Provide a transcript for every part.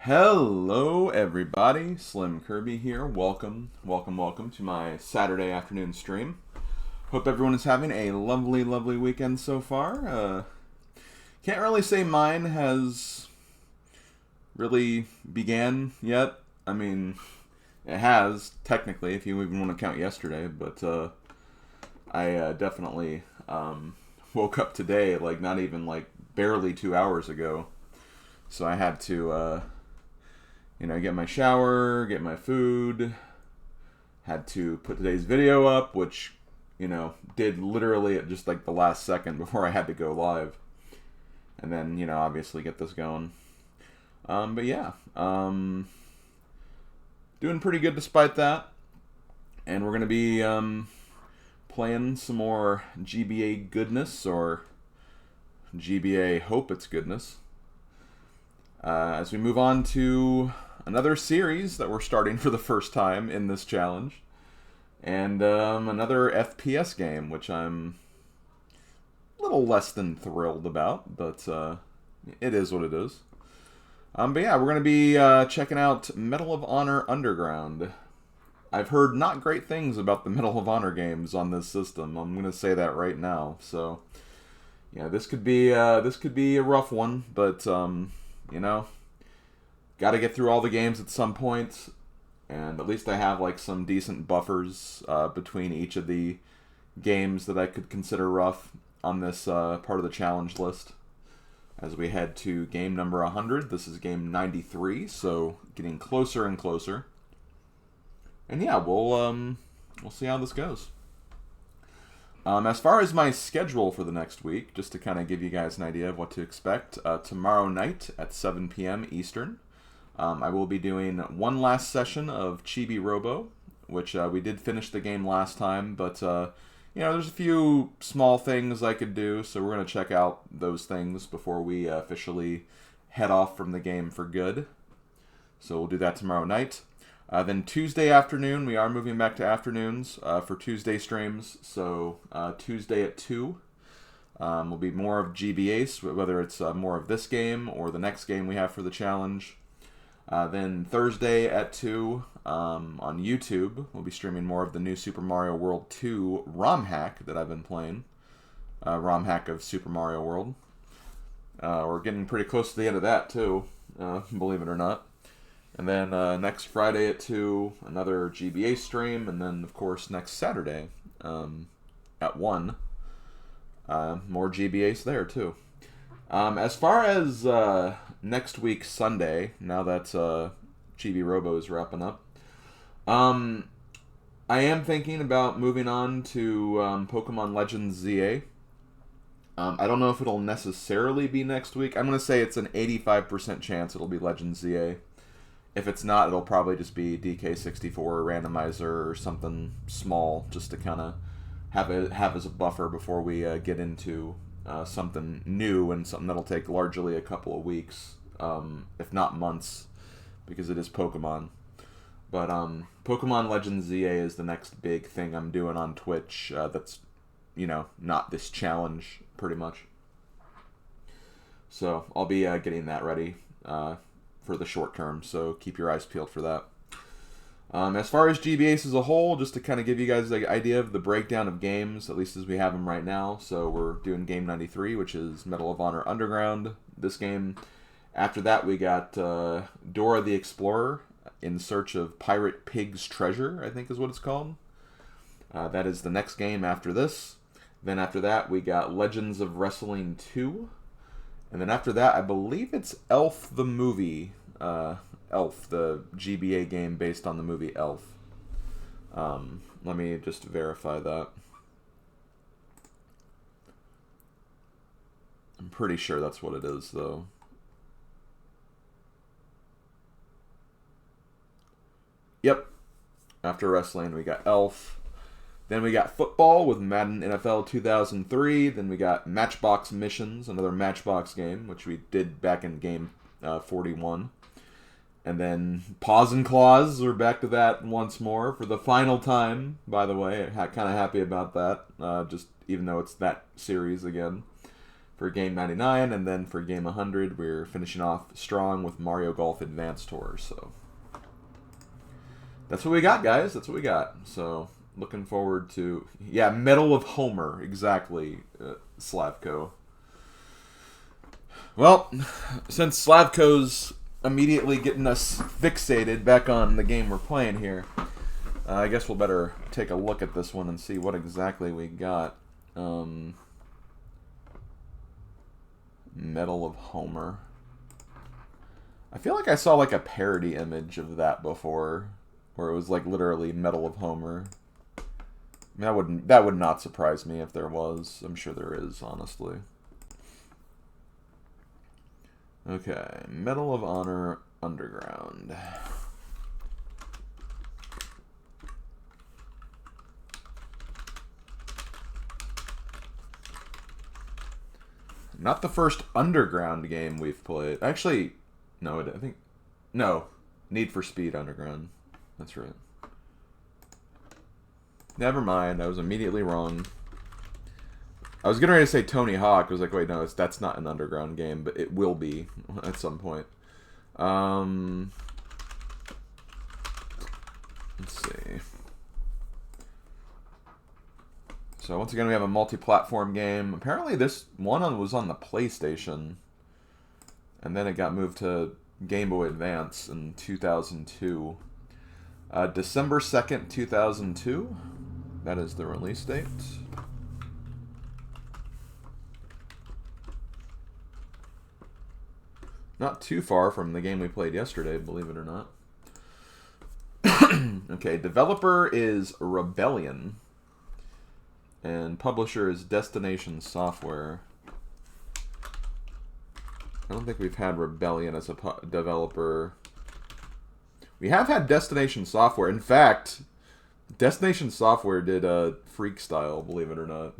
Hello everybody, SlimKirby here. Welcome to my Saturday afternoon stream. Hope everyone is having a lovely weekend so far. Can't really say mine has really began yet. I mean, it has, technically, if you even want to count yesterday, but I definitely woke up today, not even barely 2 hours ago. So I had to get my shower, get my food, had to put today's video up, which, did literally at just the last second before I had to go live. And then, obviously get this going. But yeah, doing pretty good despite that. And we're going to be playing some more GBA goodness, or GBA hope it's goodness. As we move on to another series that we're starting for the first time in this challenge. And another FPS game, which I'm a little less than thrilled about, but it is what it is. But yeah, we're going to be checking out Medal of Honor Underground. I've heard not great things about the Medal of Honor games on this system. I'm going to say that right now. So, yeah, this could be a rough one, but got to get through all the games at some point, and at least I have some decent buffers between each of the games that I could consider rough on this part of the challenge list. As we head to game number 100, this is game 93, so getting closer and closer. And yeah, we'll see how this goes. As far as my schedule for the next week, just to kind of give you guys an idea of what to expect, tomorrow night at 7 p.m. Eastern, I will be doing one last session of Chibi Robo, which we did finish the game last time, but there's a few small things I could do, so we're going to check out those things before we officially head off from the game for good. So we'll do that tomorrow night. Then Tuesday afternoon, we are moving back to afternoons for Tuesday streams. So Tuesday at 2 will be more of GBACE, whether it's more of this game or the next game we have for the challenge. Then Thursday at 2 on YouTube, we'll be streaming more of the new Super Mario World 2 ROM hack that I've been playing. ROM hack of Super Mario World. We're getting pretty close to the end of that too, believe it or not. And then next Friday at 2, another GBA stream. And then, of course, next Saturday at 1, more GBAs there, too. As far as next week, Sunday, now that GB Robo is wrapping up, I am thinking about moving on to Pokemon Legends ZA. I don't know if it'll necessarily be next week. I'm going to say it's an 85% chance it'll be Legends ZA. If it's not, it'll probably just be DK64 randomizer or something small, just to kind of have as a buffer before we get into something new and something that'll take largely a couple of weeks, if not months, because it is Pokemon. But Pokemon Legends ZA is the next big thing I'm doing on Twitch. That's not this challenge, pretty much. So I'll be getting that ready for the short term, so keep your eyes peeled for that. As far as GBACE as a whole, just to kind of give you guys the idea of the breakdown of games, at least as we have them right now. So we're doing game 93, which is Medal of Honor Underground, this game. After that, we got Dora the Explorer, In Search of Pirate Pig's Treasure, I think is what it's called. That is the next game after this. Then after that, we got Legends of Wrestling 2. And then after that, I believe it's Elf the movie. Elf, the GBA game based on the movie Elf. Let me just verify that. I'm pretty sure that's what it is, though. Yep. After wrestling, we got Elf. Then we got football with Madden NFL 2003. Then we got Matchbox Missions, another Matchbox game, which we did back in game 41. And then Paws and Claws, we're back to that once more for the final time, by the way. Kind of happy about that, just even though it's that series again. for game 99, and then for game 100, we're finishing off strong with Mario Golf Advanced Tour. So that's what we got, guys. That's what we got. So looking forward to, yeah, Medal of Homer, exactly, Slavko. Well, since Slavko's immediately getting us fixated back on the game we're playing here, I guess we'll better take a look at this one and see what exactly we got. Medal of Homer. I feel like I saw like a parody image of that before, where it was like literally Medal of Homer. I mean, that would not surprise me if there was. I'm sure there is, honestly. Okay, Medal of Honor Underground. Not the first Underground game we've played. Actually, no, I think... No, Need for Speed Underground. That's right. Never mind, I was immediately wrong. I was getting ready to say Tony Hawk. I was like, wait, no, that's not an Underground game, but it will be at some point. Let's see. So once again, we have a multi-platform game. Apparently this one was on the PlayStation, and then it got moved to Game Boy Advance in 2002. December 2nd, 2002. That is the release date. Not too far from the game we played yesterday, believe it or not. Okay, developer is Rebellion. And publisher is Destination Software. I don't think we've had Rebellion as a developer. We have had Destination Software. In fact, Destination Software did a Freak Style, believe it or not.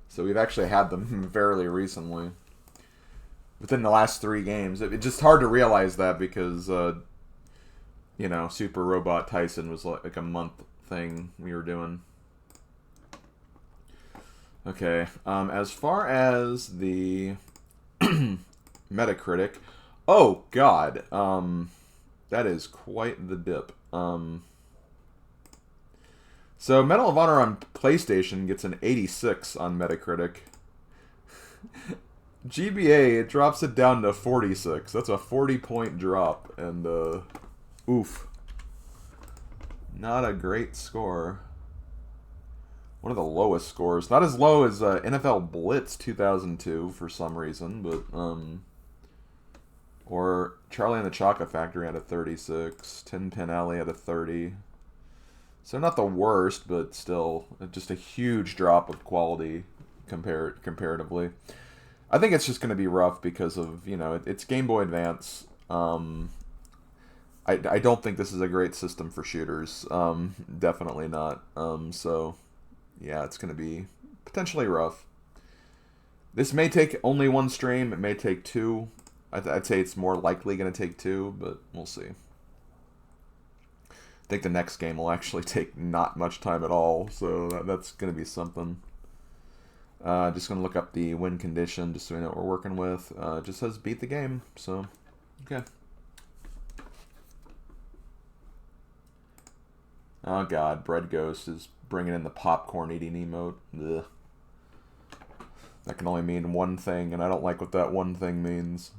So we've actually had them fairly recently. Within the last 3 games. It's just hard to realize that because... you know, Super Robot Tyson was like a month thing we were doing. Okay, as far as the Metacritic, oh god, that is quite the dip. So Medal of Honor on PlayStation gets an 86 on Metacritic. GBA, it drops it down to 46. That's a 40-point drop, and oof. Not a great score. One of the lowest scores. Not as low as NFL Blitz 2002 for some reason, but or Charlie and the Chocolate Factory had a 36. Tin Pin Alley had a 30. So not the worst, but still just a huge drop of quality comparatively. I think it's just going to be rough because of, you know, it's Game Boy Advance. I don't think this is a great system for shooters. Definitely not. So, yeah, it's going to be potentially rough. This may take only 1 stream. It may take 2. I'd say it's more likely going to take 2, but we'll see. I think the next game will actually take not much time at all, so that's going to be something. Just going to look up the win condition just so we know what we're working with. It just says beat the game, so, okay. Oh god, Bread Ghost is bringing in the popcorn eating emote. Ugh. That can only mean one thing, and I don't like what that one thing means.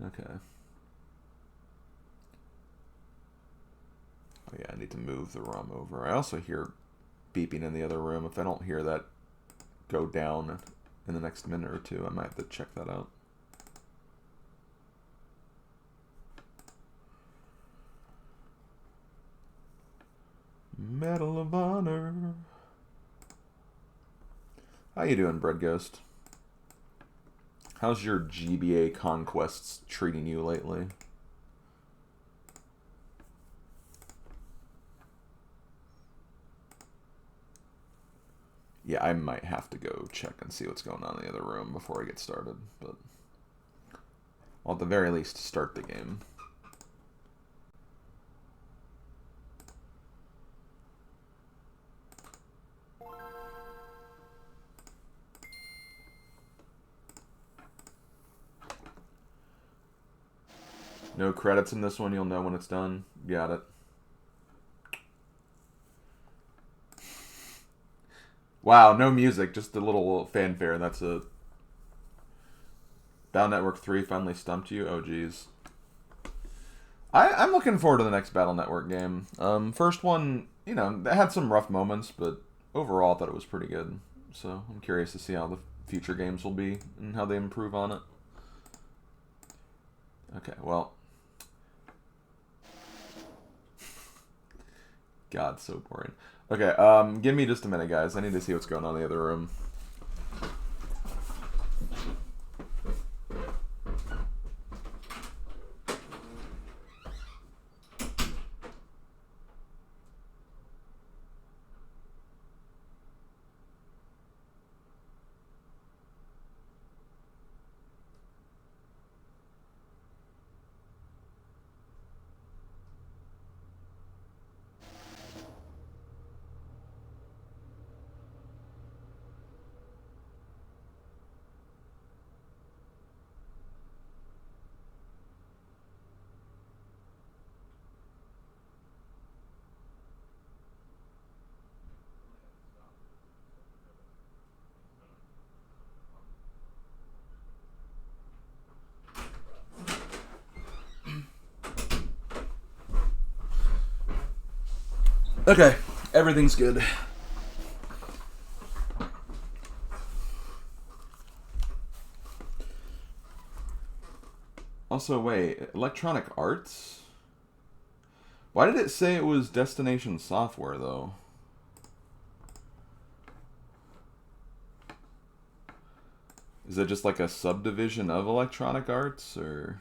Okay. Oh yeah, I need to move the ROM over. I also hear beeping in the other room. If I don't hear that go down in the next minute or two, I might have to check that out. Medal of Honor. How you doing, Bread Ghost? How's your GBA conquests treating you lately? Yeah, I might have to go check and see what's going on in the other room before I get started, but I'll at the very least start the game. No credits in this one. You'll know when it's done. Got it. Wow, no music. Just a little fanfare. That's it. Battle Network 3 finally stumped you? Oh, geez. I'm looking forward to the next Battle Network game. First one, you know, it had some rough moments, but overall I thought it was pretty good. So I'm curious to see how the future games will be and how they improve on it. Okay, well. God, so boring. Okay, give me just a minute, guys. I need to see what's going on in the other room. Okay, everything's good. Also, wait, Electronic Arts? Why did it say it was Destination Software, though? Is it just like a subdivision of Electronic Arts, or...?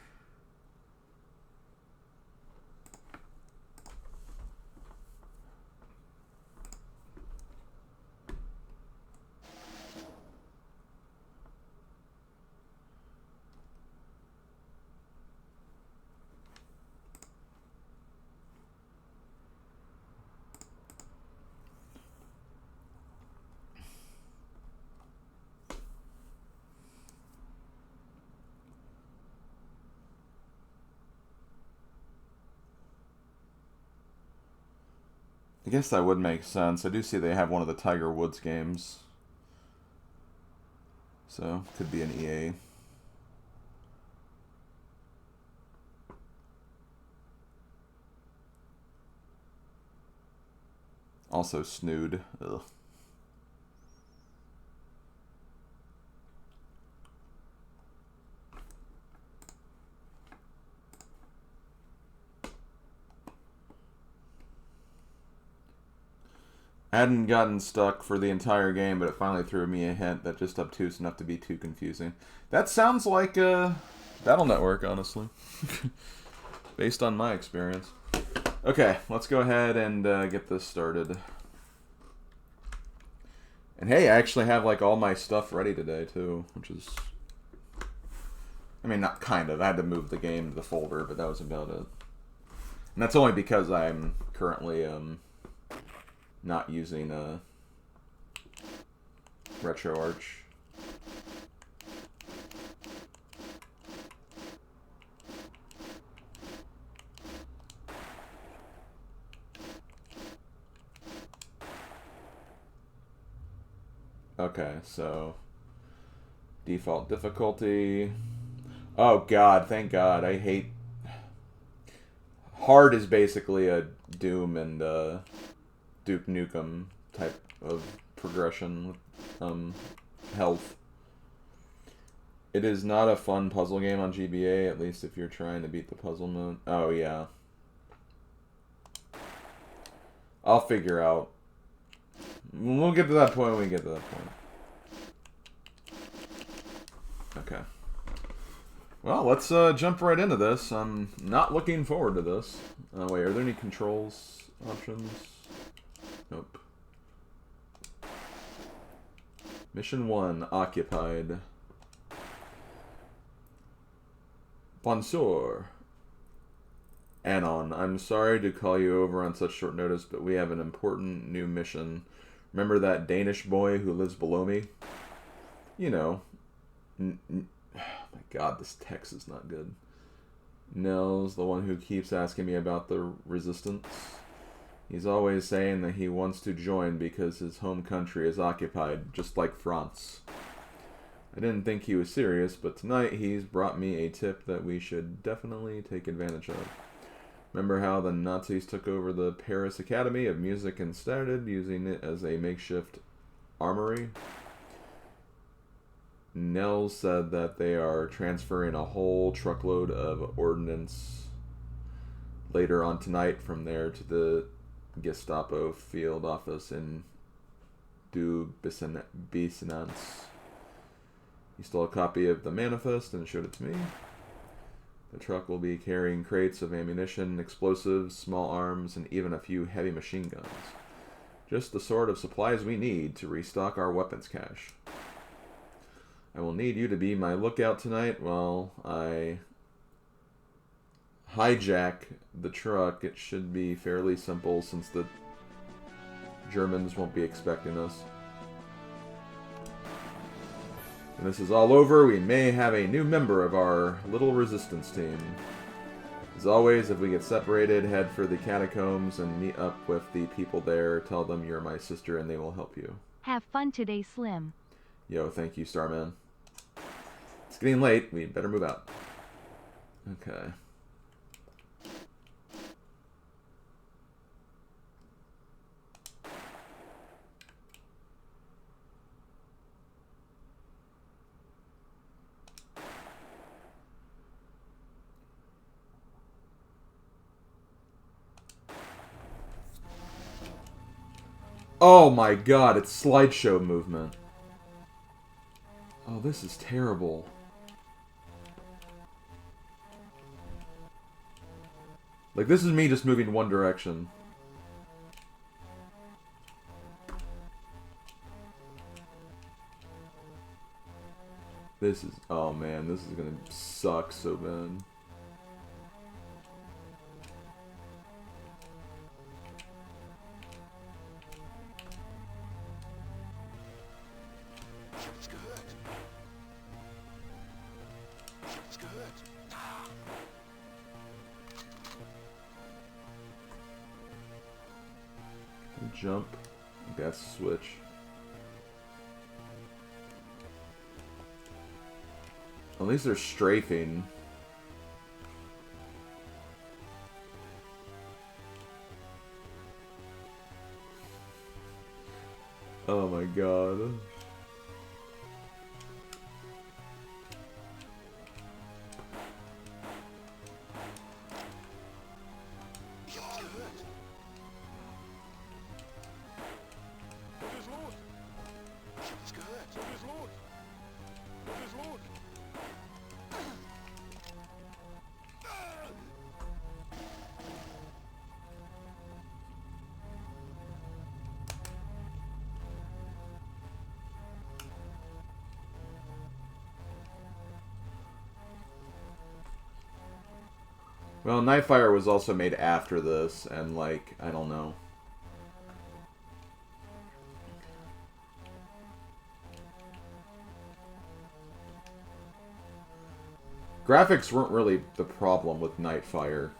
I guess that would make sense. I do see they have one of the Tiger Woods games. So, could be an EA. Also Snood. Ugh. I hadn't gotten stuck for the entire game, but it finally threw me a hint that just obtuse enough to be too confusing. That sounds like Battle Network, honestly. Based on my experience. Okay, let's go ahead and get this started. And hey, I actually have like all my stuff ready today, too, which is... I mean, not kind of. I had to move the game to the folder, but that was about it. And that's only because I'm currently... not using RetroArch. Okay, so default difficulty. Oh god, thank god. I hate... Hard is basically a Doom and Duke Nukem type of progression with health. It is not a fun puzzle game on GBA, at least if you're trying to beat the puzzle mode. Oh, yeah. I'll figure out. We'll get to that point when we get to that point. Okay. Well, let's jump right into this. I'm not looking forward to this. Wait, are there any controls options? Nope. Mission 1, occupied. Bonsoir. Anon, I'm sorry to call you over on such short notice, but we have an important new mission. Remember that Danish boy who lives below me? You know. Oh my god, this text is not good. Nell's the one who keeps asking me about the resistance. He's always saying that he wants to join because his home country is occupied, just like France. I didn't think he was serious, but tonight he's brought me a tip that we should definitely take advantage of. Remember how the Nazis took over the Paris Academy of Music and started using it as a makeshift armory? Nell said that they are transferring a whole truckload of ordnance later on tonight from there to the Gestapo field office in GBACE. He stole a copy of the manifest and showed it to me. The truck will be carrying crates of ammunition, explosives, small arms, and even a few heavy machine guns. Just the sort of supplies we need to restock our weapons cache. I will need you to be my lookout tonight while I hijack the truck. It should be fairly simple since the Germans won't be expecting us. When this is all over, we may have a new member of our little resistance team. As always, if we get separated, head for the catacombs and meet up with the people there. Tell them you're my sister and they will help you. Have fun today, Slim. Yo, thank you, Starman. It's getting late. We better move out. Okay. Oh my god, it's slideshow movement. Oh, this is terrible. Like, this is me just moving one direction. This is... oh man, this is gonna suck so bad. Jump. That's switch. At least they're strafing. Oh my god. Well, Nightfire was also made after this, and like, I don't know. Graphics weren't really the problem with Nightfire.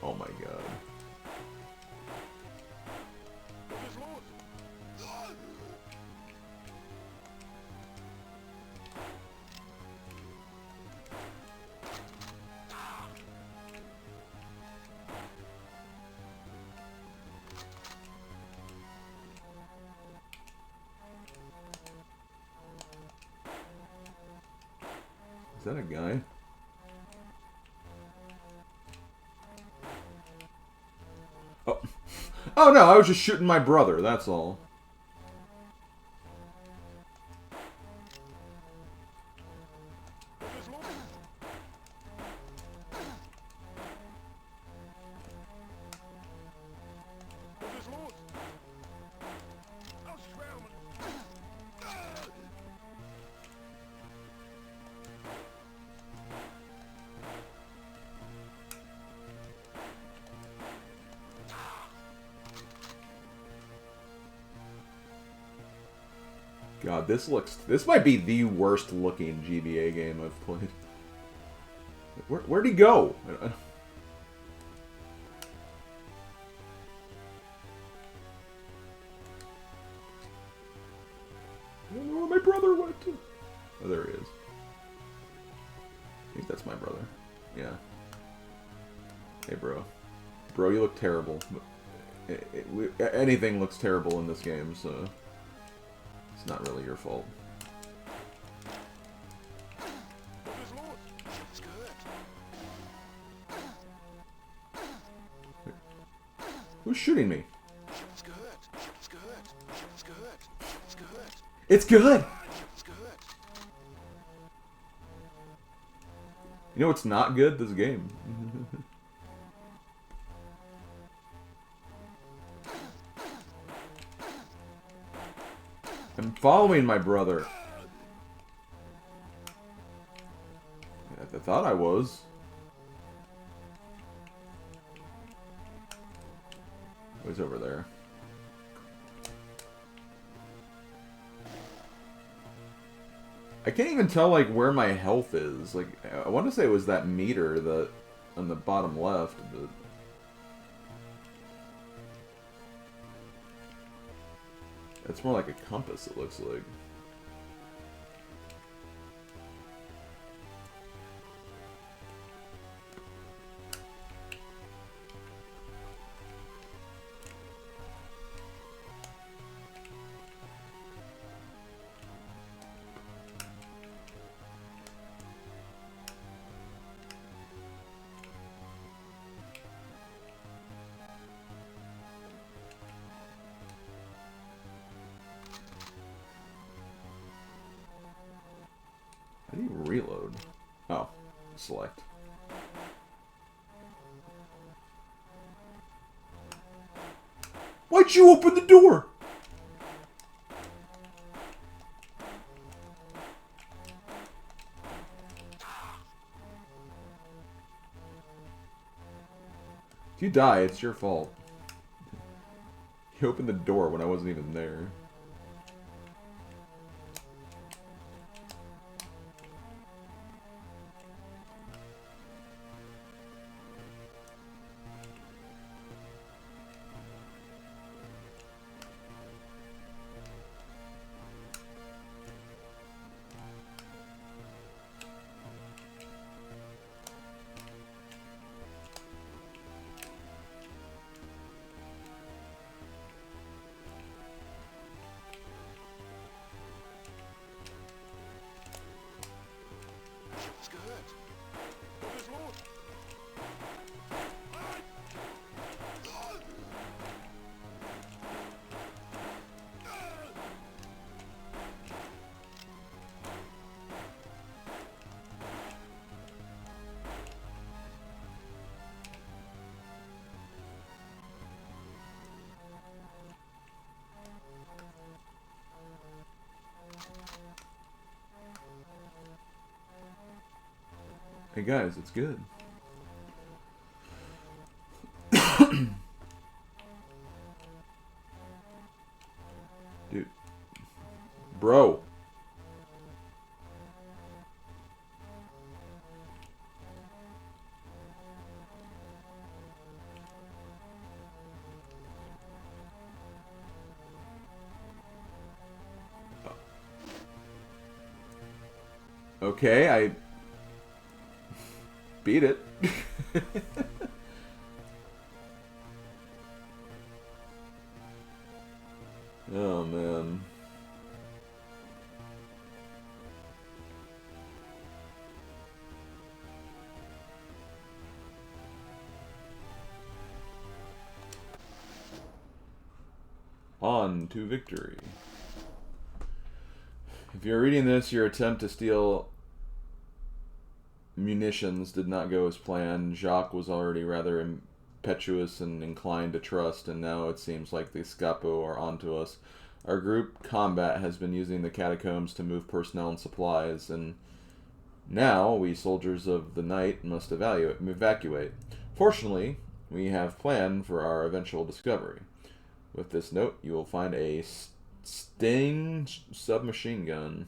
Oh my god. Is that a guy? Oh. Oh no, I was just shooting my brother, that's all. God, this might be the worst looking GBA game I've played. Where'd he go? I don't know where my brother went. Oh, there he is. I think that's my brother. Yeah. Hey, bro. Bro, you look terrible. Anything looks terrible in this game, so it's not really your fault. Who's shooting me? It's good. It's good. It's good. It's good. It's good. It's good. You know what's not good? This game. I'm following my brother. I thought I was. Oh, he's over there. I can't even tell like where my health is. Like I want to say it was that meter that on the bottom left, but it's more like a compass, it looks like. How do you reload? Oh, select. Why'd you open the door? If you die, it's your fault. You opened the door when I wasn't even there. Hey guys, it's good. Dude. Bro. Okay, I beat it. Oh man. On to victory. If you're reading this, your attempt to steal munitions did not go as planned. Jacques was already rather impetuous and inclined to trust, and now it seems like the Scapo are onto us. Our group combat has been using the catacombs to move personnel and supplies, and now we soldiers of the night must evacuate. Fortunately, we have planned for our eventual discovery. With this note, you will find a Sting submachine gun.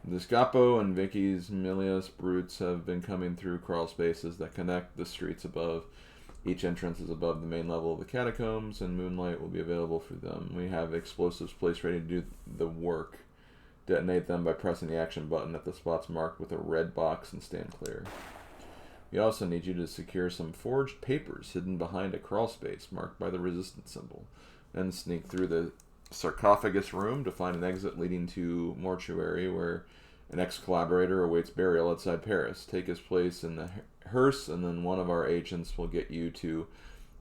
The Scapo and Vicky's Milius brutes have been coming through crawl spaces that connect the streets above. Each entrance is above the main level of the catacombs, and moonlight will be available for them. We have explosives placed ready to do the work. Detonate them by pressing the action button at the spots marked with a red box and stand clear. We also need you to secure some forged papers hidden behind a crawl space marked by the resistance symbol. Then sneak through the sarcophagus room to find an exit leading to mortuary where an ex-collaborator awaits burial outside Paris. Take his place in the hearse, and then one of our agents will get you to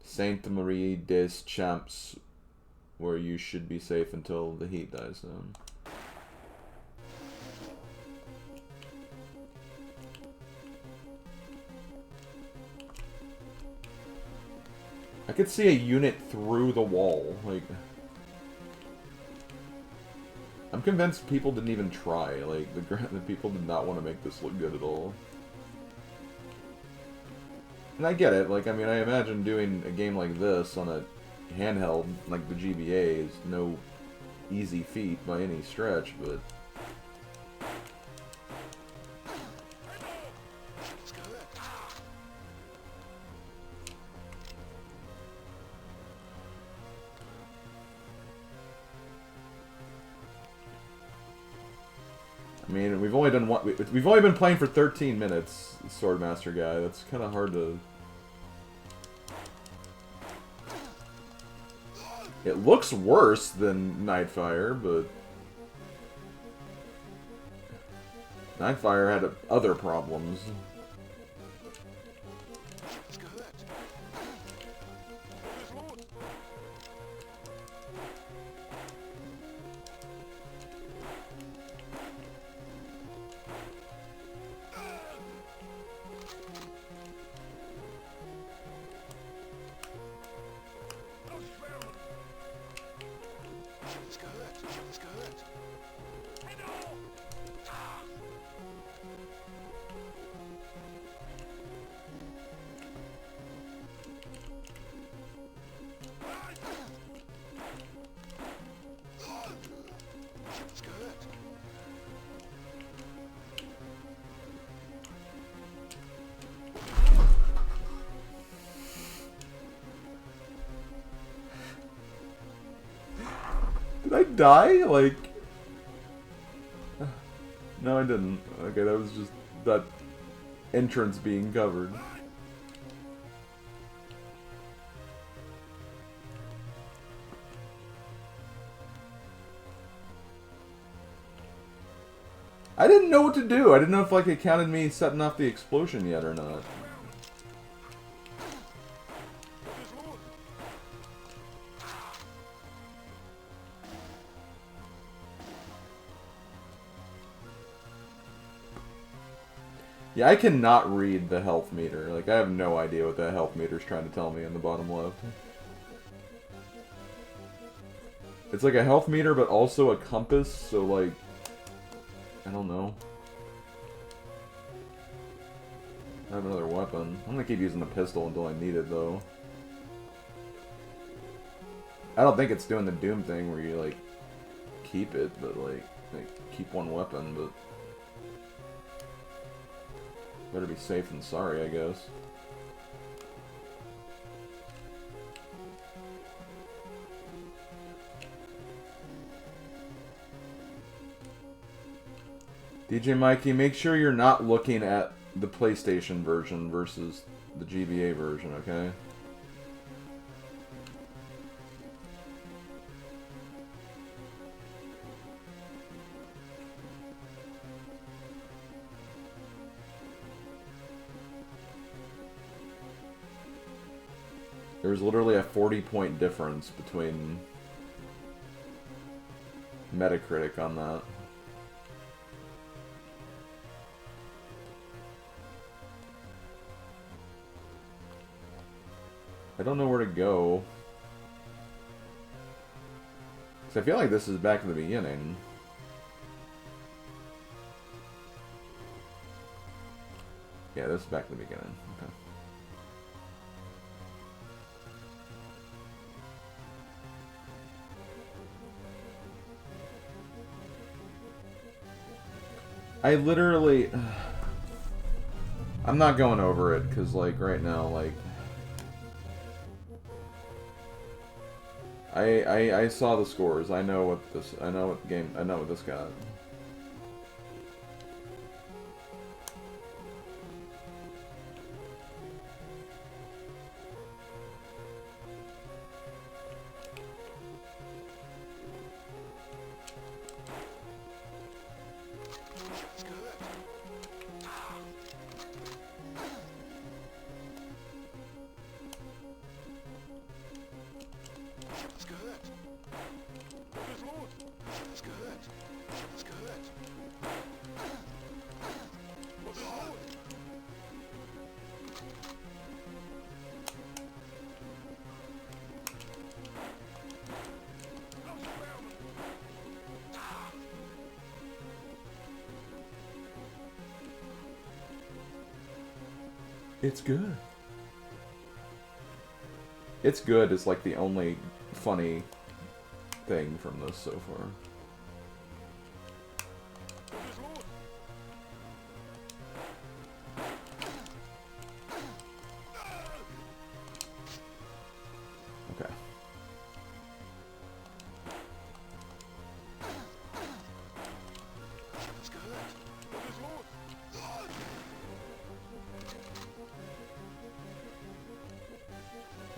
Sainte Marie des Champs, where you should be safe until the heat dies down. I could see a unit through the wall, like... I'm convinced people didn't even try. Like, the people did not want to make this look good at all. And I get it. Like, I mean, I imagine doing a game like this on a handheld, like the GBA, is no easy feat by any stretch, but... I mean, we've only done one. We've only been playing for 13 minutes, Swordmaster guy. That's kind of hard to. It looks worse than Nightfire, but Nightfire had other problems. Did I die? Like... No, I didn't. Okay, that was just that entrance being covered. I didn't know what to do. I didn't know if like it counted me setting off the explosion yet or not. Yeah, I cannot read the health meter. Like, I have no idea what that health meter's trying to tell me in the bottom left. It's like a health meter, but also a compass, so like... I don't know. I have another weapon. I'm gonna keep using the pistol until I need it, though. I don't think it's doing the Doom thing where you, like, keep it, but, like keep one weapon, but... Better be safe than sorry, I guess. DJ Mikey, make sure you're not looking at the PlayStation version versus the GBA version, okay? There's literally a 40-point difference between Metacritic on that. I don't know where to go. 'Cause I feel like this is back to the beginning. Yeah, this is back to the beginning. Okay. I literally... I'm not going over it, because, like, right now, like... I saw the scores. I know what this... I know what game... I know what this got. It's good. It's good is like the only funny thing from this so far. Okay.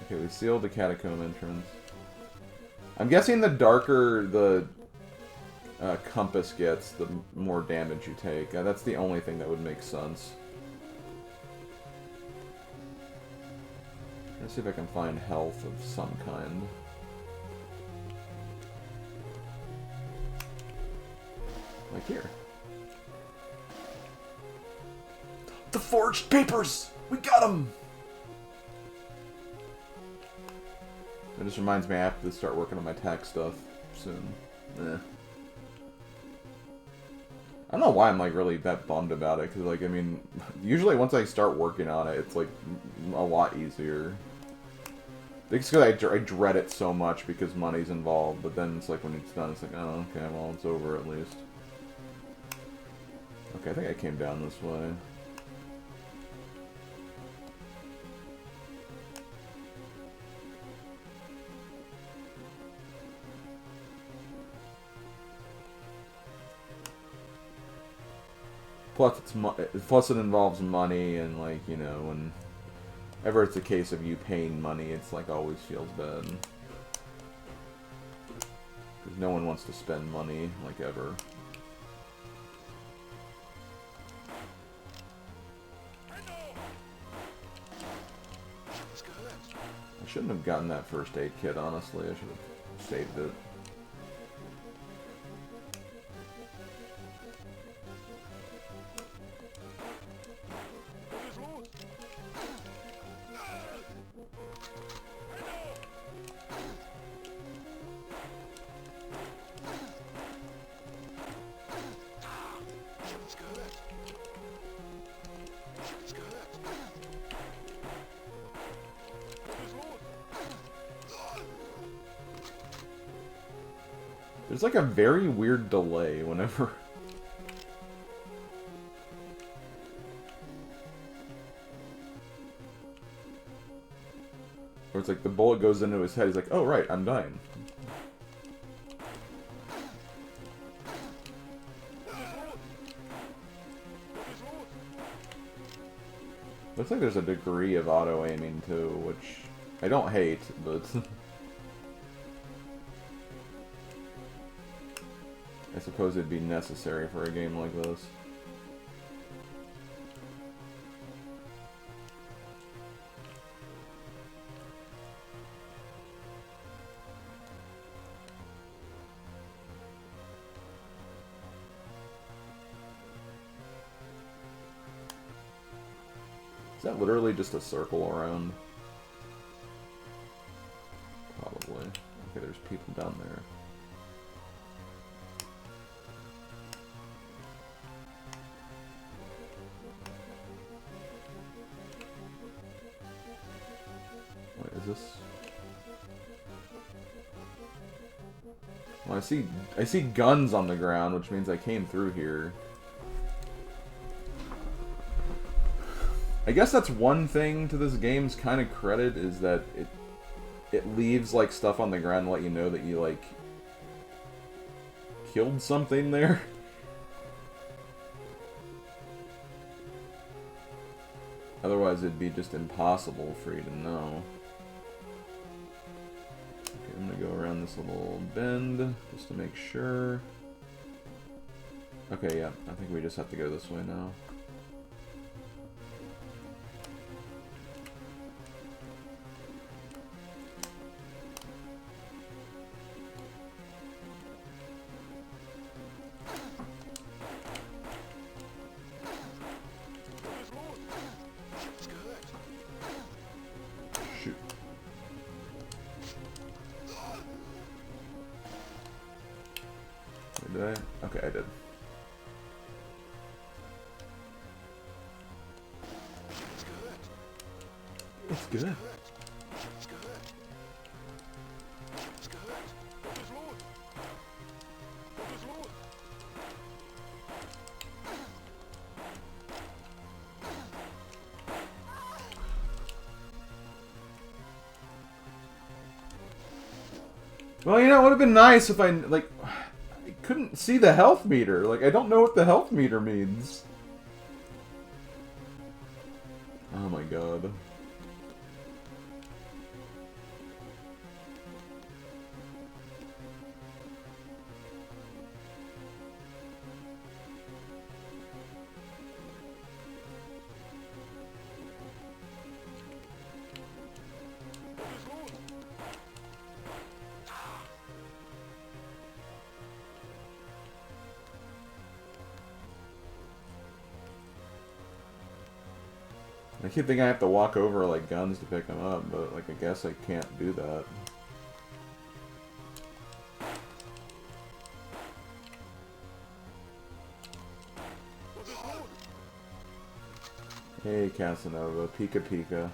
Okay, we sealed the catacomb entrance. I'm guessing the darker the compass gets, the more damage you take. That's the only thing that would make sense. Let's see if I can find health of some kind. Like here. The forged papers! We got them! It just reminds me I have to start working on my tax stuff soon. I don't know why I'm like really that bummed about it, because like, I mean, usually once I start working on it, it's like a lot easier. It's because I dread it so much because money's involved, but then it's like when it's done, it's like, oh, okay, well, it's over at least. Okay, I think I came down this way. Plus it involves money, and like, you know, whenever it's a case of you paying money, it's like always feels bad. Because no one wants to spend money, like, ever. I shouldn't have gotten that first aid kit, honestly. I should have saved it. There's like a very weird delay whenever... Where it's like the bullet goes into his head, he's like, oh right, I'm dying. Looks like there's a degree of auto-aiming too, which I don't hate, but... I suppose it'd be necessary for a game like this. Is that literally just a circle around? Probably. Okay, there's people down there. Wait, is this... Well, I see guns on the ground, which means I came through here. I guess that's one thing to this game's kind of credit, is that it leaves like stuff on the ground to let you know that you like killed something there. Otherwise it'd be just impossible for you to know. Okay, I'm gonna go around this little bend just to make sure. Okay, yeah, I think we just have to go this way now. Shoot. Did I? Okay, I did. It's good. Well, you know, it would have been nice if I, like, I couldn't see the health meter. Like, I don't know what the health meter means. Oh my god. I keep thinking I have to walk over like guns to pick them up, but like I guess I can't do that. Hey Casanova, Pika Pika.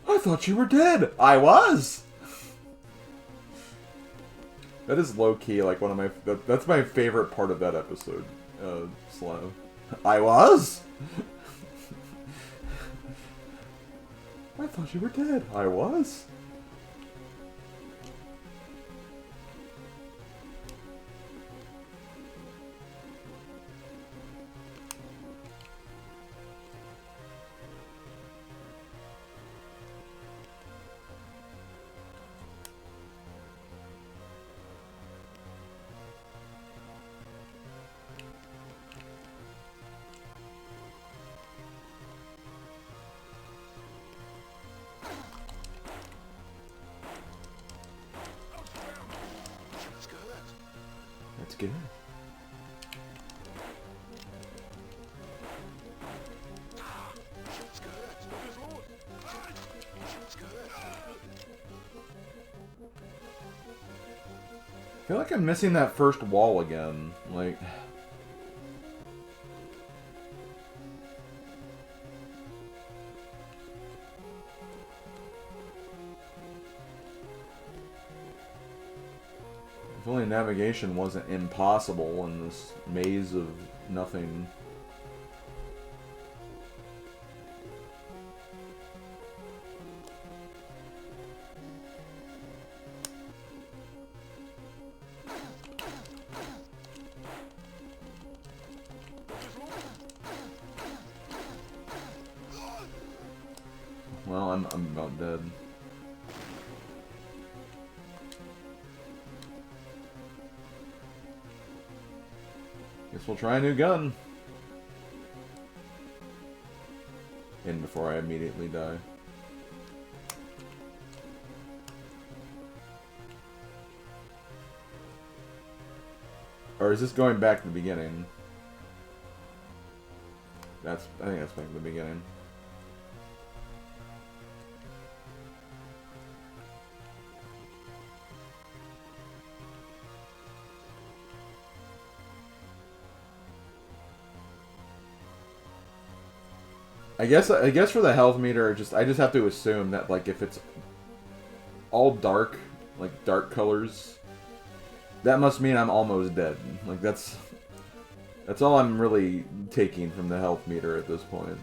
I thought you were dead. I was. That is low key like one of my. That's my favorite part of that episode. Slow. I was. I thought you were dead. I was. That's good. I feel like I'm missing that first wall again. Like... If only navigation wasn't impossible in this maze of nothing. Well, I'm about dead. Guess we'll try a new gun. in before I immediately die. Or is this going back to the beginning? I think that's back to the beginning. I guess for the health meter, I just have to assume that like if it's all dark, like dark colors, that must mean I'm almost dead. Like that's all I'm really taking from the health meter at this point.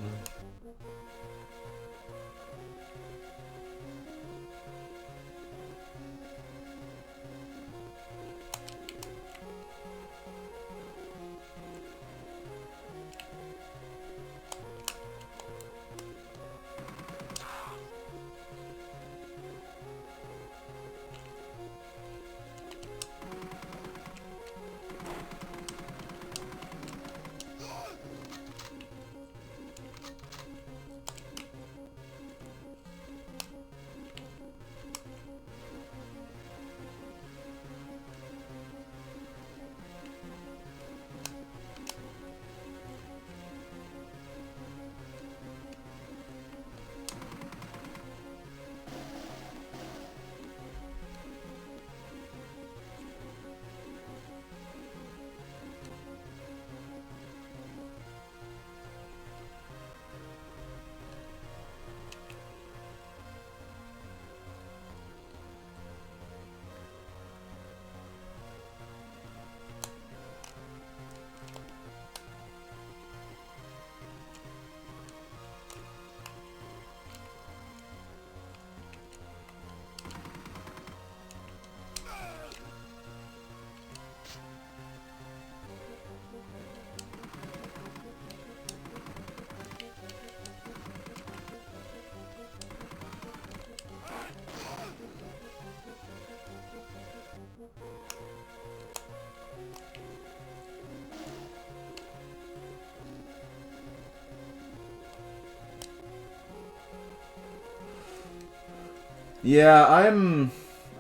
Yeah, I'm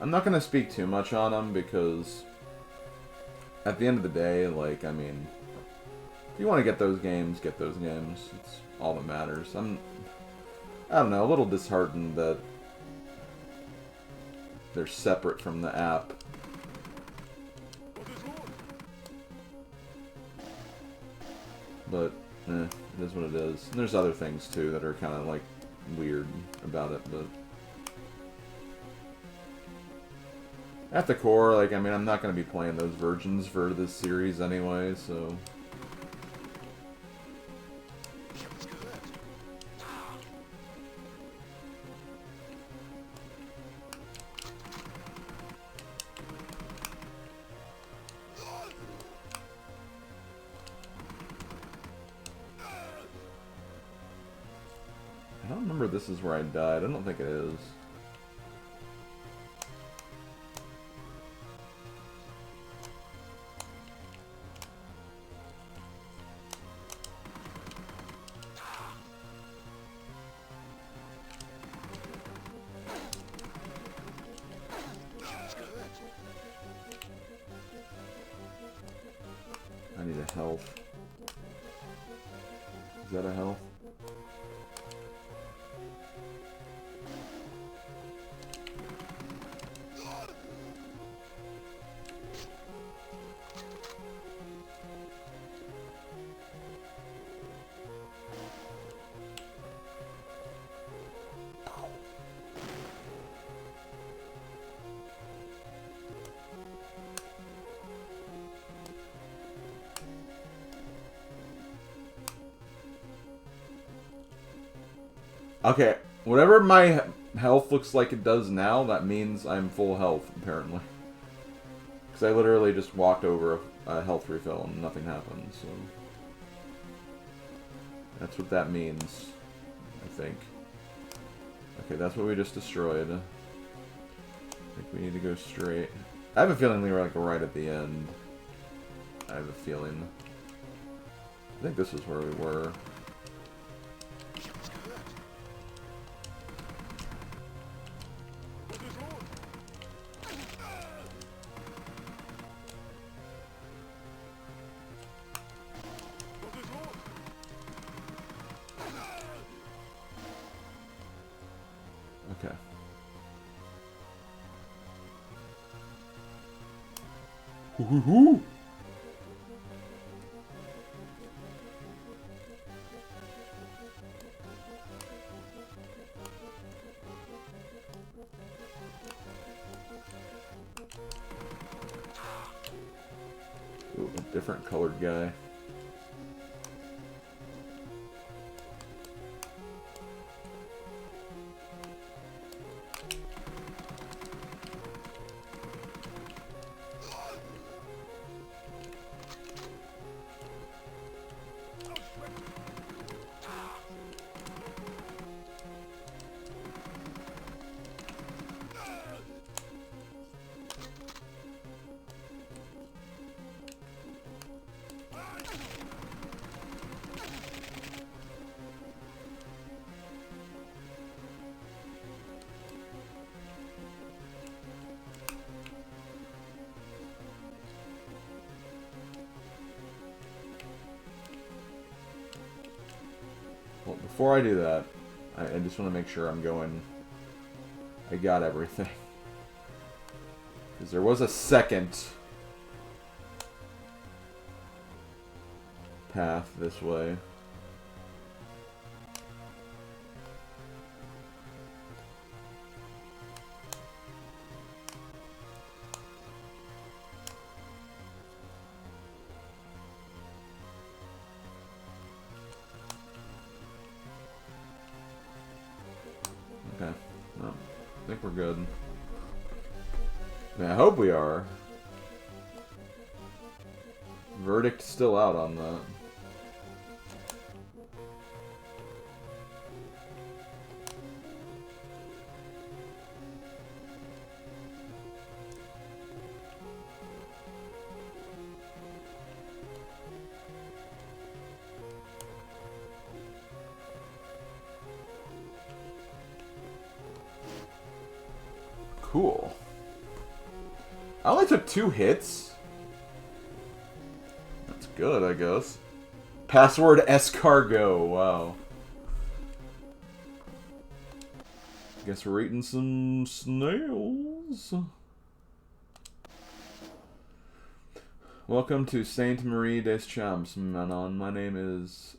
not gonna speak too much on them because at the end of the day, like, I mean, if you want to get those games, get those games. It's all that matters. I don't know, a little disheartened that they're separate from the app. But, it is what it is. And there's other things, too, that are kind of, like, weird about it, but... At the core, like, I mean, I'm not going to be playing those versions for this series anyway, so... I don't remember if this is where I died. I don't think it is. I need a health. Is that a health? Okay, whatever my health looks like it does now, that means I'm full health, apparently. Because I literally just walked over a health refill and nothing happened, so... That's what that means, I think. Okay, that's what we just destroyed. I think we need to go straight. I have a feeling we were, like, right at the end. I have a feeling. I think this is where we were. Okay. Hoo-hoo-hoo! Ooh, a different colored guy. Well, before I do that, I just want to make sure I got everything. Because there was a second path this way. Okay. Well, I think we're good. I mean, I hope we are. Verdict still out on that. Cool. I only took 2 hits. That's good, I guess. Password escargot. Wow. Guess we're eating some snails. Welcome to Sainte Marie des Champs, Manon. My name is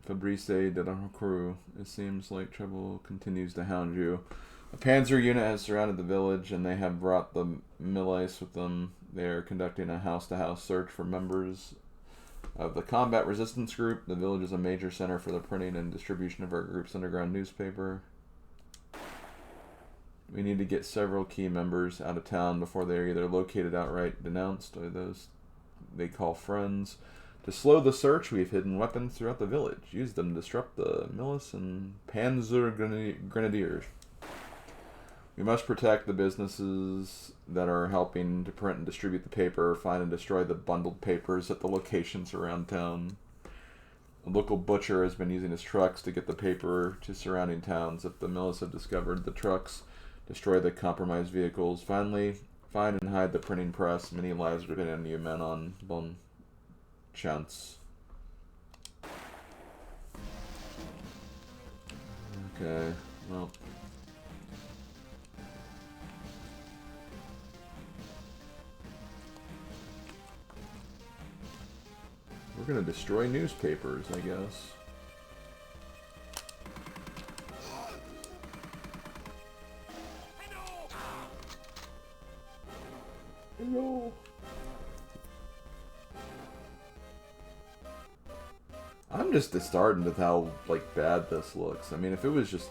Fabrice de la Croix. It seems like trouble continues to hound you. A panzer unit has surrounded the village, and they have brought the milice with them. They are conducting a house-to-house search for members of the combat resistance group. The village is a major center for the printing and distribution of our group's underground newspaper. We need to get several key members out of town before they are either located outright denounced or those they call friends. To slow the search, we've hidden weapons throughout the village. Use them to disrupt the milice and panzer grenadiers. We must protect the businesses that are helping to print and distribute the paper, find and destroy the bundled papers at the locations around town. A local butcher has been using his trucks to get the paper to surrounding towns. If the milice have discovered the trucks, destroy the compromised vehicles. Finally, find and hide the printing press. Many lives are depending on you men on bon chance. Okay, well... We're gonna destroy newspapers, I guess. Hello. I'm just disheartened with how, like, bad this looks. I mean, if it was just...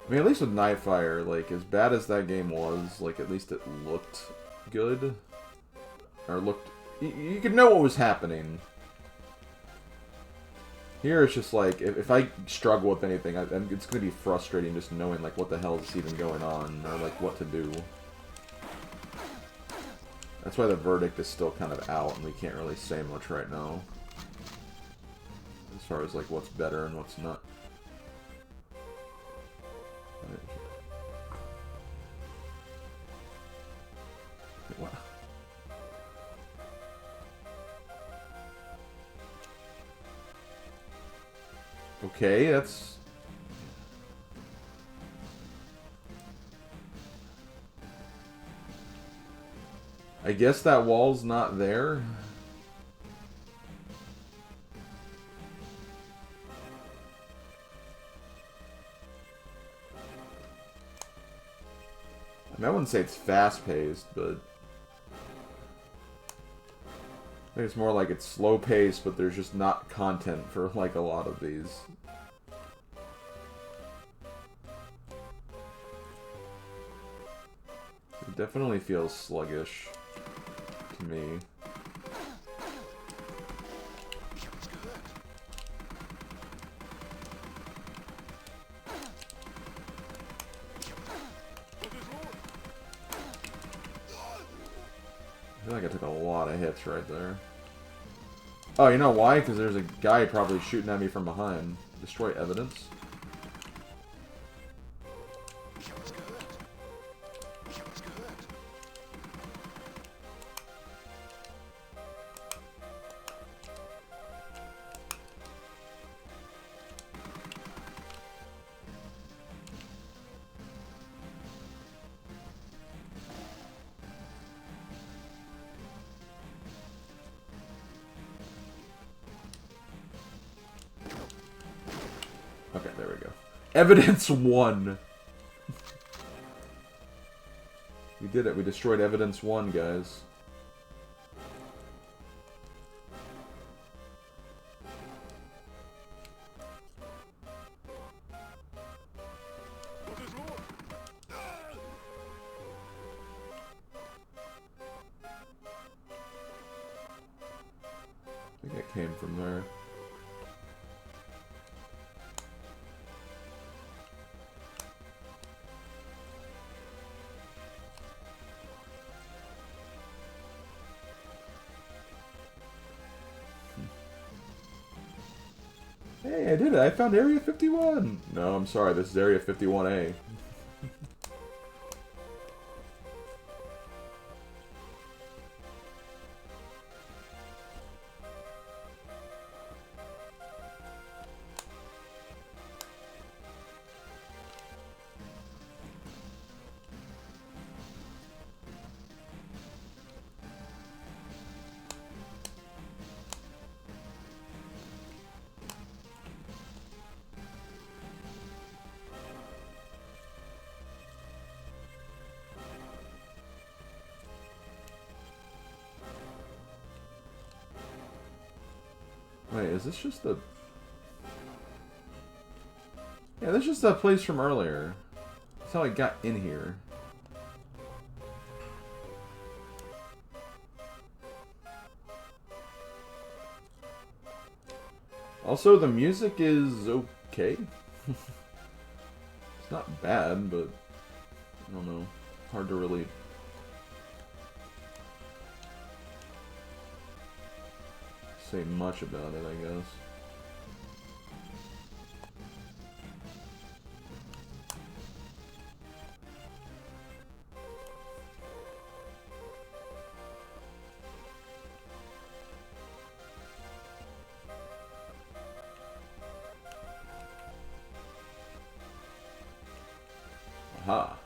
I mean, at least with Nightfire, like, as bad as that game was, like, at least it looked good. Or looked... You could know what was happening. Here it's just like, if I struggle with anything, it's going to be frustrating just knowing, like, what the hell is even going on, or, like, what to do. That's why the verdict is still kind of out, and we can't really say much right now. As far as, like, what's better and what's not. Wow. Okay, that's... I guess that wall's not there. I mean, I wouldn't say it's fast-paced, but I think it's more like it's slow-paced, but there's just not content for, like, a lot of these. It definitely feels sluggish to me. I feel like I took a lot of hits right there. Oh, you know why? Because there's a guy probably shooting at me from behind. Destroy evidence. Okay, there we go. Evidence 1. We did it. We destroyed evidence 1, guys. I think it came from there. Hey, I did it! I found Area 51! No, I'm sorry, this is Area 51A. Wait, is this just the... Yeah, this is just that place from earlier. That's how I got in here. Also, the music is okay. It's not bad, but... I don't know. Hard to really... say much about it, I guess. Aha.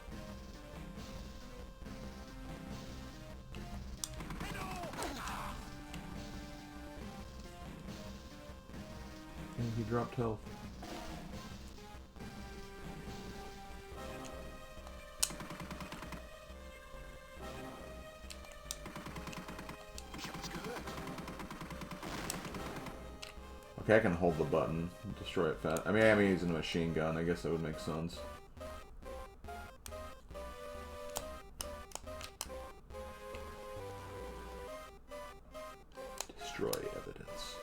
And he dropped health. Okay, I can hold the button and destroy it fast. I mean, I'm using a machine gun. I guess that would make sense. Destroy evidence.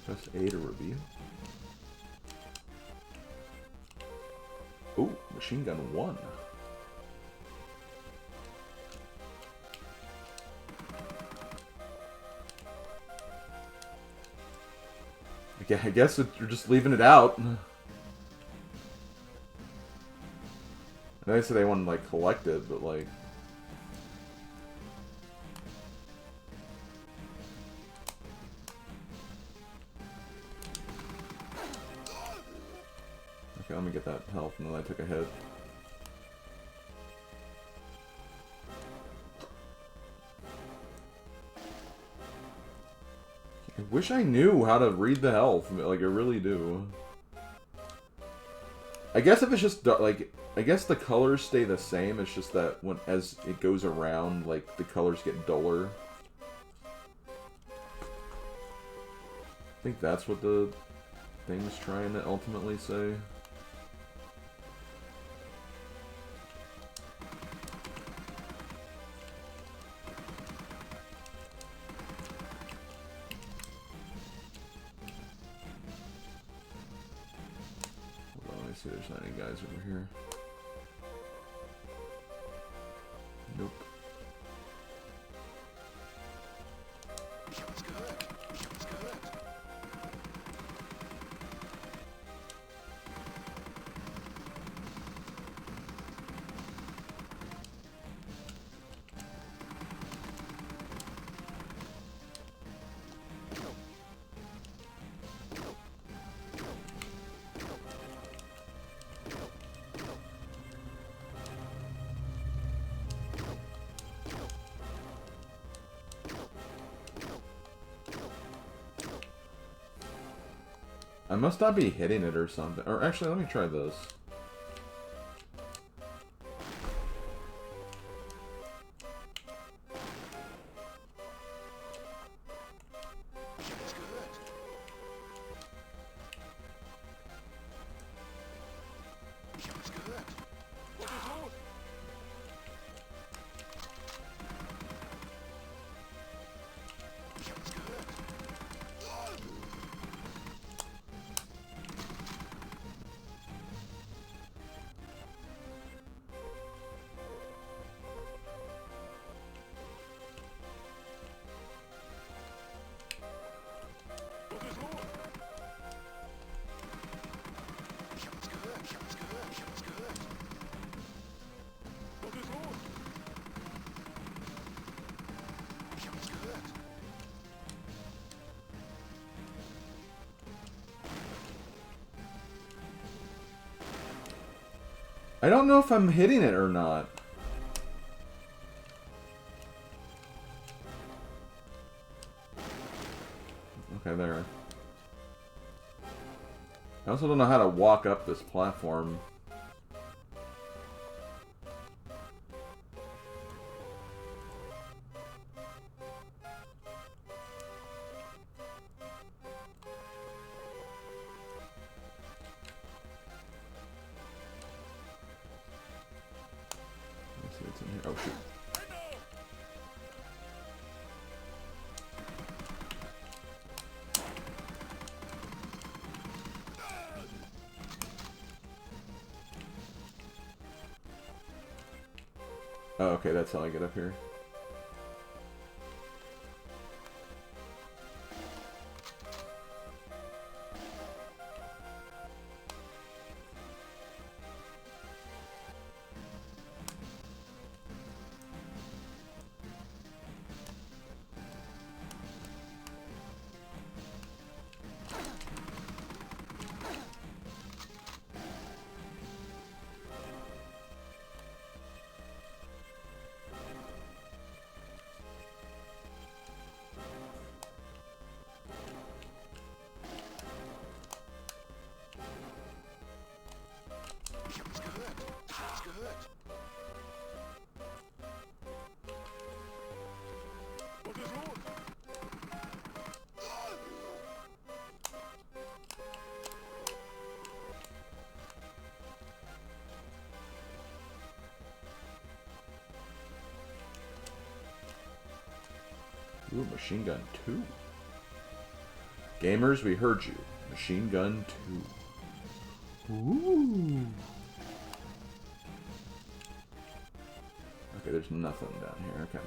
Press A to review. Ooh, machine gun 1. Okay, I guess you're just leaving it out. I know they said they want to like collect it, but like. Okay, let me get that health, and then I took a hit. I wish I knew how to read the health. Like, I really do. I guess if it's just, like, I guess the colors stay the same. It's just that when as it goes around, like, the colors get duller. I think that's what the thing's trying to ultimately say. See, there's not any guys over here. Nope. I must not be hitting it or something. Or actually, let me try this. I don't know if I'm hitting it or not. Okay, there. I also don't know how to walk up this platform. Let's see what's in here. Oh, shoot. Oh, okay, that's how I get up here. Ooh, Machine Gun 2. Gamers, we heard you. Machine Gun 2. Ooh. Okay, there's nothing down here. Okay.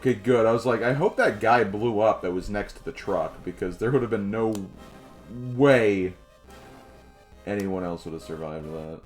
Okay, good. I was like, I hope that guy blew up that was next to the truck, because there would have been no way anyone else would have survived that.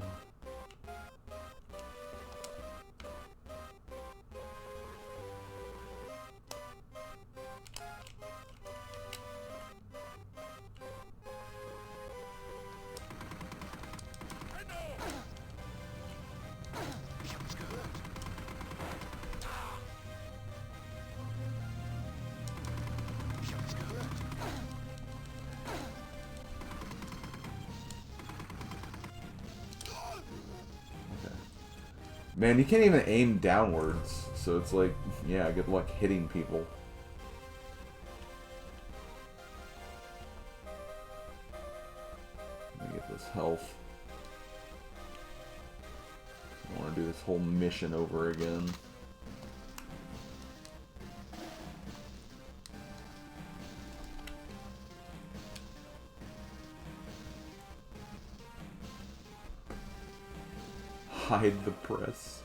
Man, you can't even aim downwards, so it's like, yeah, good luck hitting people. Let me get this health. I want to do this whole mission over again. Hide the press.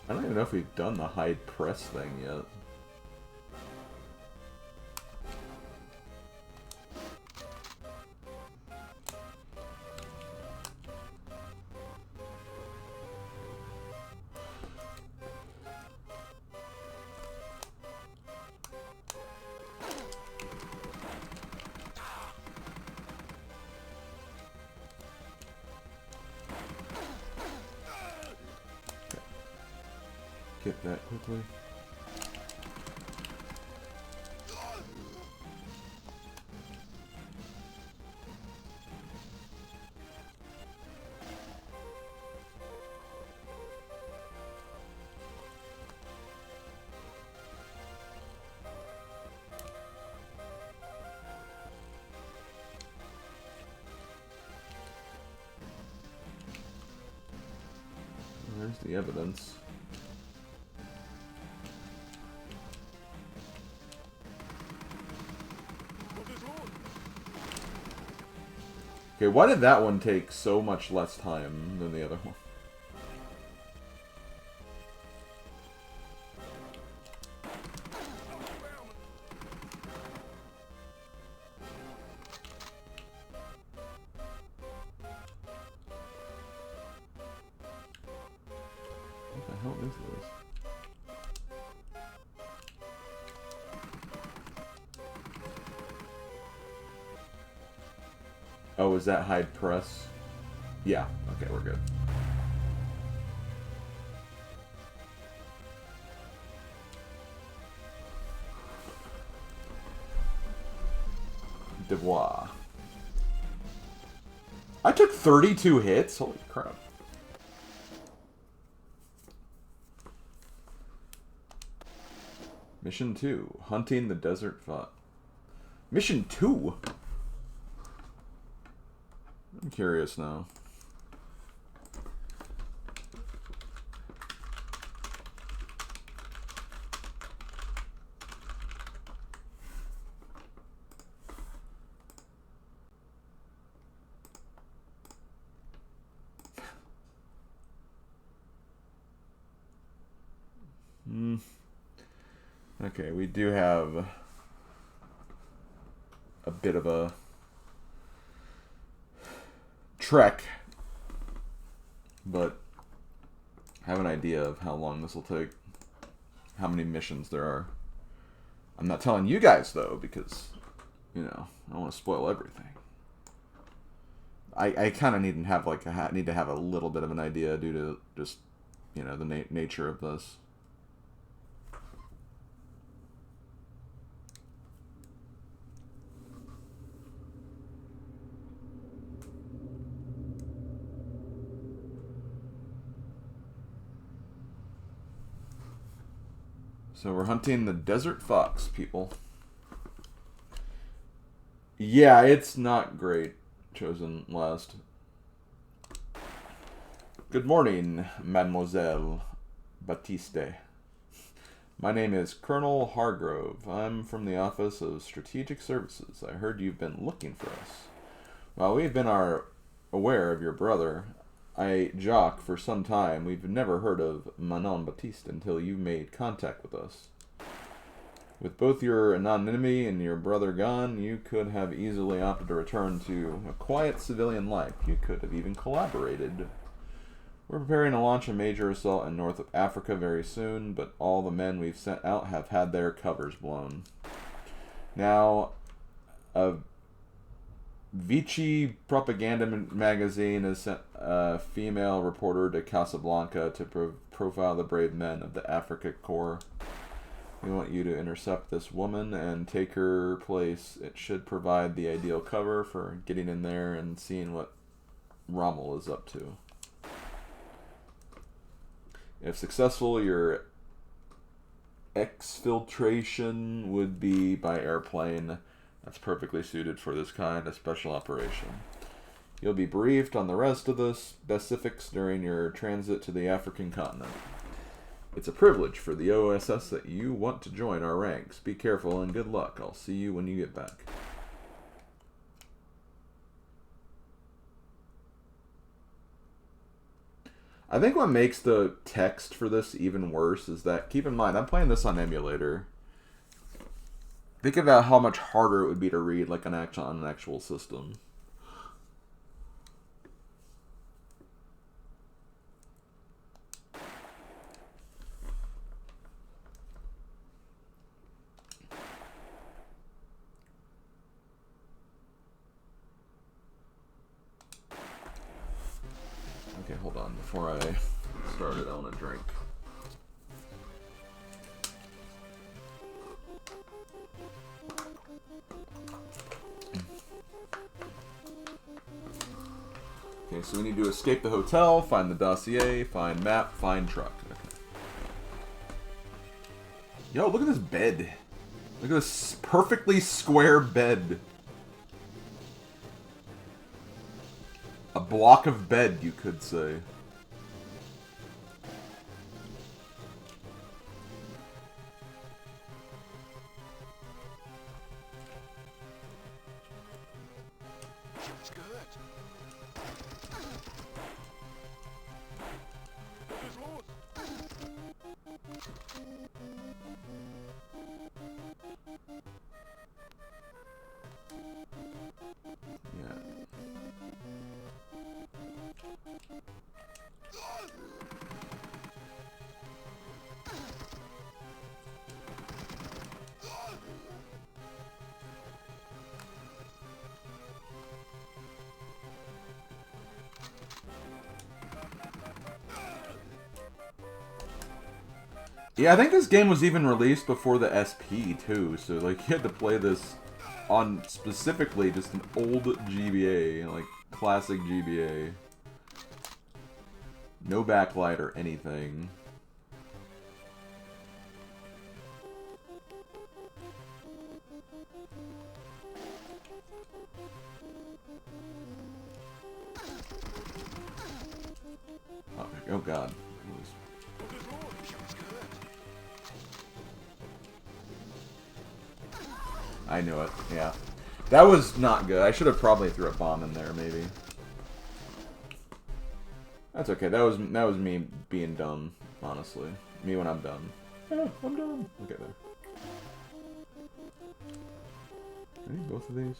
I don't even know if we've done the hide press thing yet. Get that quickly. Where's the evidence? Okay, why did that one take so much less time than the other one? What the hell is this? Oh, is that hide press? Yeah, okay, we're good. Devoir. I took 32 hits? Holy crap. Mission 2. Hunting the Desert Fox. Mission 2? I'm curious now. Okay, we do have a bit of a trek, but I have an idea of how long this will take, how many missions there are. I'm not telling you guys, though, because, you know, I don't want to spoil everything. I kind of need to have, like, need to have a little bit of an idea due to just, you know, the nature of this. So we're hunting the desert fox, people. Yeah, it's not great. Chosen last. Good morning, Mademoiselle Batiste. My name is Colonel Hargrove. I'm from the Office of Strategic Services. I heard you've been looking for us. While we've been aware of your brother, I jock for some time. We've never heard of Manon Baptiste until you made contact with us. With both your anonymity and your brother gone, you could have easily opted to return to a quiet civilian life. You could have even collaborated. We're preparing to launch a major assault in North Africa very soon, but all the men we've sent out have had their covers blown. Now, a Vichy propaganda magazine has sent a female reporter to Casablanca to profile the brave men of the Africa Corps. We want you to intercept this woman and take her place. It should provide the ideal cover for getting in there and seeing what Rommel is up to. If successful, your exfiltration would be by airplane. That's perfectly suited for this kind of special operation. You'll be briefed on the rest of the specifics during your transit to the African continent. It's a privilege for the OSS that you want to join our ranks. Be careful and good luck. I'll see you when you get back. I think what makes the text for this even worse is that, keep in mind, I'm playing this on emulator. Think about how much harder it would be to read like on an actual system. Okay, hold on. Before I start it, I want to drink. Okay, so we need to escape the hotel, find the dossier, find map, find truck. Okay. Yo, look at this bed. Look at this perfectly square bed. A block of bed, you could say. Yeah, I think this game was even released before the SP, too, so, like, you had to play this on, specifically, just an old GBA, like, classic GBA. No backlight or anything. Oh god. I knew it, yeah. That was not good. I should have probably threw a bomb in there, maybe. That's okay. That was me being dumb, honestly. Me when I'm dumb. Yeah, I'm dumb. Okay, there. I need both of these.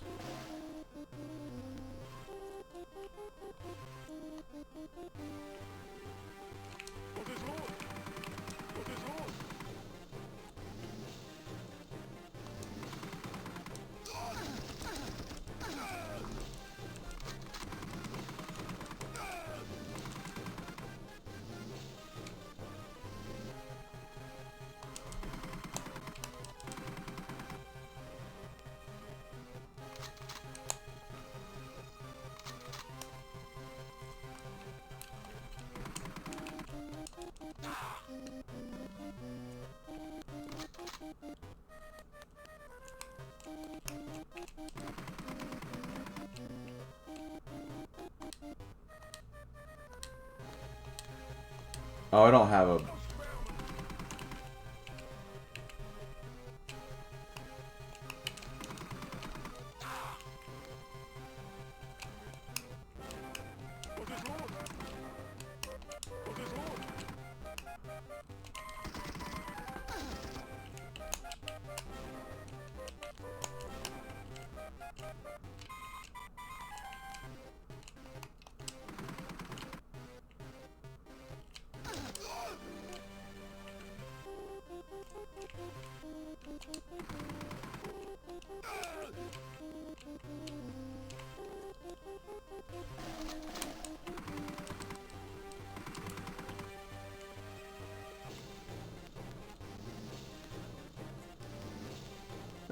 Oh, I don't have a...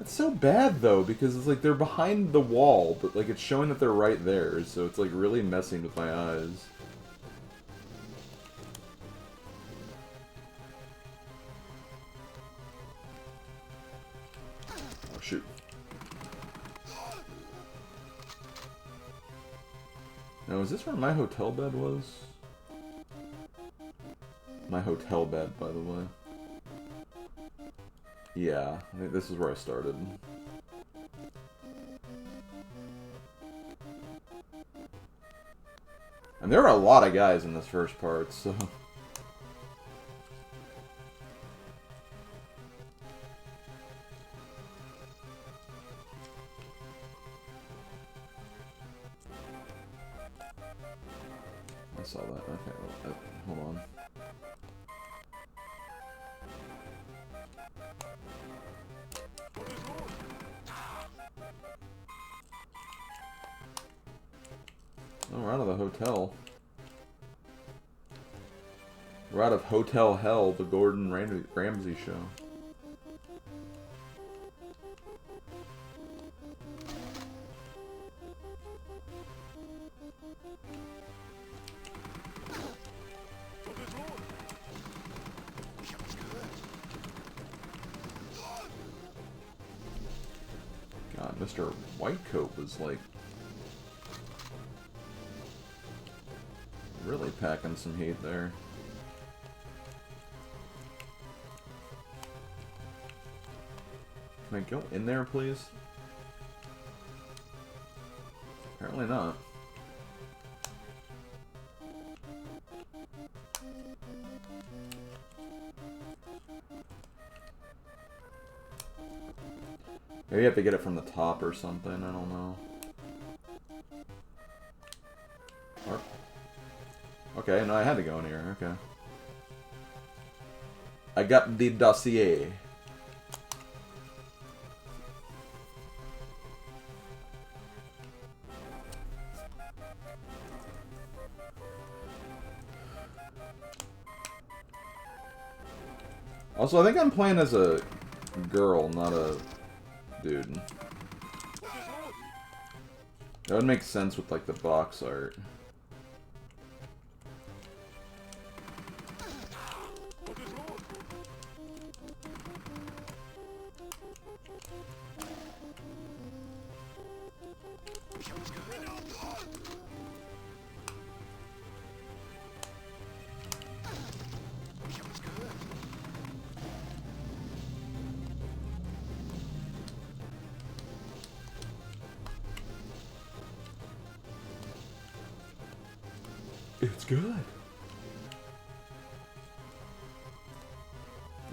It's so bad though, because it's like they're behind the wall, but like it's showing that they're right there, so it's like really messing with my eyes. Oh shoot. Now is this where my hotel bed was? My hotel bed, by the way. Yeah, I think this is where I started. And there are a lot of guys in this first part, so... I saw that. Okay, hold on. Oh, we're out of the hotel. We're out of Hotel Hell, the Gordon Ramsay show. God, Mr. Whitecoat was like really packing some heat there. Can I go in there, please? Apparently not. Maybe you have to get it from the top or something, I don't know. Or... Okay, no, I had to go in here, okay. I got the dossier. Also, I think I'm playing as a girl, not a dude. That would make sense with, like, the box art. It's good.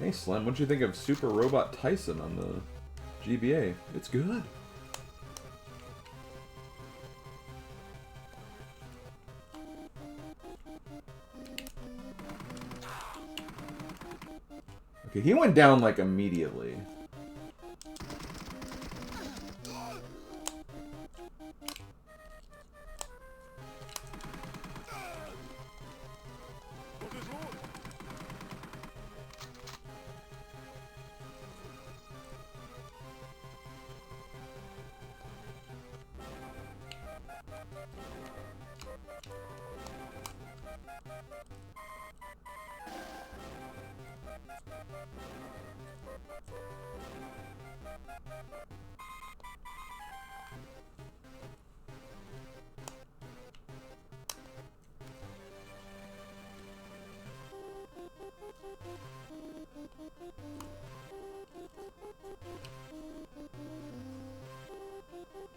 Hey Slim, what'd you think of Super Robot Tyson on the GBA? It's good. Okay, he went down like immediately.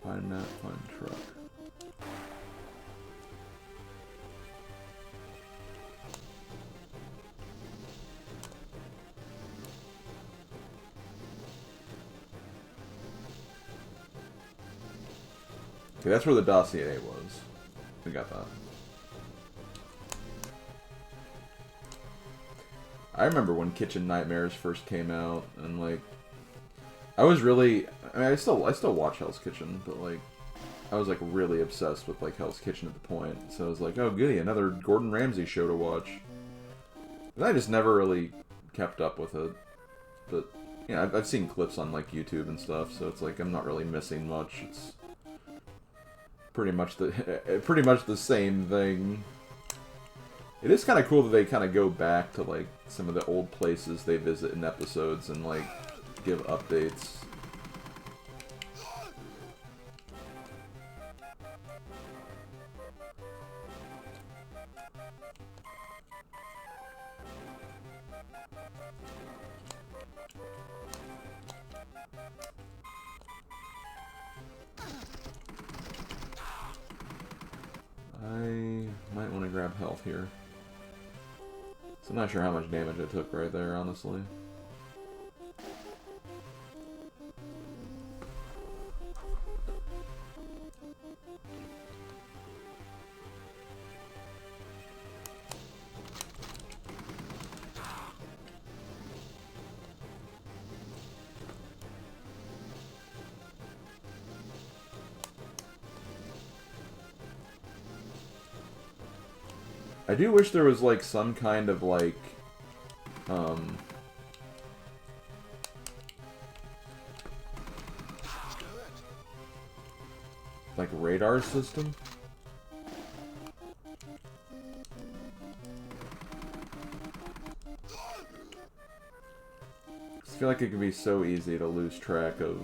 Find that fun truck. Okay, that's where the dossier was. We got that. I remember when Kitchen Nightmares first came out, and like, I was really, I mean, I still watch Hell's Kitchen, but like, I was like really obsessed with like Hell's Kitchen at the point. So I was like, oh goody, another Gordon Ramsay show to watch. And I just never really kept up with it. But Yeah, I've seen clips on like YouTube and stuff, so it's like I'm not really missing much. It's pretty much the same thing. It is kind of cool that they kind of go back to like some of the old places they visit in episodes and like give updates. I might want to grab health here. So I'm not sure how much damage I took right there, honestly. I do wish there was, like, some kind of, like, like, radar system. I feel like it could be so easy to lose track of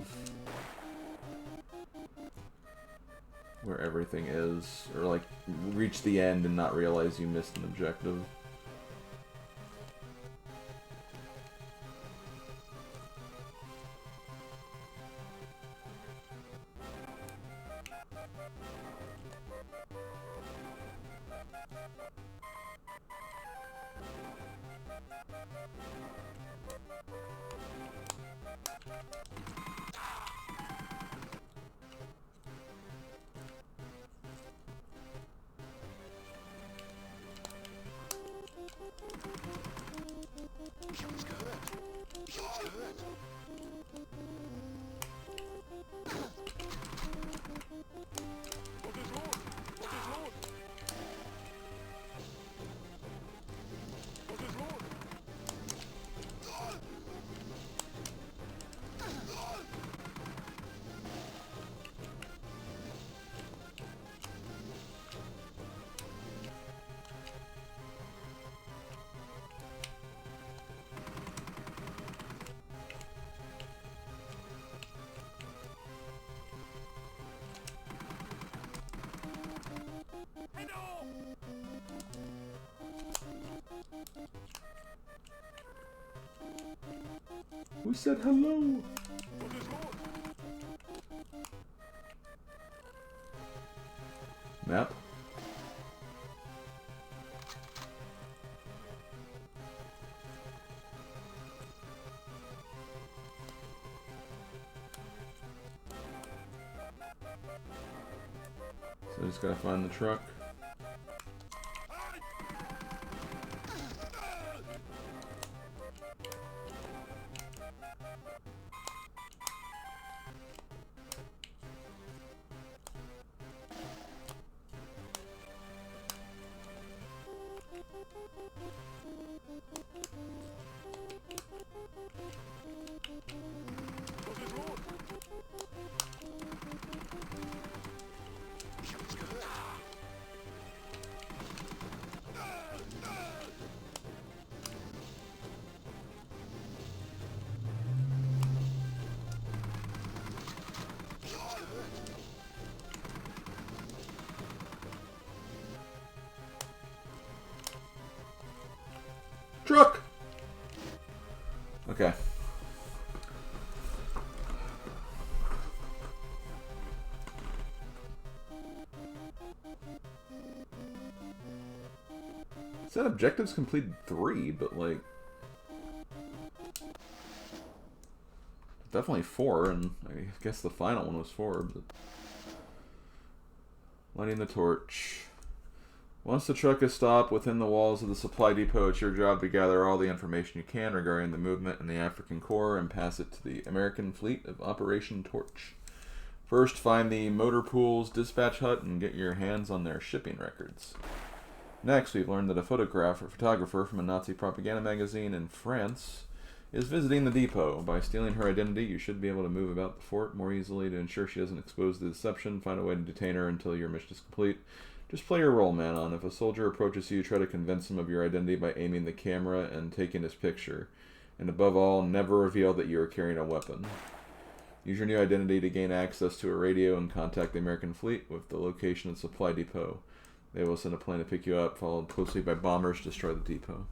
where everything is, or like reach the end and not realize you missed an objective. Who said hello? Map? So I just gotta find the truck. Truck! Okay. It said objectives completed 3, but like... definitely 4, and I guess the final one was 4, but... Lighting the torch. Once the truck is stopped within the walls of the supply depot, it's your job to gather all the information you can regarding the movement in the African Corps and pass it to the American fleet of Operation Torch. First, find the motor pool's dispatch hut and get your hands on their shipping records. Next, we've learned that a photographer from a Nazi propaganda magazine in France is visiting the depot. By stealing her identity, you should be able to move about the fort more easily to ensure she doesn't expose the deception. Find a way to detain her until your mission is complete. Just play your role, Manon. If a soldier approaches you, try to convince him of your identity by aiming the camera and taking his picture. And above all, never reveal that you are carrying a weapon. Use your new identity to gain access to a radio and contact the American fleet with the location of the supply depot. They will send a plane to pick you up, followed closely by bombers to destroy the depot.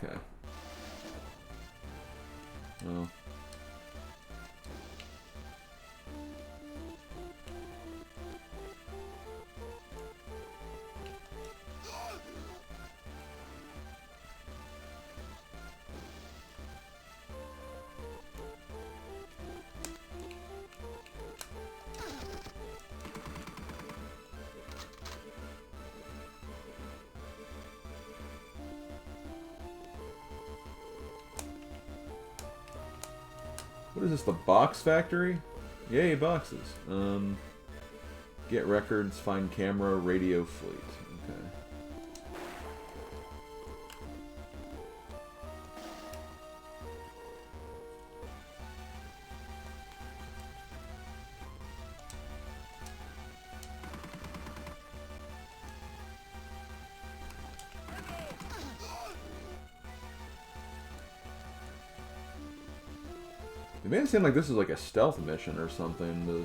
Okay. Well. What is this, the box factory? Yay, boxes. Get records, find camera, radio fleet. Okay. It made it seem like this is like a stealth mission or something, but...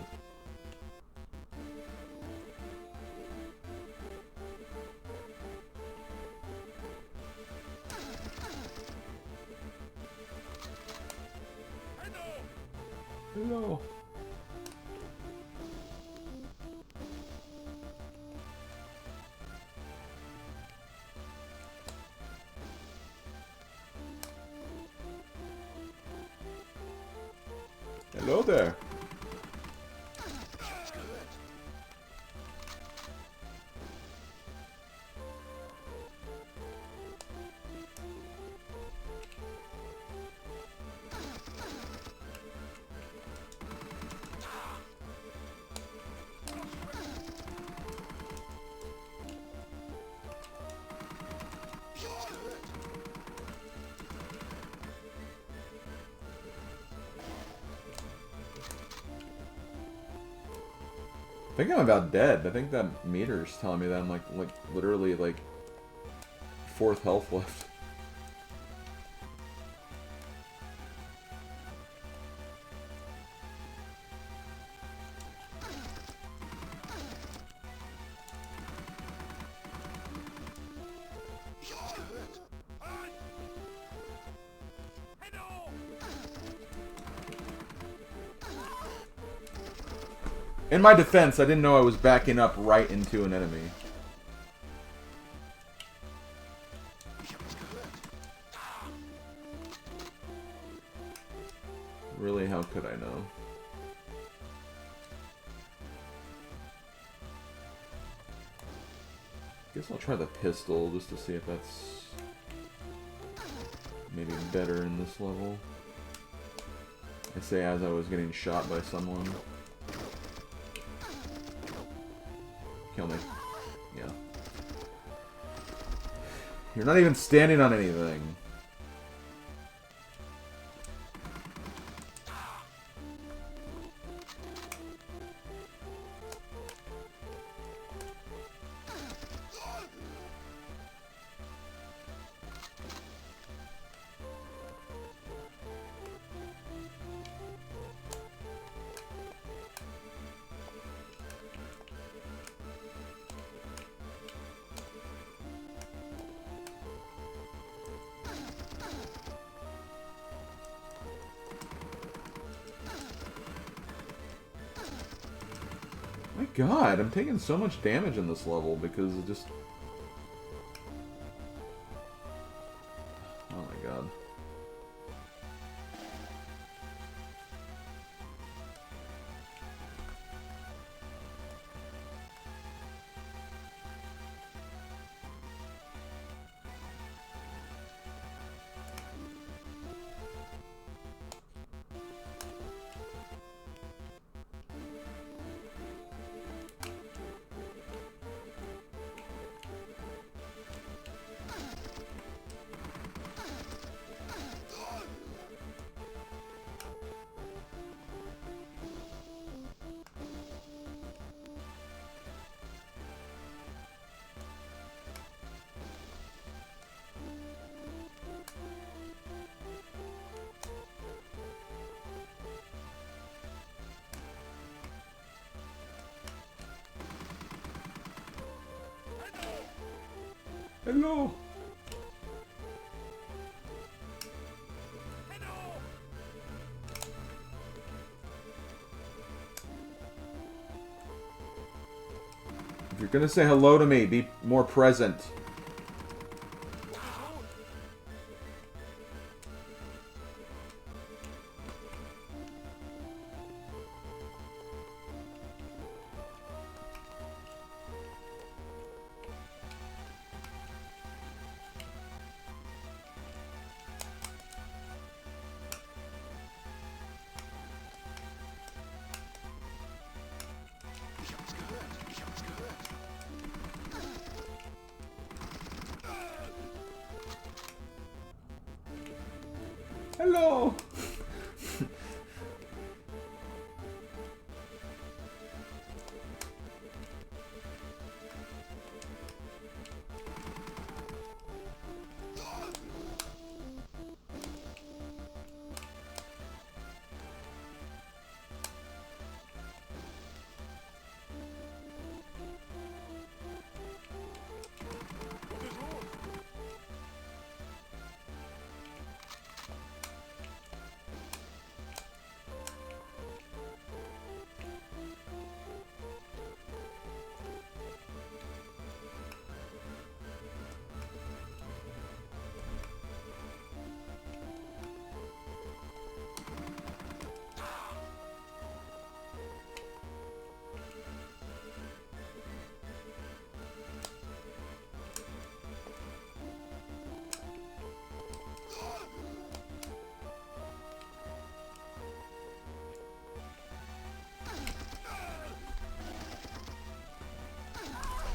Hello. Hello there. I think I'm about dead. I think that meter's telling me that I'm like literally like 4th health left. In my defense, I didn't know I was backing up right into an enemy. Really, how could I know? Guess I'll try the pistol just to see if that's maybe better in this level. I say as I was getting shot by someone. Kill me. Yeah. You're not even standing on anything. My god, I'm taking so much damage in this level because it just... Oh my god. Hello. If you're gonna say hello to me, be more present. Hello.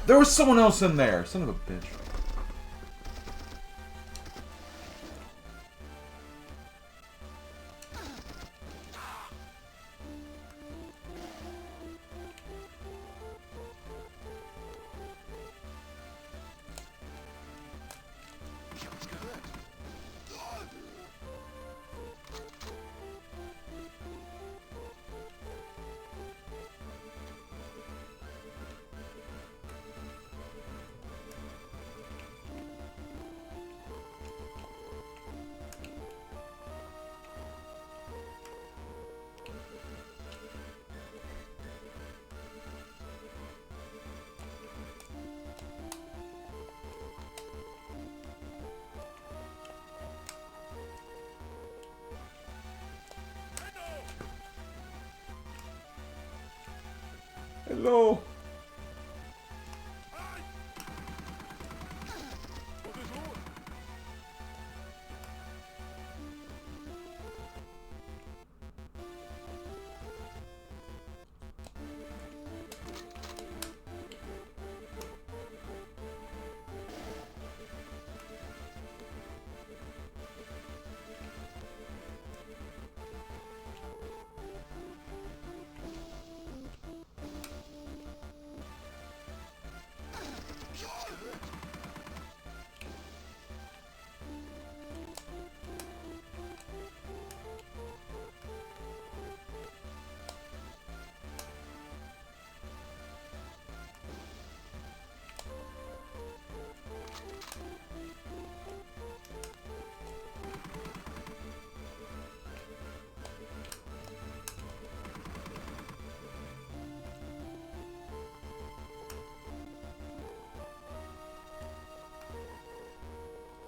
There was someone else in there. Son of a bitch. Hello.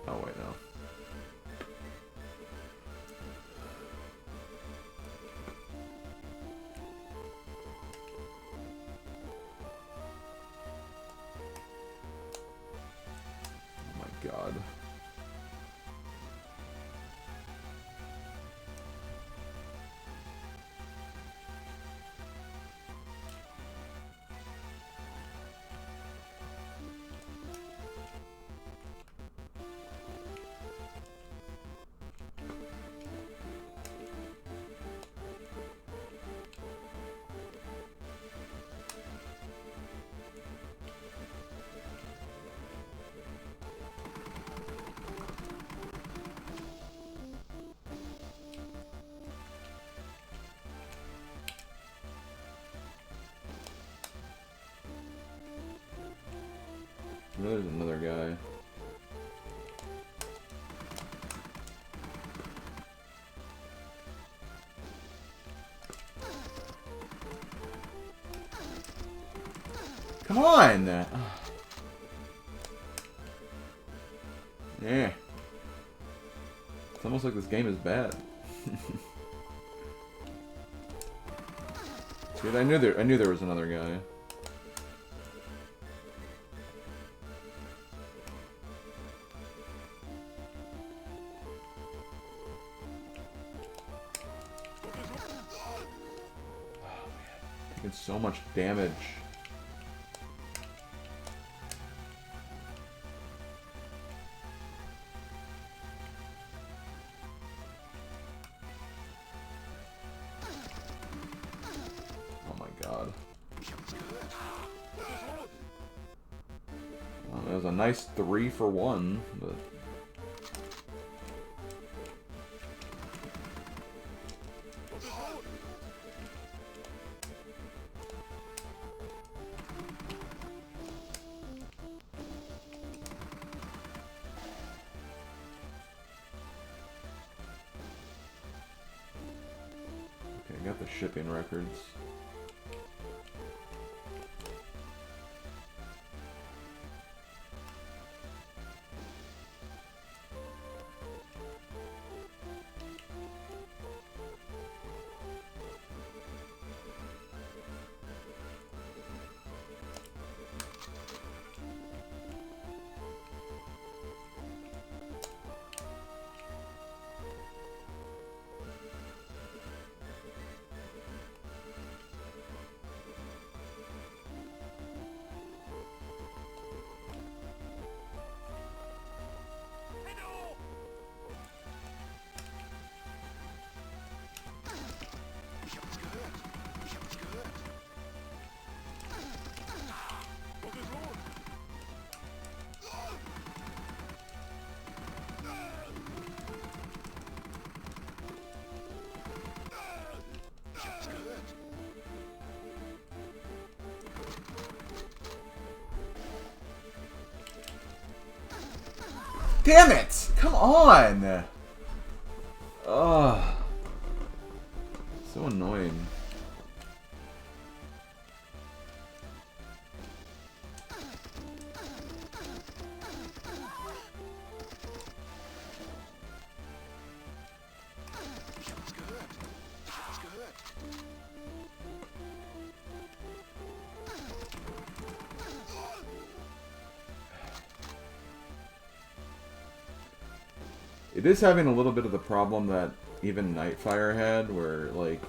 Oh, wait, no. Oh my god. There's another guy. Come on! Yeah. It's almost like this game is bad. Dude, I knew there was another guy. Taking so much damage. Oh my god. Well, that was a nice 3 for 1, but... I got the shipping records. Damn it! Come on! Ugh. So annoying. It is having a little bit of the problem that even Nightfire had, where, like,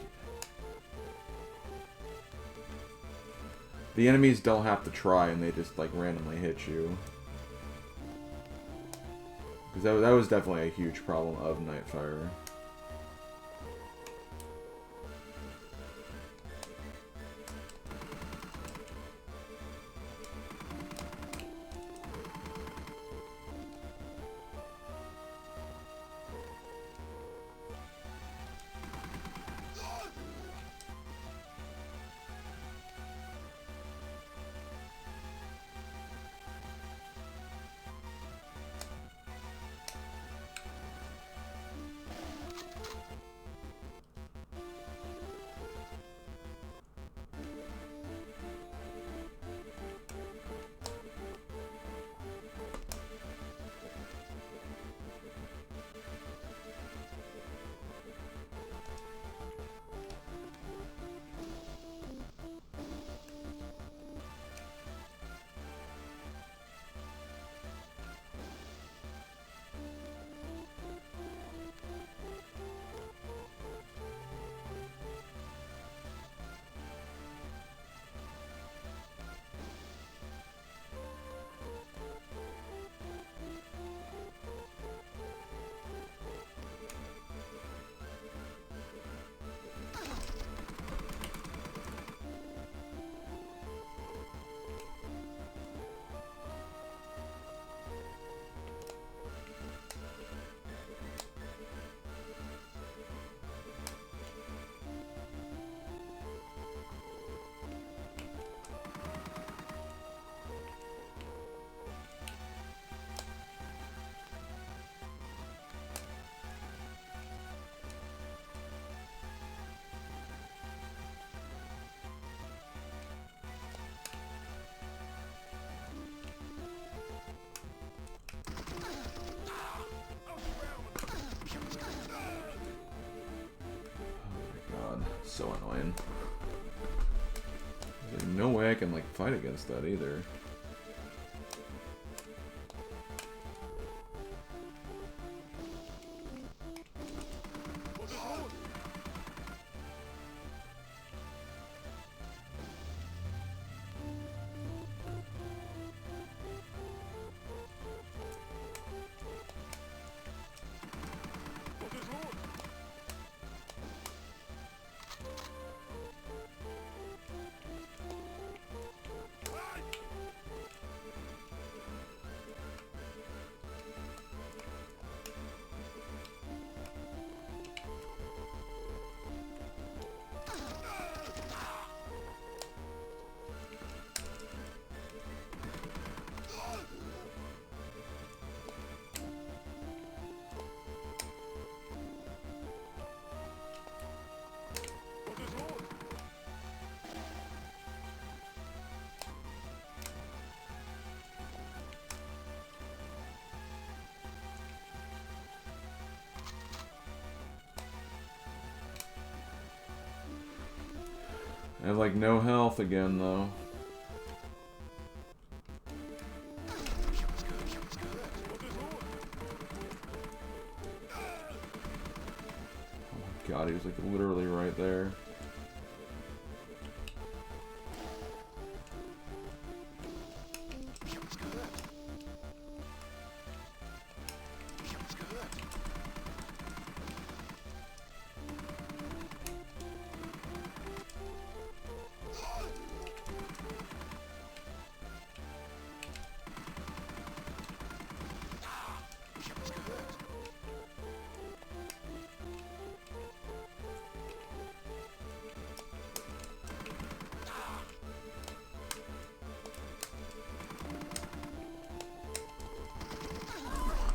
the enemies don't have to try and they just, like, randomly hit you. Because that was definitely a huge problem of Nightfire. I can, like, fight against that either. I have, like, no health again, though. Oh my god, he was, like, literally right there.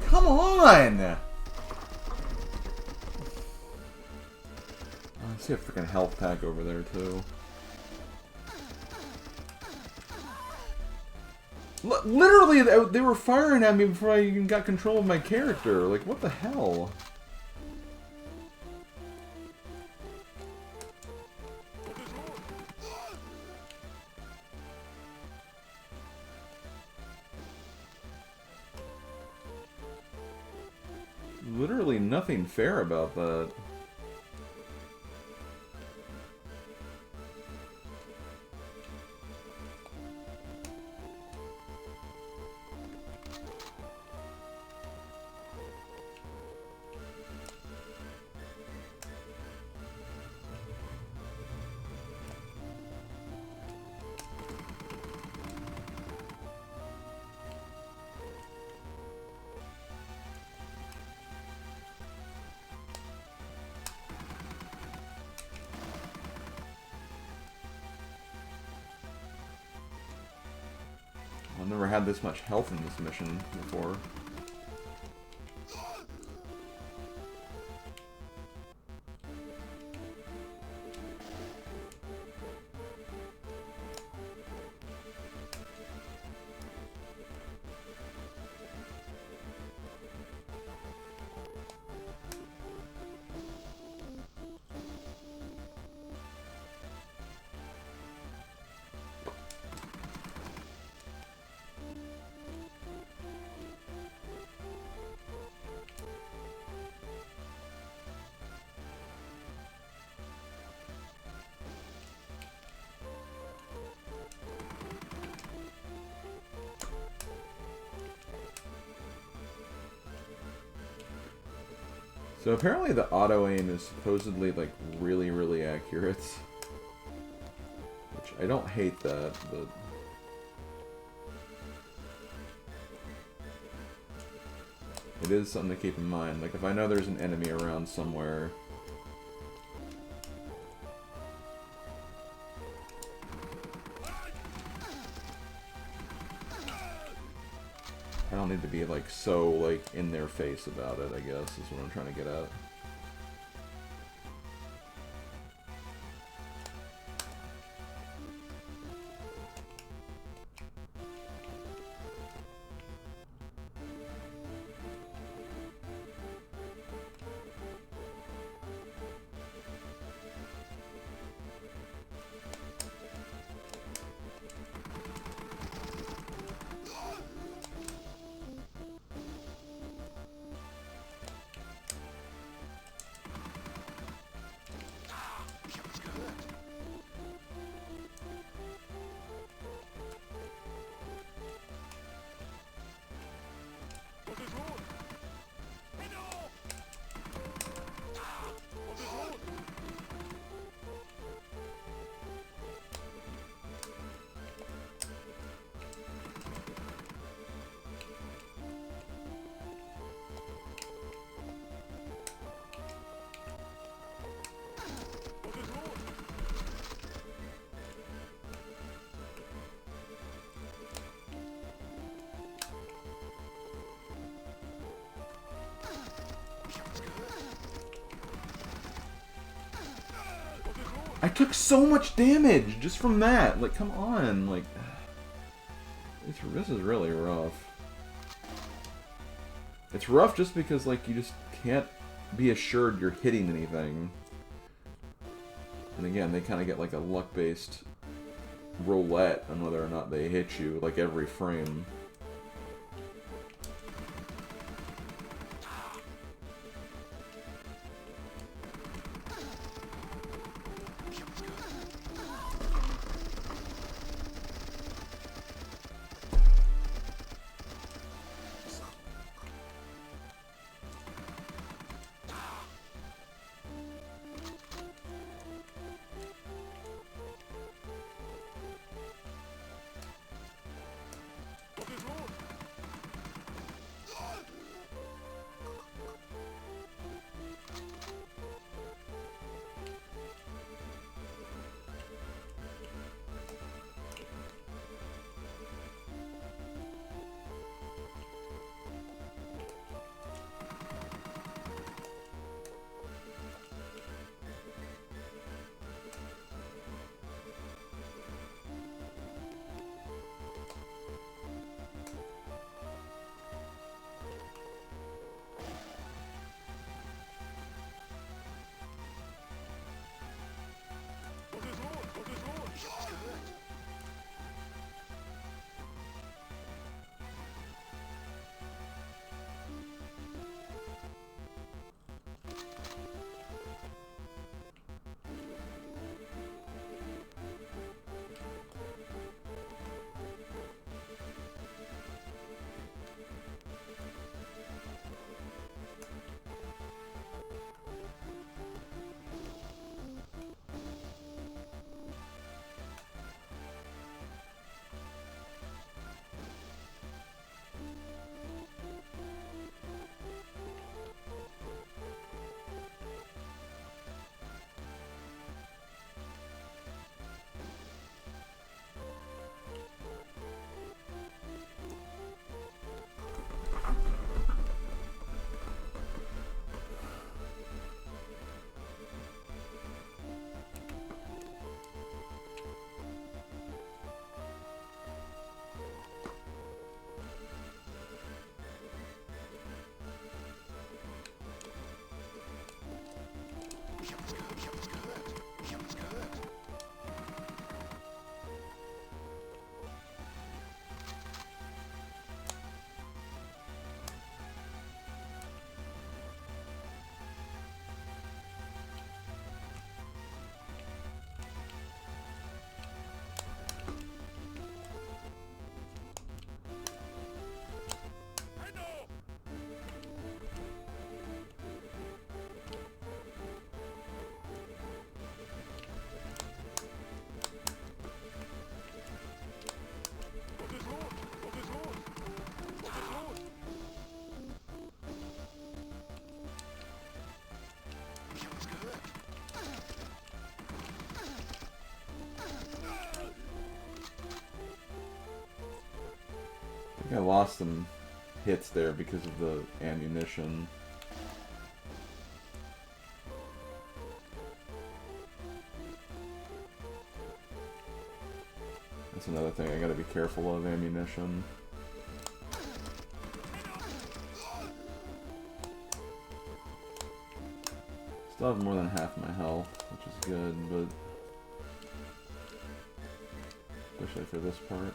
Come on! I see a freaking health pack over there, too. Literally, they were firing at me before I even got control of my character. Like, what the hell? Literally nothing fair about that. I've never had this much health in this mission before. So apparently the auto aim is supposedly like really, really accurate. Which I don't hate that, but it is something to keep in mind. Like if I know there's an enemy around somewhere, I don't need to be like so like in their face about it, I guess, is what I'm trying to get at. took so much damage just from that. Like, come on. Like, this is really rough. It's rough just because, like, you just can't be assured you're hitting anything. And again, they kind of get, like, a luck-based roulette on whether or not they hit you, like, every frame. I think I lost some hits there because of the ammunition. That's another thing I gotta be careful of, ammunition. Still have more than half my health, which is good, but especially for this part.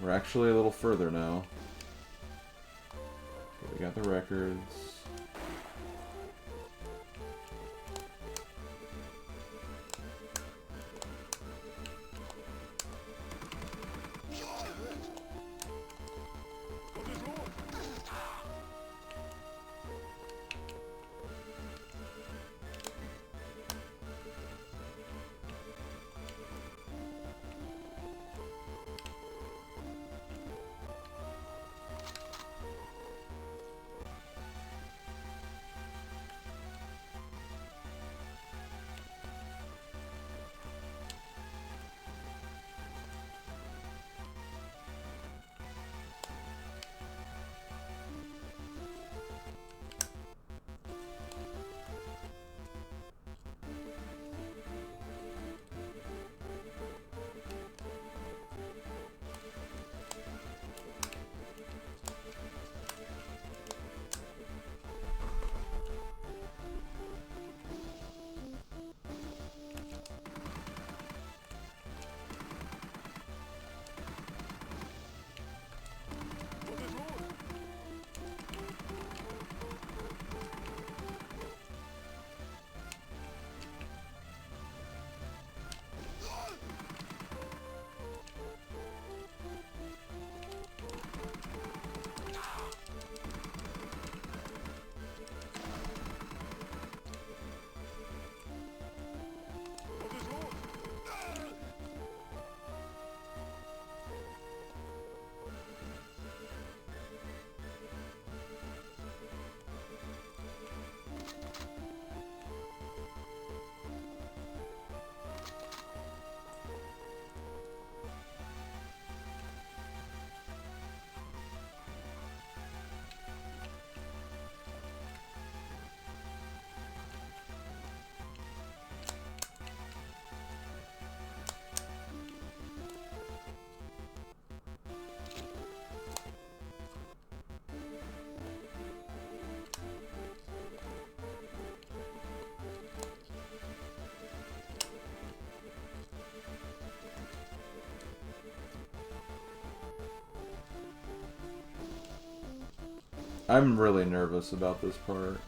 We're actually a little further now. Okay, we got the records. I'm really nervous about this part.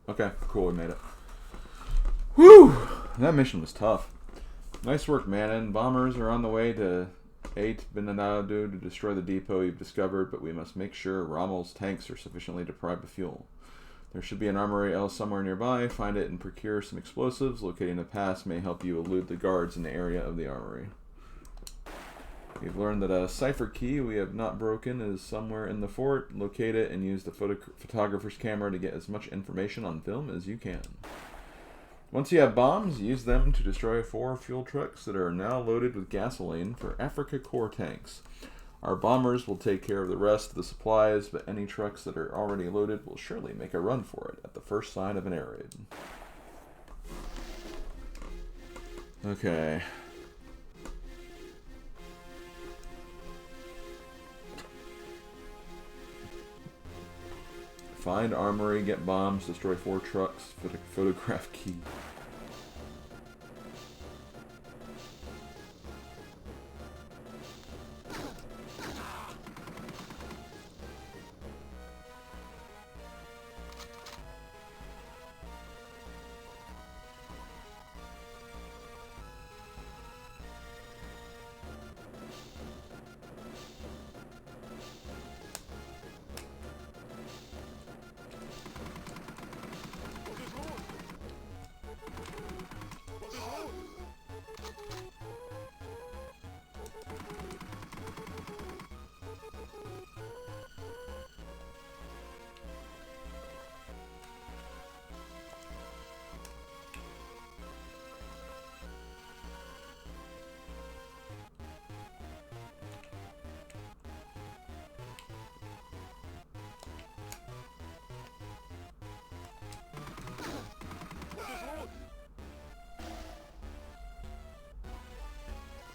Okay, cool, we made it. Whew! That mission was tough. Nice work, Manon. Bombers are on the way to 8 Benanadu to destroy the depot you've discovered, but we must make sure Rommel's tanks are sufficiently deprived of fuel. There should be an armory else somewhere nearby. Find it and procure some explosives. Locating the pass may help you elude the guards in the area of the armory. We've learned that a cipher key we have not broken is somewhere in the fort. Locate it and use the photographer's camera to get as much information on film as you can. Once you have bombs, use them to destroy 4 fuel trucks that are now loaded with gasoline for Africa Corps tanks. Our bombers will take care of the rest of the supplies, but any trucks that are already loaded will surely make a run for it at the first sign of an air raid. Okay. Find armory, get bombs, destroy 4 trucks, photograph key.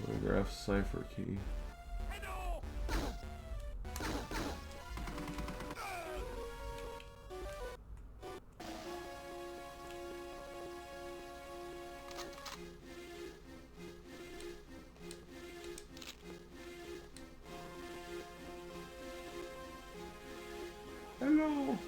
Photograph cipher key. Hello.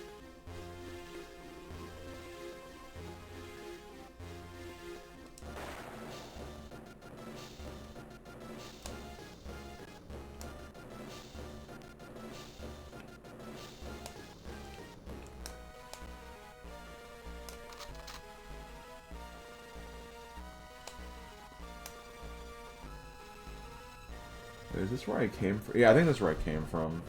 Is this where I came from? Yeah, I think that's where I came from.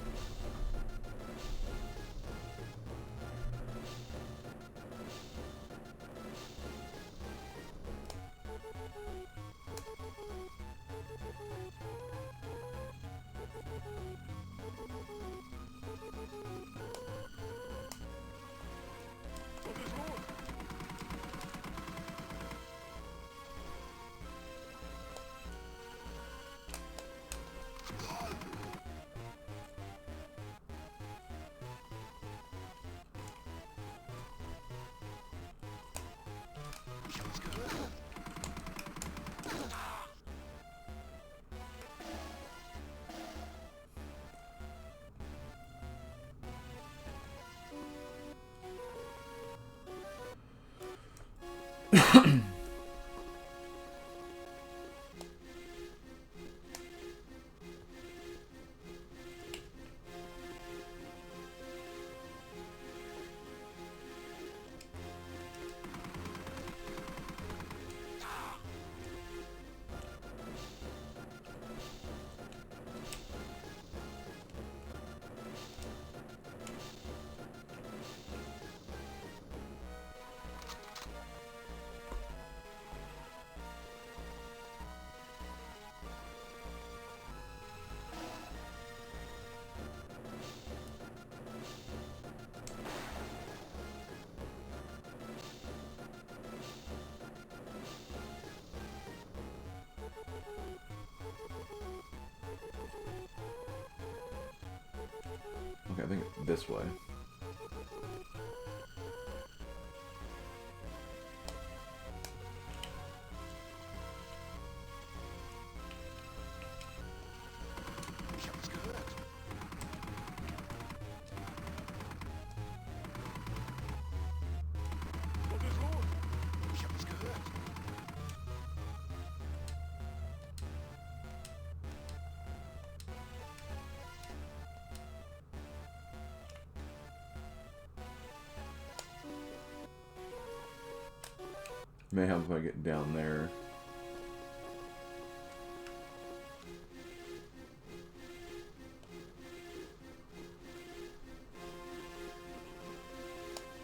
Okay, I think this way. May help if I get down there.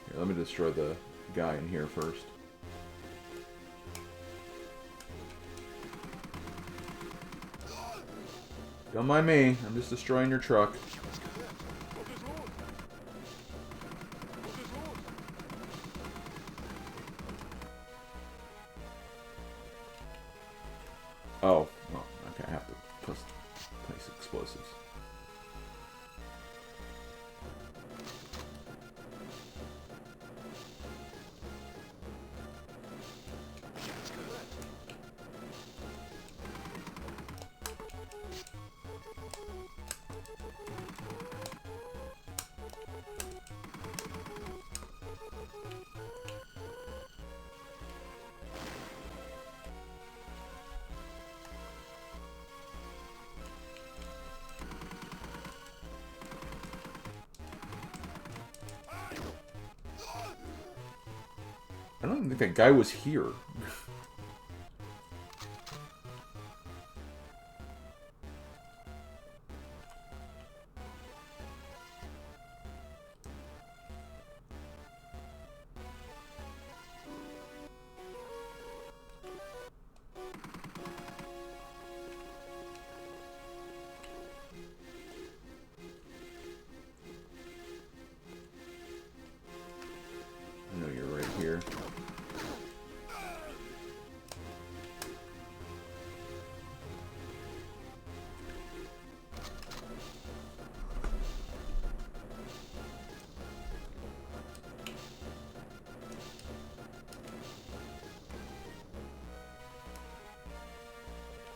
Here, let me destroy the guy in here first. Don't mind me, I'm just destroying your truck. Oh, well, okay, I have to place explosives. I don't even think that guy was here. I know you're right here.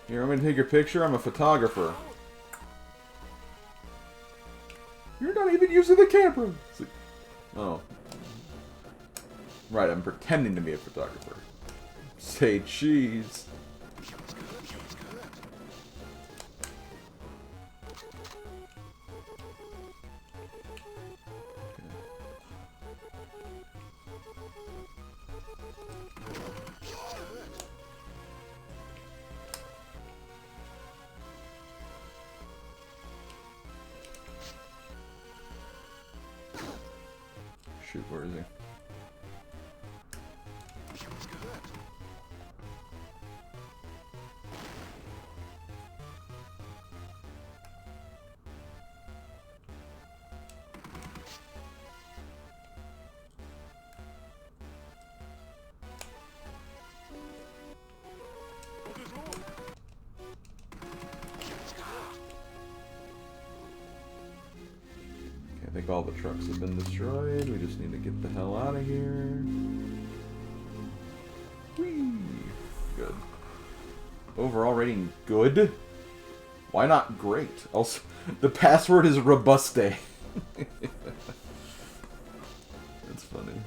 Here, I'm gonna take your picture. I'm a photographer. You're not even using the camera. Like, oh. Right, I'm pretending to be a photographer. Say cheese. Shoot, where is he? I think all the trucks have been destroyed. We just need to get the hell out of here. Whee! Good. Overall rating good? Why not great? Also, the password is Robuste. That's funny.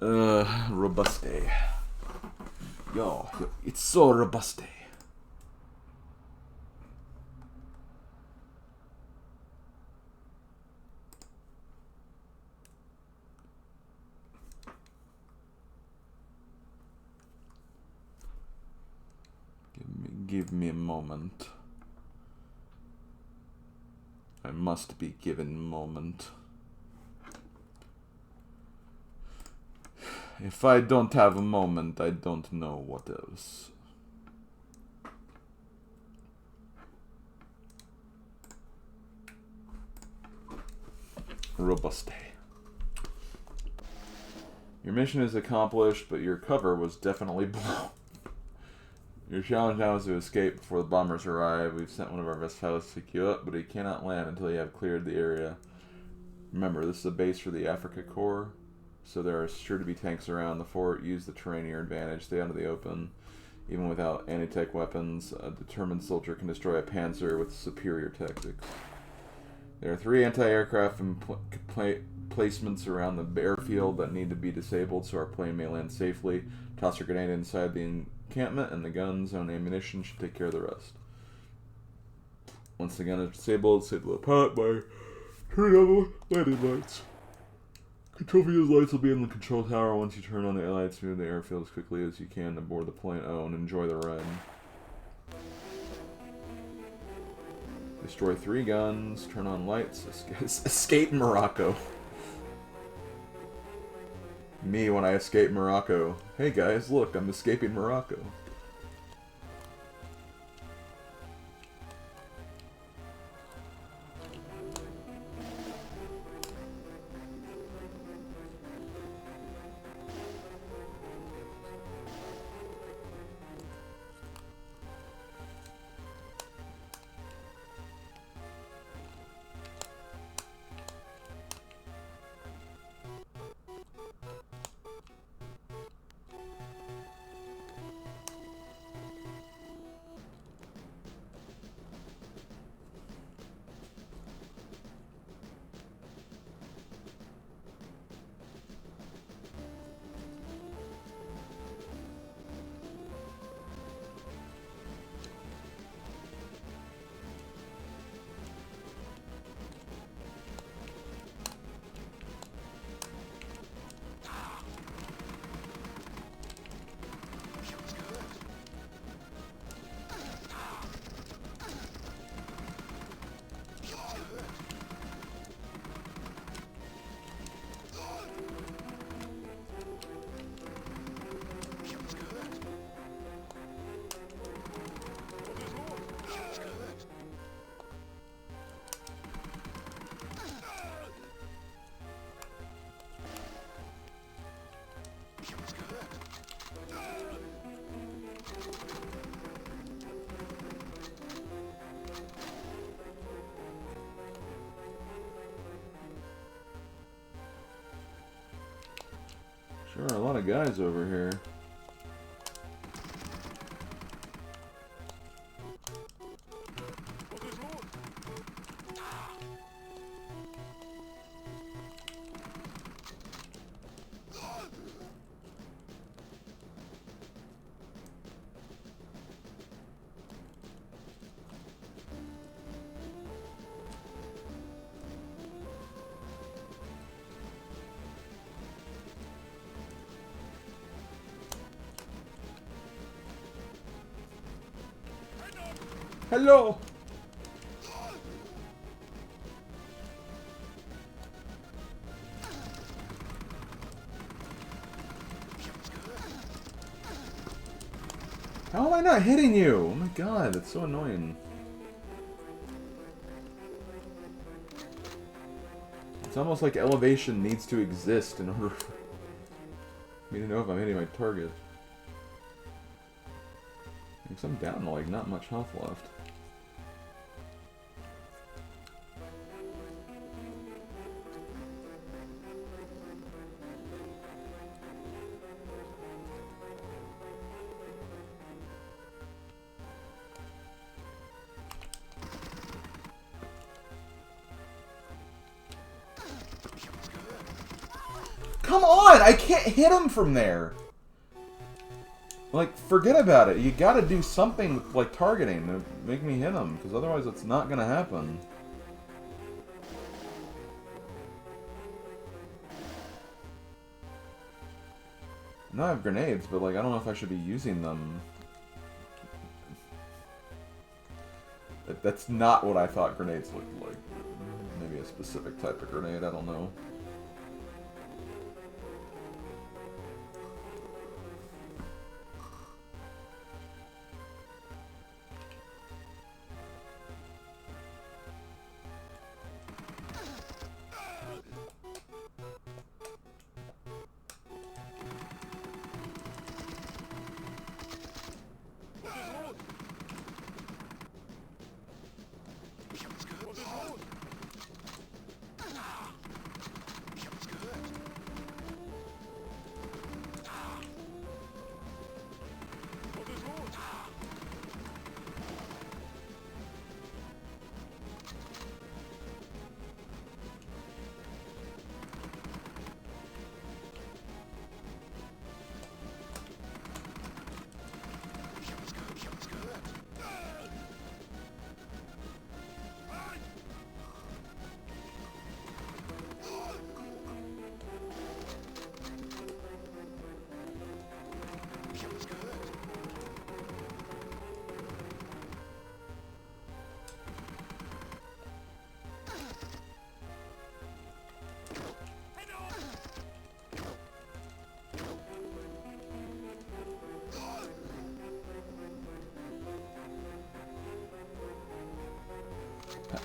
Robuste. Yo, it's so Robuste. Give me a moment. I must be given a moment. If I don't have a moment, I don't know what else. Robuste. Your mission is accomplished, but your cover was definitely blown. Your challenge now is to escape before the bombers arrive. We've sent one of our best pilots to pick you up, but he cannot land until you have cleared the area. Remember, this is a base for the Africa Corps, so there are sure to be tanks around the fort. Use the terrain to your advantage. Stay out of the open. Even without anti-tank weapons, a determined soldier can destroy a panzer with superior tactics. There are 3 anti-aircraft placements around the airfield that need to be disabled so our plane may land safely. Toss your grenade inside the encampment, and the guns and ammunition should take care of the rest. Once the gun is disabled, disable the pilot by turning on the landing lights. Control view's lights will be in the control tower. Once you turn on the lights, move the airfield as quickly as you can to board the plane. Oh, and enjoy the ride. Destroy 3 guns, turn on lights, escape Morocco. Me when I escape Morocco. Hey guys, look, I'm escaping Morocco. Sure, a lot of guys over here. Hello! How am I not hitting you? Oh my god, that's so annoying. It's almost like elevation needs to exist in order for me to know if I'm hitting my target. Because I'm down to like not much health left. Come on! I can't hit him from there! Like, forget about it. You gotta do something with, like, targeting to make me hit him, because otherwise it's not gonna happen. I know I have grenades, but, like, I don't know if I should be using them. That's not what I thought grenades looked like. Maybe a specific type of grenade, I don't know.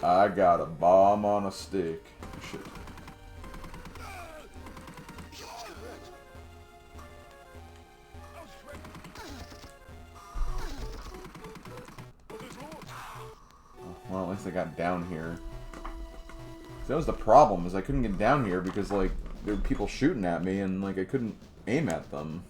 I got a bomb on a stick. Shit. Well, at least I got down here. That was the problem, is I couldn't get down here because, like, there were people shooting at me and, like, I couldn't aim at them.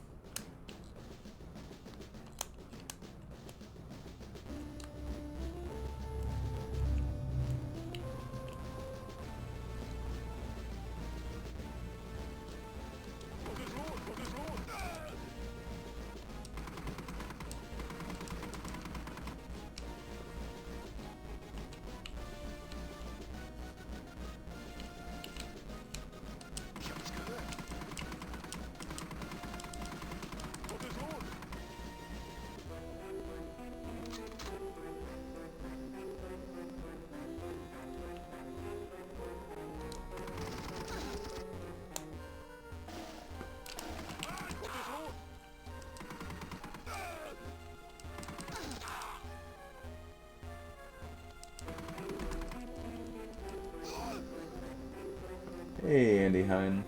Hey, Andy Hine.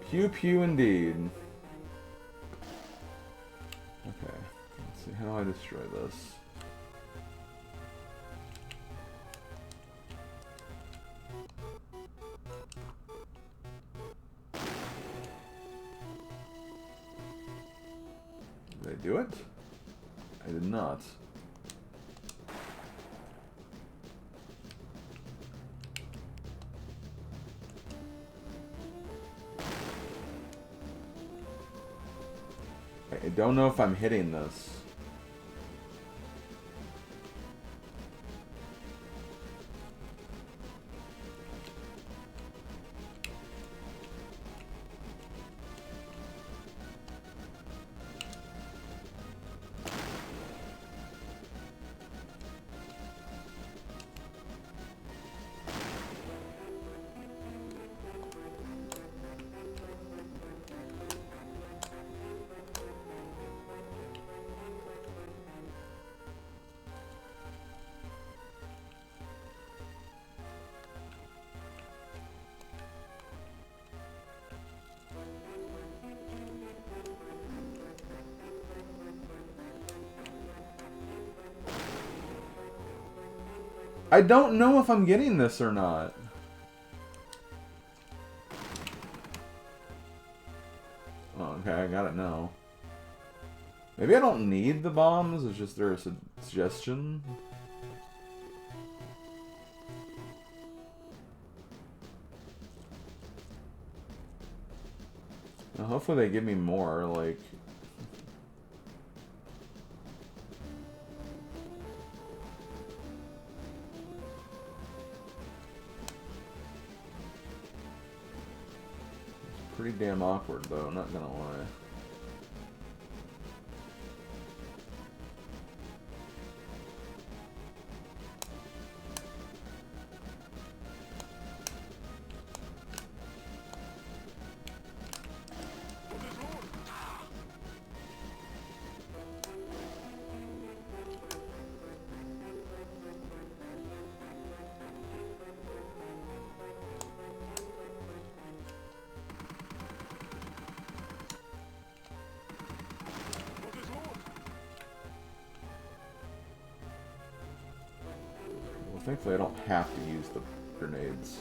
Pew pew indeed. Okay, let's see, how do I destroy this? do it? I did not. I don't know if I'm hitting this. I don't know if I'm getting this or not. Oh, okay, I got it now. Maybe I don't need the bombs, it's just there a suggestion. Well, hopefully they give me more, like... Pretty damn awkward, though, not gonna lie. Thankfully, I don't have to use the grenades.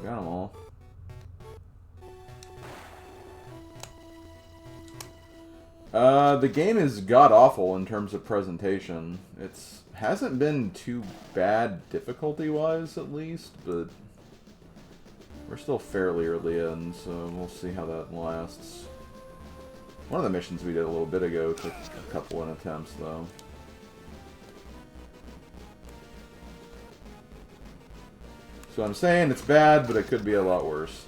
Got them all. The game is god-awful in terms of presentation. It's hasn't been too bad difficulty-wise, at least, but we're still fairly early in, so we'll see how that lasts. One of the missions we did a little bit ago took a couple of attempts, though. So I'm saying it's bad, but it could be a lot worse.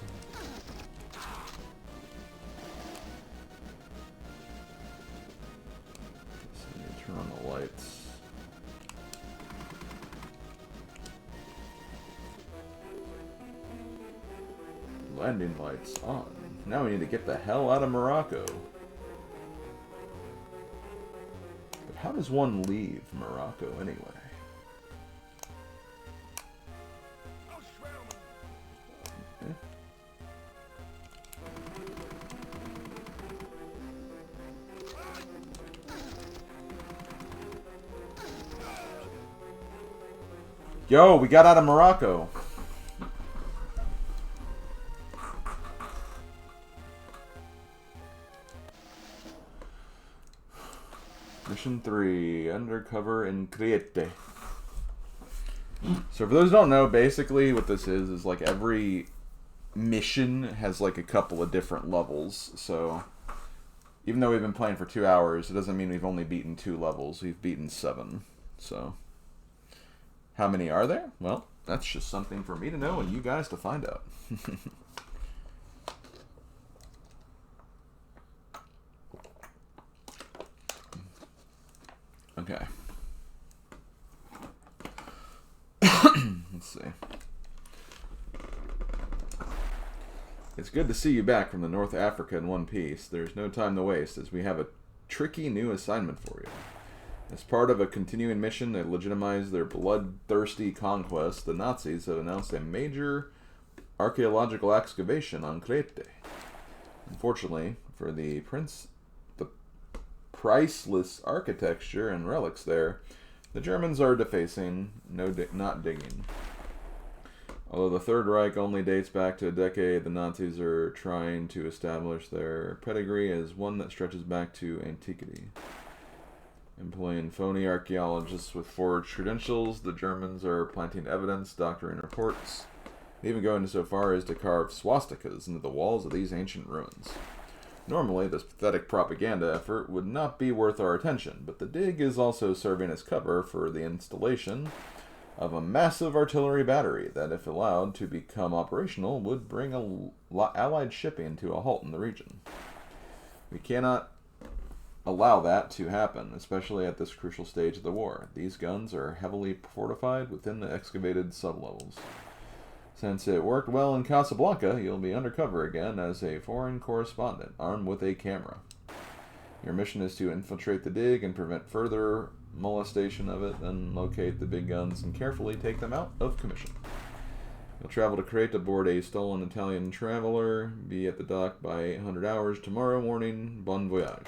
So let me turn on the lights. Landing lights on. Now we need to get the hell out of Morocco. But how does one leave Morocco anyway? Yo, we got out of Morocco. Mission 3, Undercover in Crete. So for those who don't know, basically what this is like every mission has like a couple of different levels. So even though we've been playing for 2 hours, it doesn't mean we've only beaten 2 levels. We've beaten 7. So how many are there? Well, that's just something for me to know and you guys to find out. Okay. Let's see. It's good to see you back from the North Africa in one piece. There's no time to waste, as we have a tricky new assignment for you. As part of a continuing mission to legitimize their bloodthirsty conquest, the Nazis have announced a major archaeological excavation on Crete. Unfortunately, for the priceless architecture and relics there, the Germans are defacing, not digging. Although the Third Reich only dates back to a decade, the Nazis are trying to establish their pedigree as one that stretches back to antiquity. Employing phony archaeologists with forged credentials, the Germans are planting evidence, doctoring reports, even going so far as to carve swastikas into the walls of these ancient ruins. Normally, this pathetic propaganda effort would not be worth our attention, but the dig is also serving as cover for the installation of a massive artillery battery that, if allowed to become operational, would bring Allied shipping to a halt in the region. We cannot allow that to happen, especially at this crucial stage of the war. These guns are heavily fortified within the excavated sublevels. Since it worked well in Casablanca, you'll be undercover again as a foreign correspondent, armed with a camera. Your mission is to infiltrate the dig and prevent further molestation of it, then locate the big guns and carefully take them out of commission. You'll travel to Crete aboard a stolen Italian traveler, be at the dock by 100 hours tomorrow morning. Bon voyage.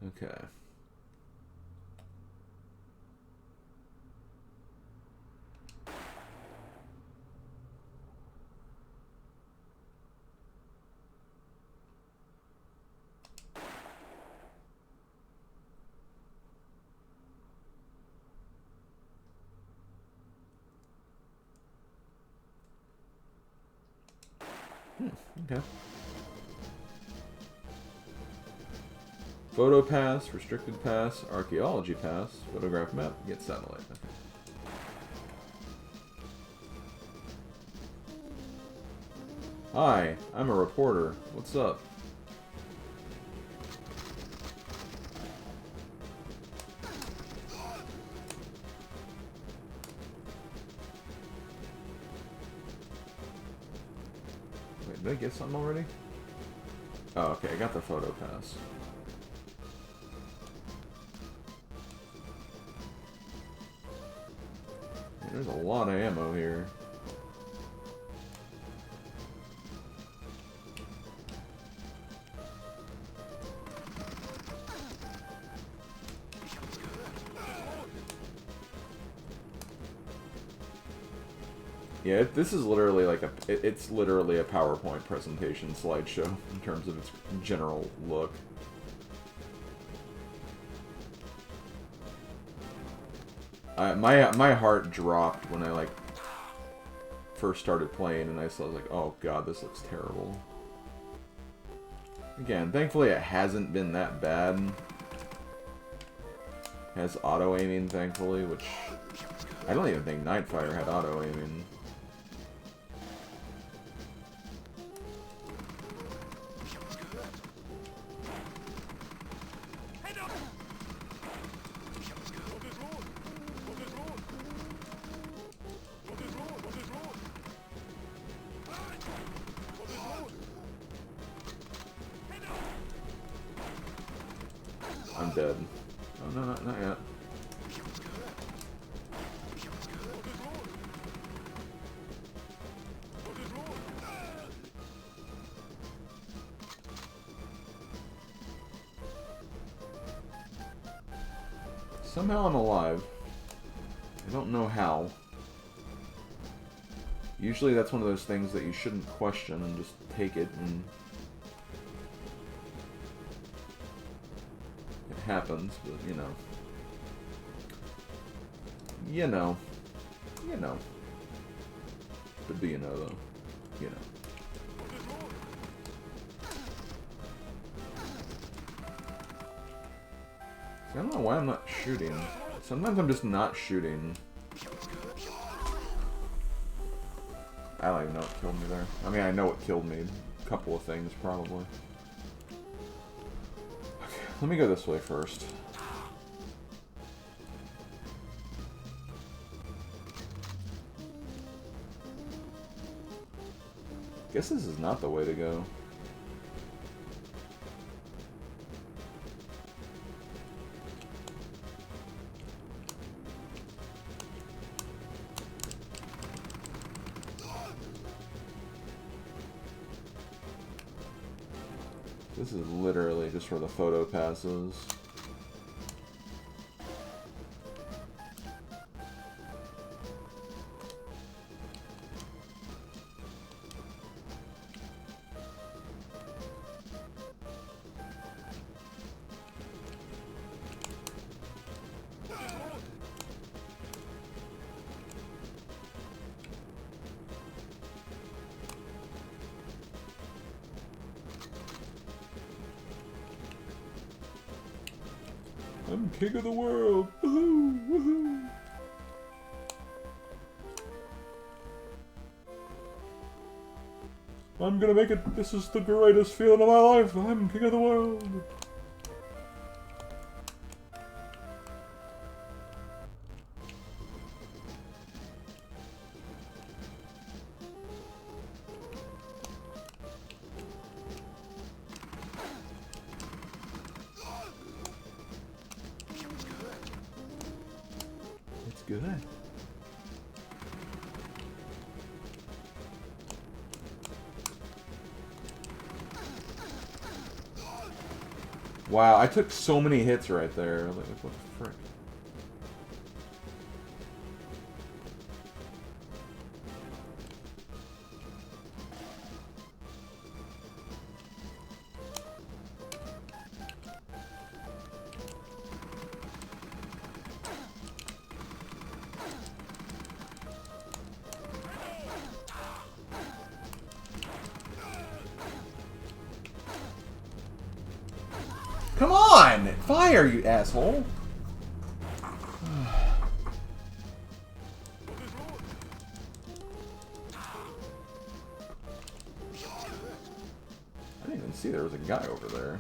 Okay. Okay. Photo pass, restricted pass, archaeology pass, photograph map, get satellite. Okay. Hi, I'm a reporter. What's up? Wait, did I get something already? Oh, okay, I got the photo pass. There's a lot of ammo here. Yeah, this is literally like it's literally a PowerPoint presentation slideshow in terms of its general look. My heart dropped when I like first started playing, and I was like, oh god, this looks terrible. Again, thankfully it hasn't been that bad. It has auto aiming, thankfully, which I don't even think Nightfire had auto aiming. I'm dead. Oh, no, not yet. Somehow I'm alive. I don't know how. Usually that's one of those things that you shouldn't question and just take it and it happens, but you know. You know. You know. But do you know though? You know. See, I don't know why I'm not shooting. Sometimes I'm just not shooting. I don't even know what killed me there. I mean, I know what killed me. A couple of things, probably. Okay, let me go this way first. Guess this is not the way to go. This is literally just where the photo passes. I'm king of the world! Woohoo! Woohoo! I'm gonna make it. This is the greatest feeling of my life. I'm king of the world. It's good. Wow, I took so many hits right there. Like, what the frick? Come on! Fire, you asshole! I didn't even see there was a guy over there.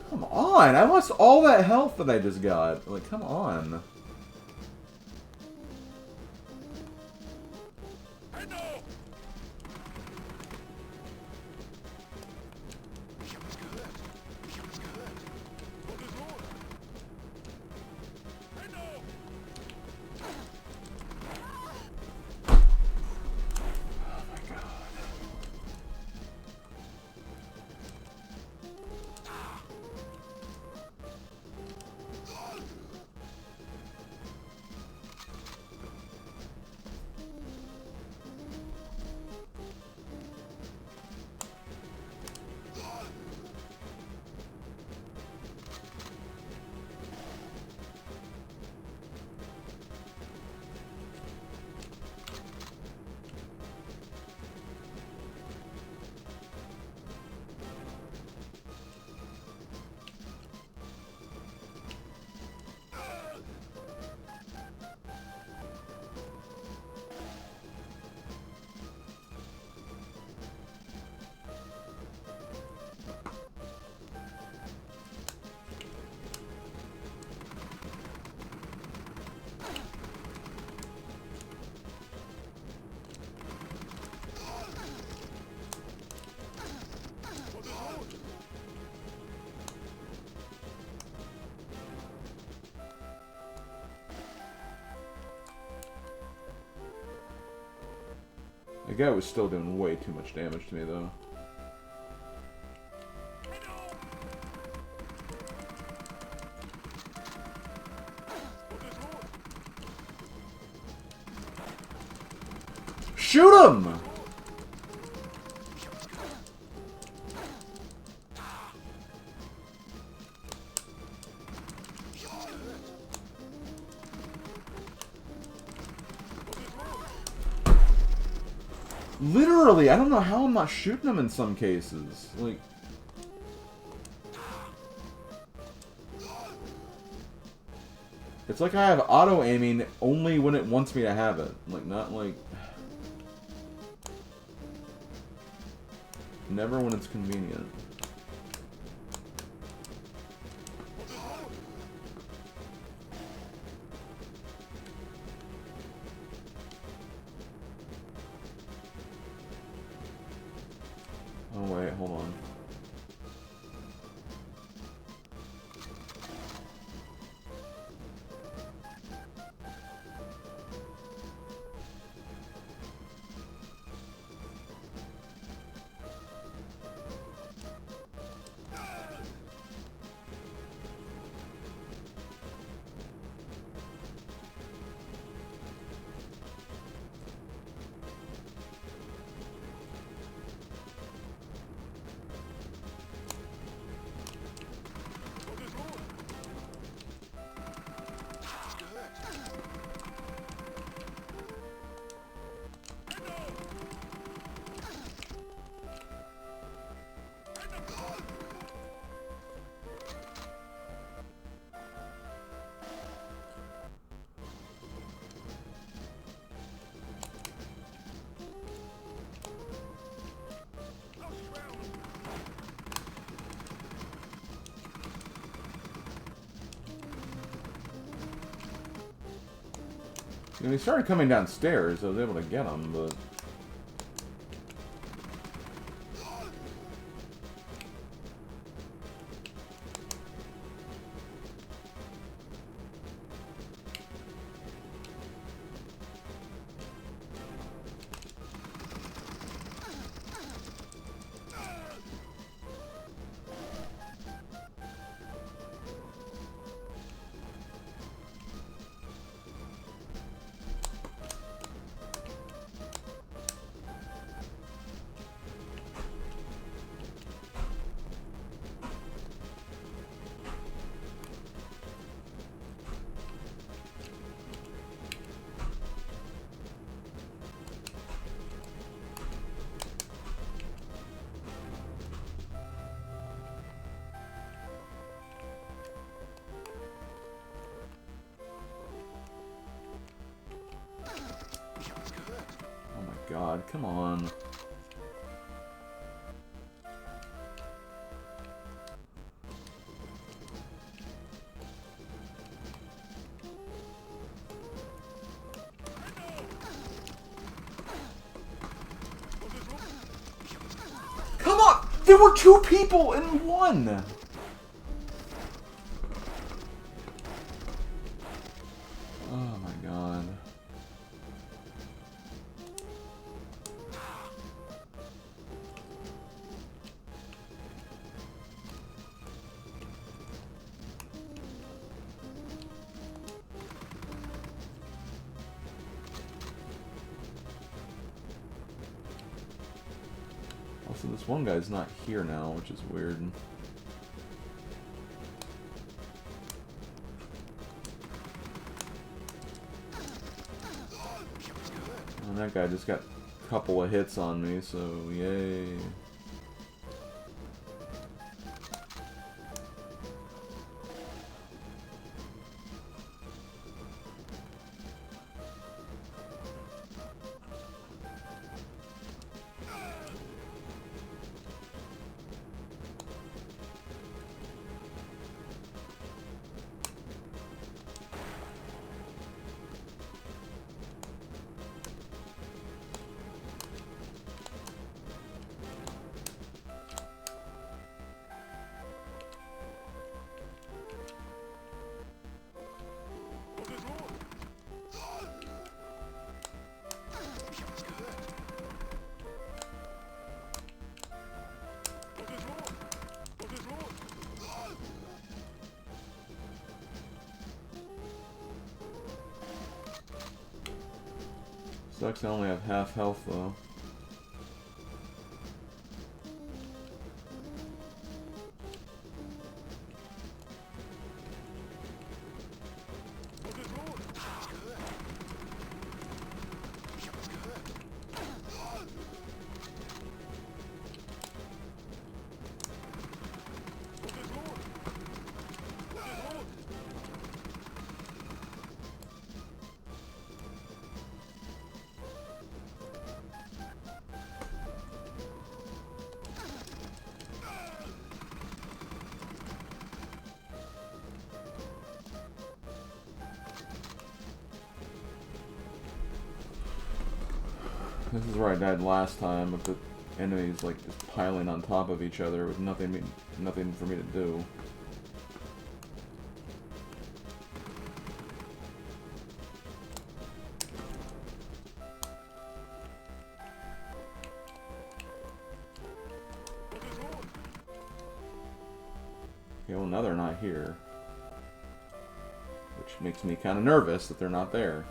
Come on! I lost all that health that I just got. Like, come on. The guy was still doing way too much damage to me, though. Shoot him! Literally, I don't know how I'm not shooting him in some cases. Like... It's like I have auto-aiming only when it wants me to have it. Like, not like... Never when it's convenient. Oh wait, hold on. When he started coming downstairs, I was able to get him, but... God, come on. Come on! There were two people in one! Oh my God. Also, this one guy's not here now, which is weird. And that guy just got a couple of hits on me, so yay. Sucks I only have half health though. This is where I died last time, with the enemies like just piling on top of each other with nothing for me to do. Okay, well now they're not here, which makes me kind of nervous that they're not there.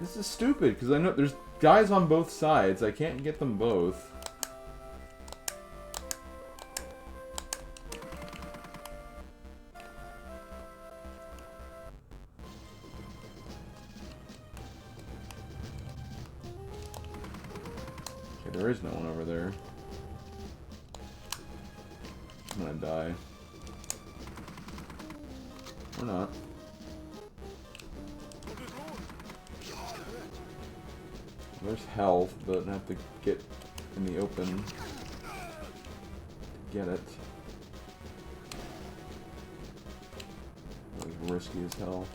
This is stupid, because I know there's guys on both sides. I can't get them both. Okay, there is no one over there. I'm gonna die. Or not. There's health, but I have to get in the open to get it. That was risky as hell.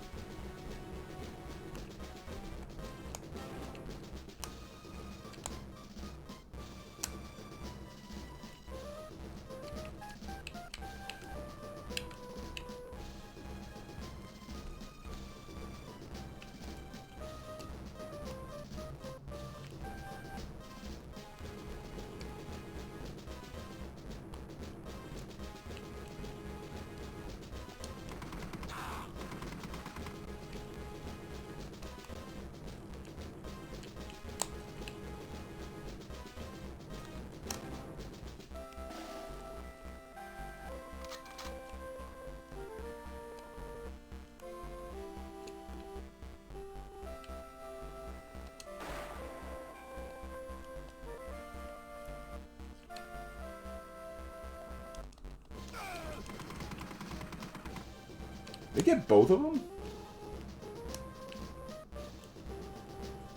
They get both of them?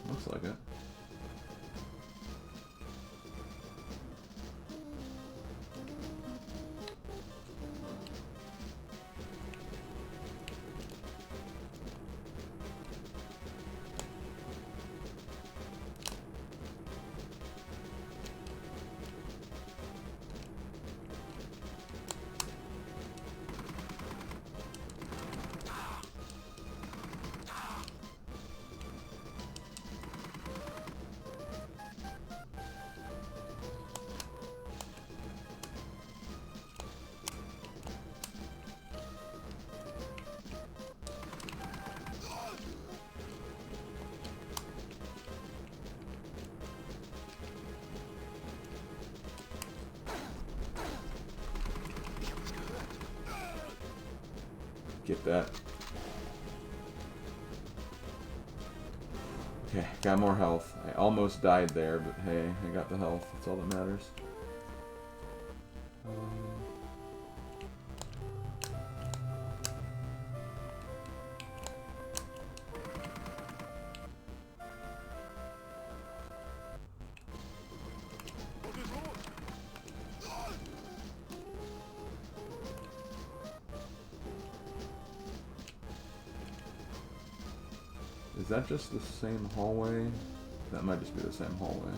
Looks like it. Get that. Okay, got more health. I almost died there, but hey, I got the health. That's all that matters. Is that just the same hallway? That might just be the same hallway.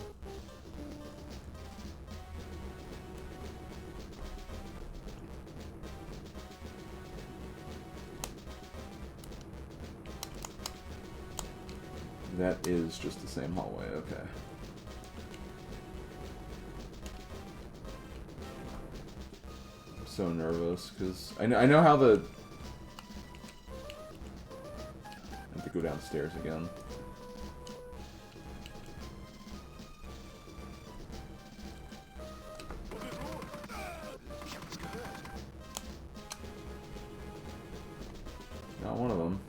That is just the same hallway, okay. I'm so nervous, because I know how the... I have to go downstairs again. Not one of them.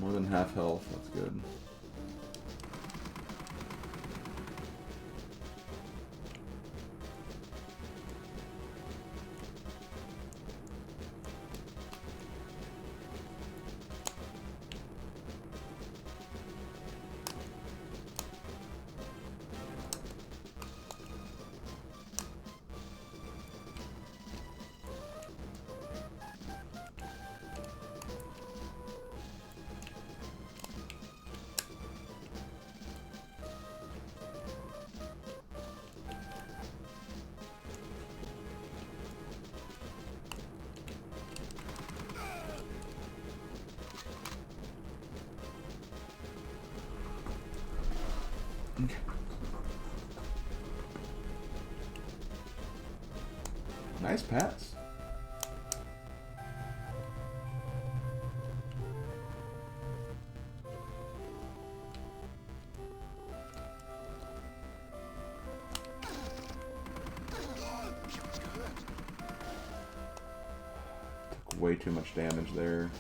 More than half health, that's good. Okay. Nice pass. Took way too much damage there.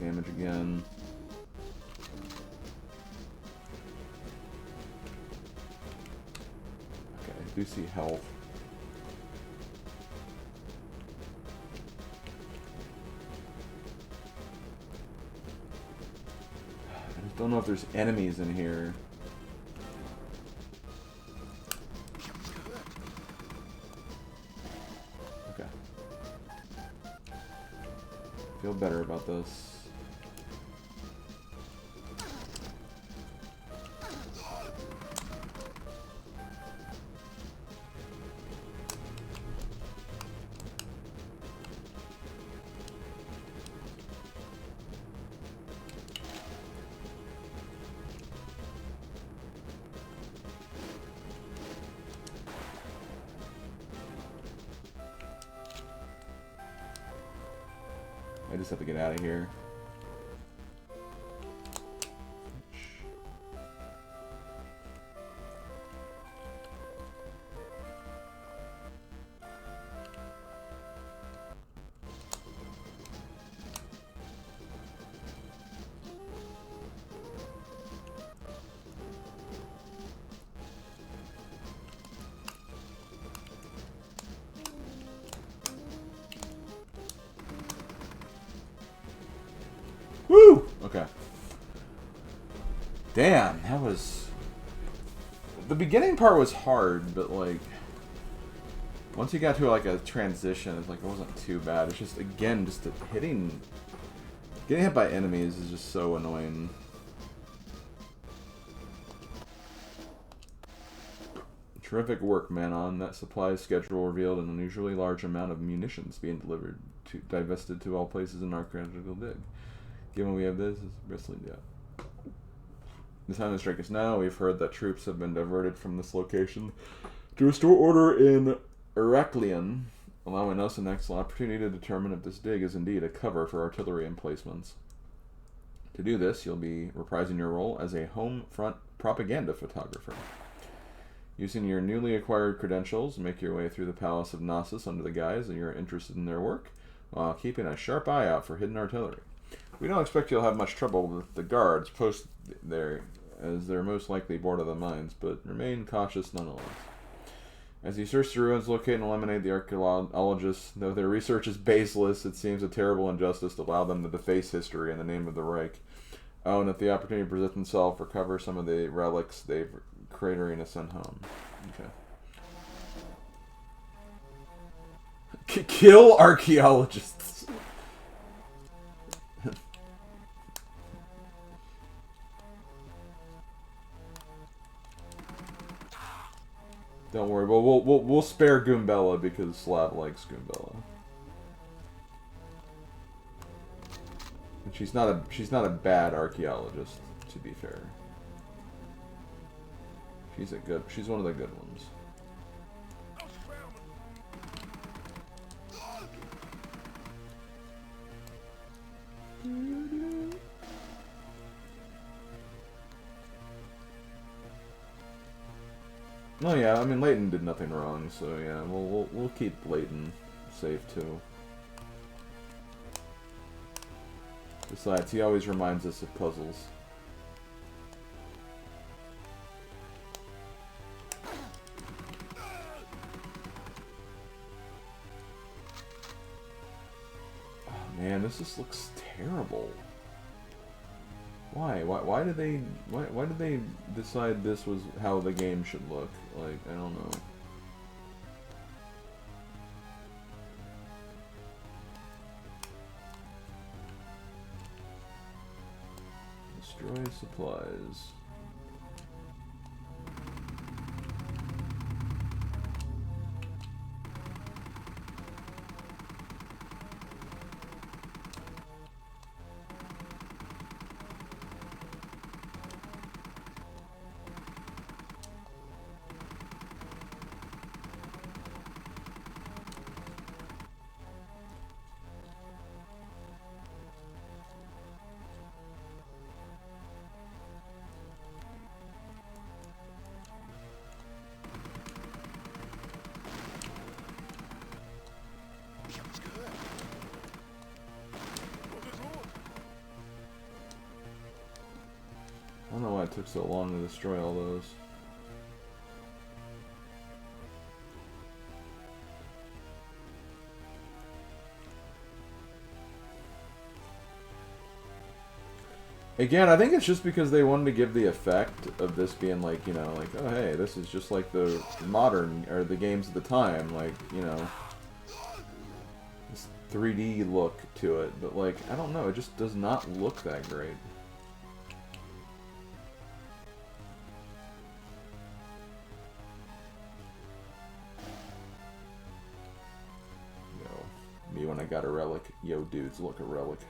Damage again. Okay, I do see health. I just don't know if there's enemies in here. Okay. Feel better about this. I just have to get out of here. Woo! Okay. Damn, that was... The beginning part was hard, but like... Once you got to like a transition, it's like it wasn't too bad. It's just, again, just hitting... Getting hit by enemies is just so annoying. Terrific work, Manon. That supply schedule revealed an unusually large amount of munitions being delivered to divested to all places in archaeological dig. Given we have this, it's bristling down. The time to strike us now. We've heard that troops have been diverted from this location to restore order in Heraklion, allowing us an excellent opportunity to determine if this dig is indeed a cover for artillery emplacements. To do this, you'll be reprising your role as a home front propaganda photographer. Using your newly acquired credentials, make your way through the Palace of Knossos under the guise that you're interested in their work, while keeping a sharp eye out for hidden artillery. We don't expect you'll have much trouble with the guards posted there, as they're most likely bored of the mines, but remain cautious nonetheless. As you search the ruins, locate and eliminate the archaeologists. Though their research is baseless, it seems a terrible injustice to allow them to deface history in the name of the Reich. Oh, and if the opportunity presents itself, recover some of the relics they've cratering to send home. Okay. Kill archaeologists. Don't worry, we'll spare Goombella because Slav likes Goombella. And she's not a bad archaeologist, to be fair. She's one of the good ones. Oh yeah, I mean Layton did nothing wrong, so yeah, we'll keep Layton safe too. Besides, he always reminds us of puzzles. Oh man, this just looks terrible. Why? Why did they decide this was how the game should look? Like, I don't know. Destroy supplies. I don't know why it took so long to destroy all those. Again, I think it's just because they wanted to give the effect of this being like, you know, like, oh hey, this is just like the modern, or the games of the time, like, you know, this 3D look to it, but like, I don't know, it just does not look that great. Yo, me when I got a relic. Yo, dudes, look, a relic.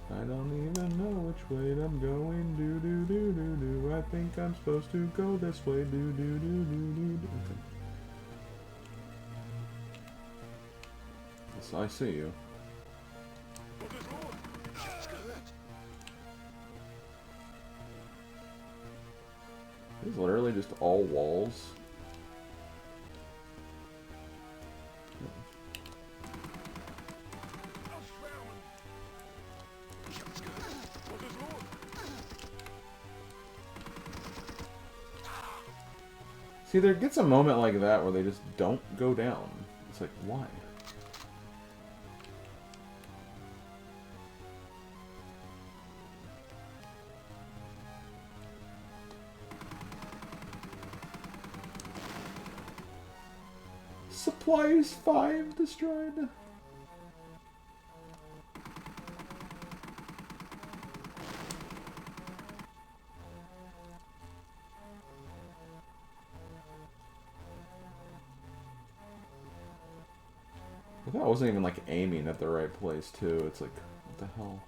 I don't even know which way I'm going. Do do do do do. I think I'm supposed to go this way. Do do do do do do. Okay. Yes, I see you. This is literally just all walls. See, there gets a moment like that where they just don't go down. It's like, why? Supplies 5 destroyed. I thought I wasn't even like aiming at the right place too. It's like, what the hell?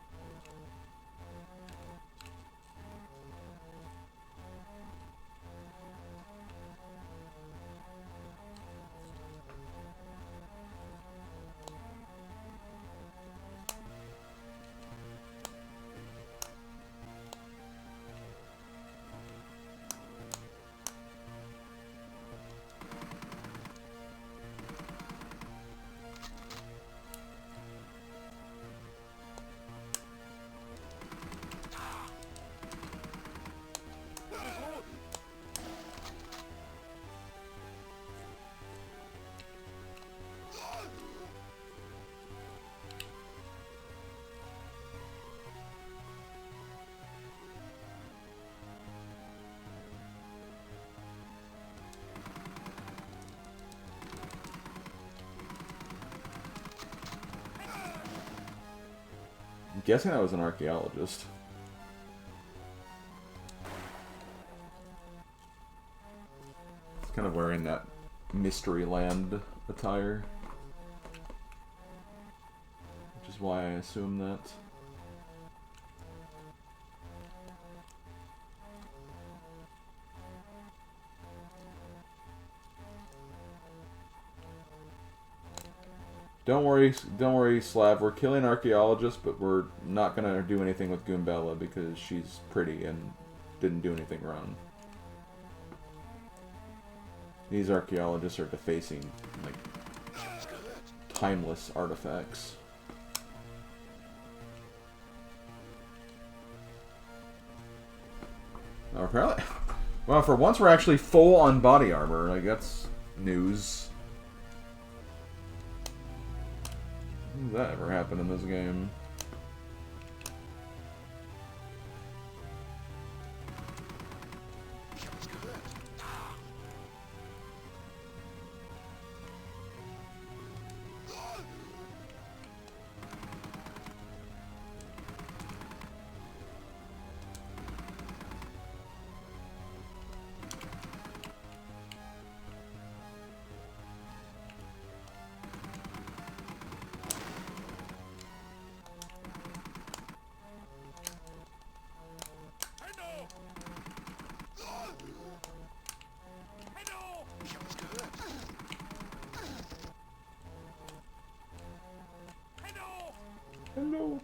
I'm guessing I was an archaeologist. It's kind of wearing that mystery land attire, which is why I assume that. Don't worry, Slav. We're killing archaeologists, but we're not gonna do anything with Goombella because she's pretty and didn't do anything wrong. These archaeologists are defacing, like, timeless artifacts. Oh, apparently, well, for once we're actually full on body armor. Like, that's news. When did that ever happen in this game? Hello.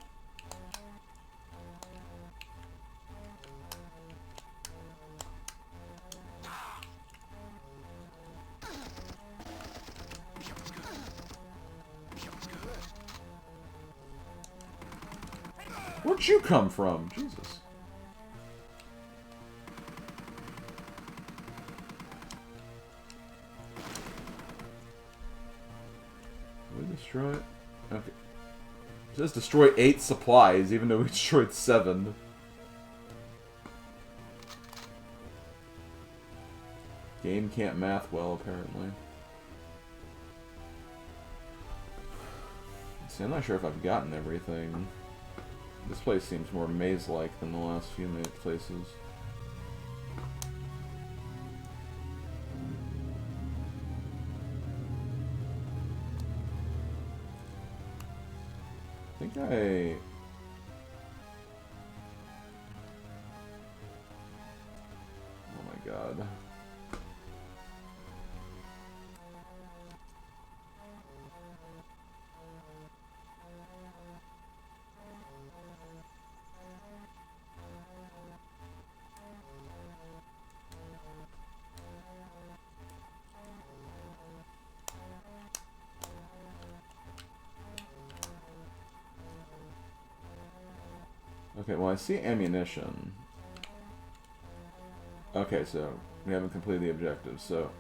Where'd you come from? Jesus. Did we destroy it? Okay. It says destroy 8 supplies, even though we destroyed 7. Game can't math well, apparently. See, I'm not sure if I've gotten everything. This place seems more maze-like than the last few places. I think I... Oh my god. Okay, well I see ammunition. Okay, so we haven't completed the objective. So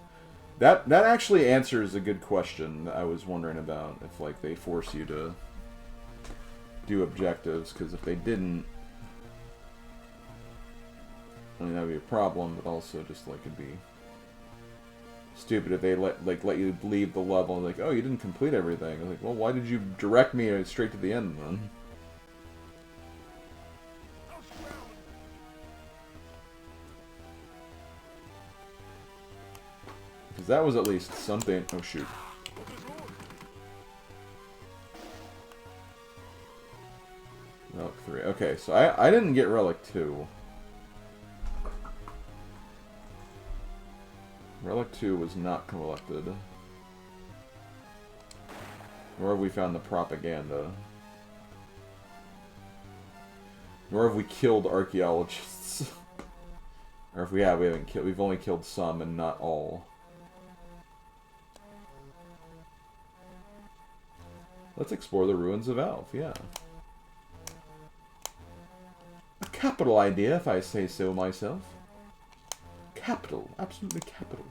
that actually answers a good question that I was wondering about. If like they force you to do objectives, because if they didn't, I mean, that would be a problem, but also just like it'd be stupid if they let you leave the level like, oh, you didn't complete everything. I'm like, well, why did you direct me straight to the end then? Because that was at least something. Oh shoot. Relic 3. Okay, so I didn't get Relic 2. Relic 2 was not collected. Nor have we found the propaganda. Nor have we killed archaeologists. Or if we have, we haven't killed. We've only killed some and not all. Let's explore the ruins of Alf, yeah. A capital idea, if I say so myself. Capital, absolutely capital.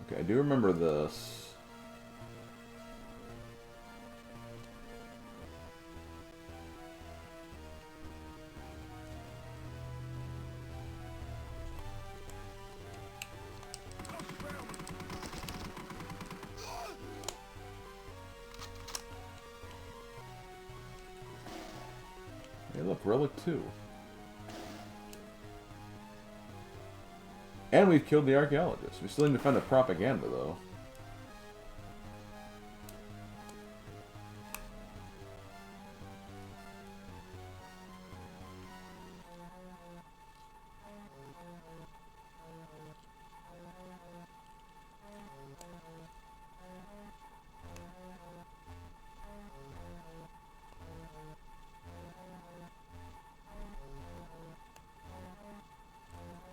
Okay, I do remember this. Hey, look, Relic 2. And we've killed the archaeologists. We still need to find the propaganda, though.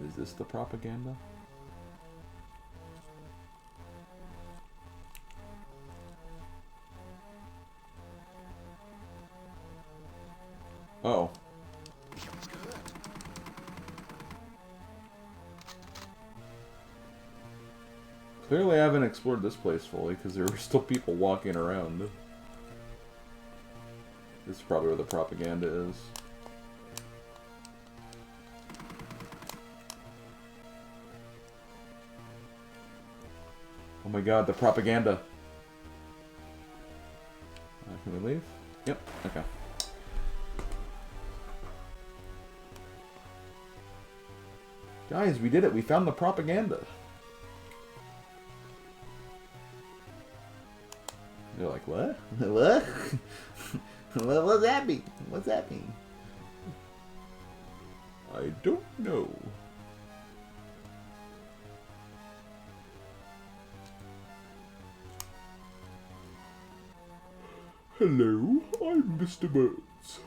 Is this the propaganda? Uh-oh. Clearly I haven't explored this place fully, because there were still people walking around. This is probably where the propaganda is. Oh my god, the propaganda! Can we leave? Yep, okay. Guys, we did it! We found the propaganda! They're like, what? What? What does that mean? What's that mean? I don't know. Hello, I'm Mr. Burns.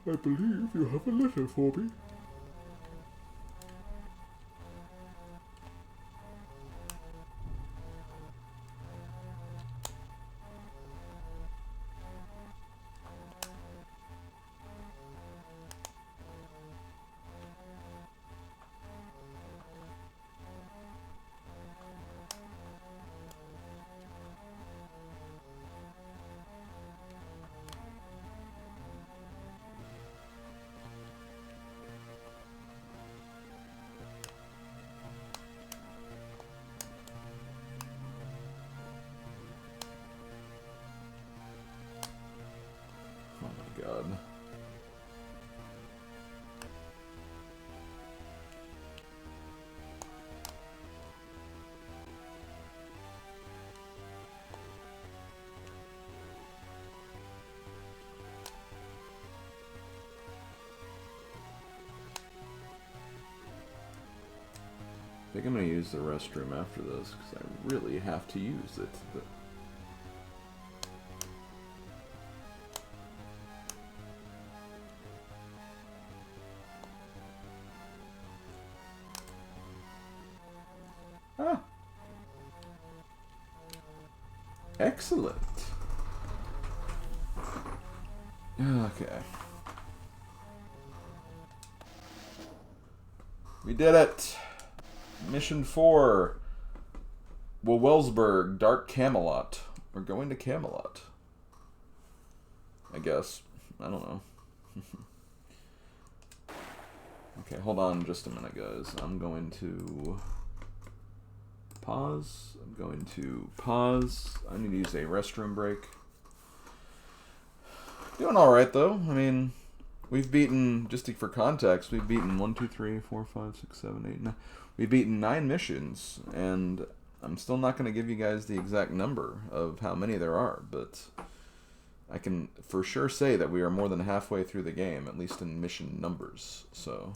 I believe you have a letter for me. I think I'm going to use the restroom after this, because I really have to use it. But... Ah! Excellent! Okay. We did it! Mission 4. Wellsburg, Dark Camelot. We're going to Camelot. I guess. I don't know. Okay, hold on just a minute, guys. I'm going to pause. I need to use a restroom break. Doing alright, though. I mean, we've beaten, just for context, we've beaten 1, 2, 3, 4, 5, 6, 7, 8, 9. We've beaten 9 missions, and I'm still not going to give you guys the exact number of how many there are, but I can for sure say that we are more than halfway through the game, at least in mission numbers. So,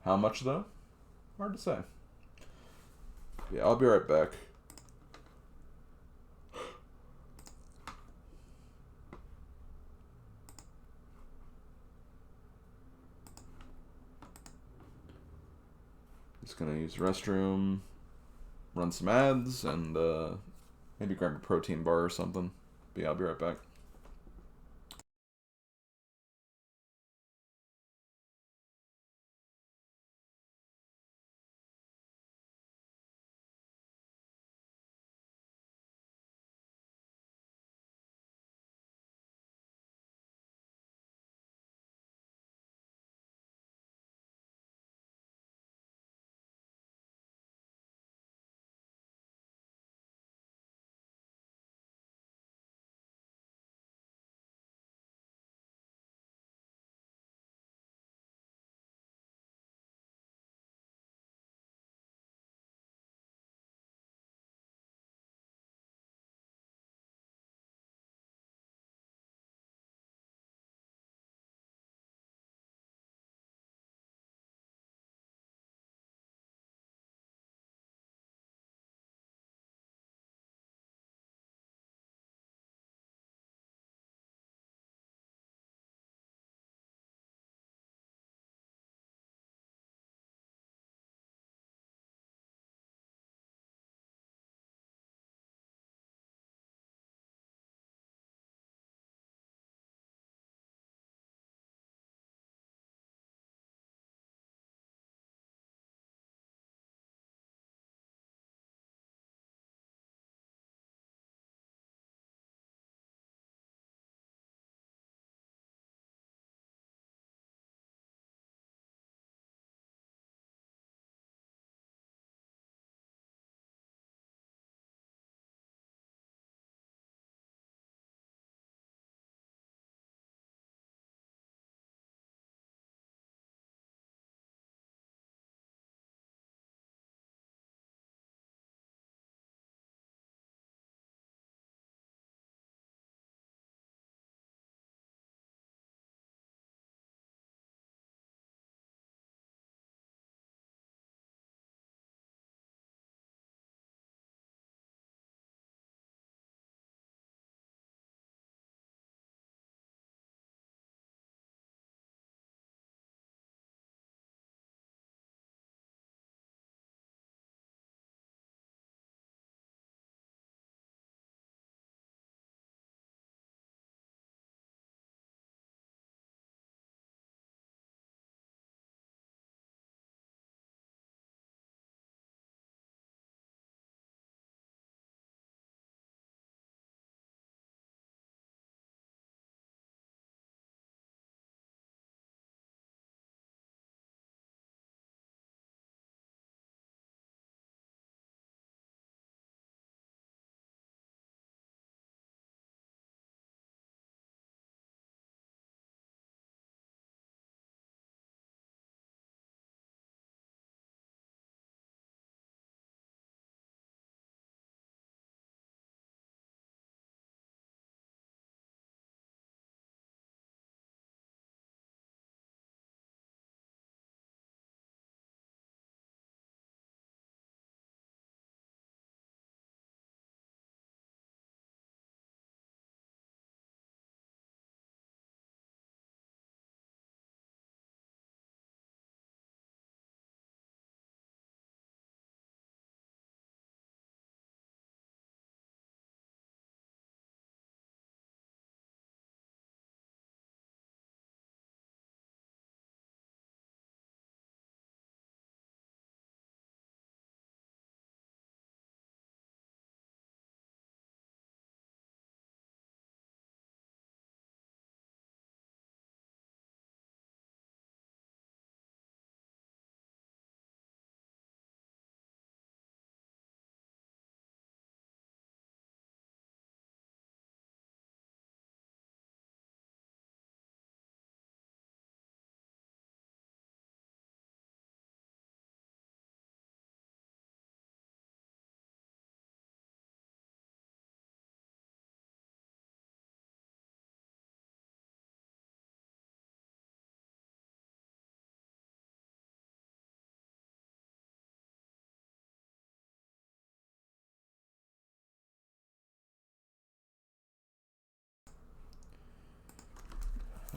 how much, though? Hard to say. Yeah, I'll be right back. Just gonna use the restroom, run some ads, and maybe grab a protein bar or something. But yeah, I'll be right back.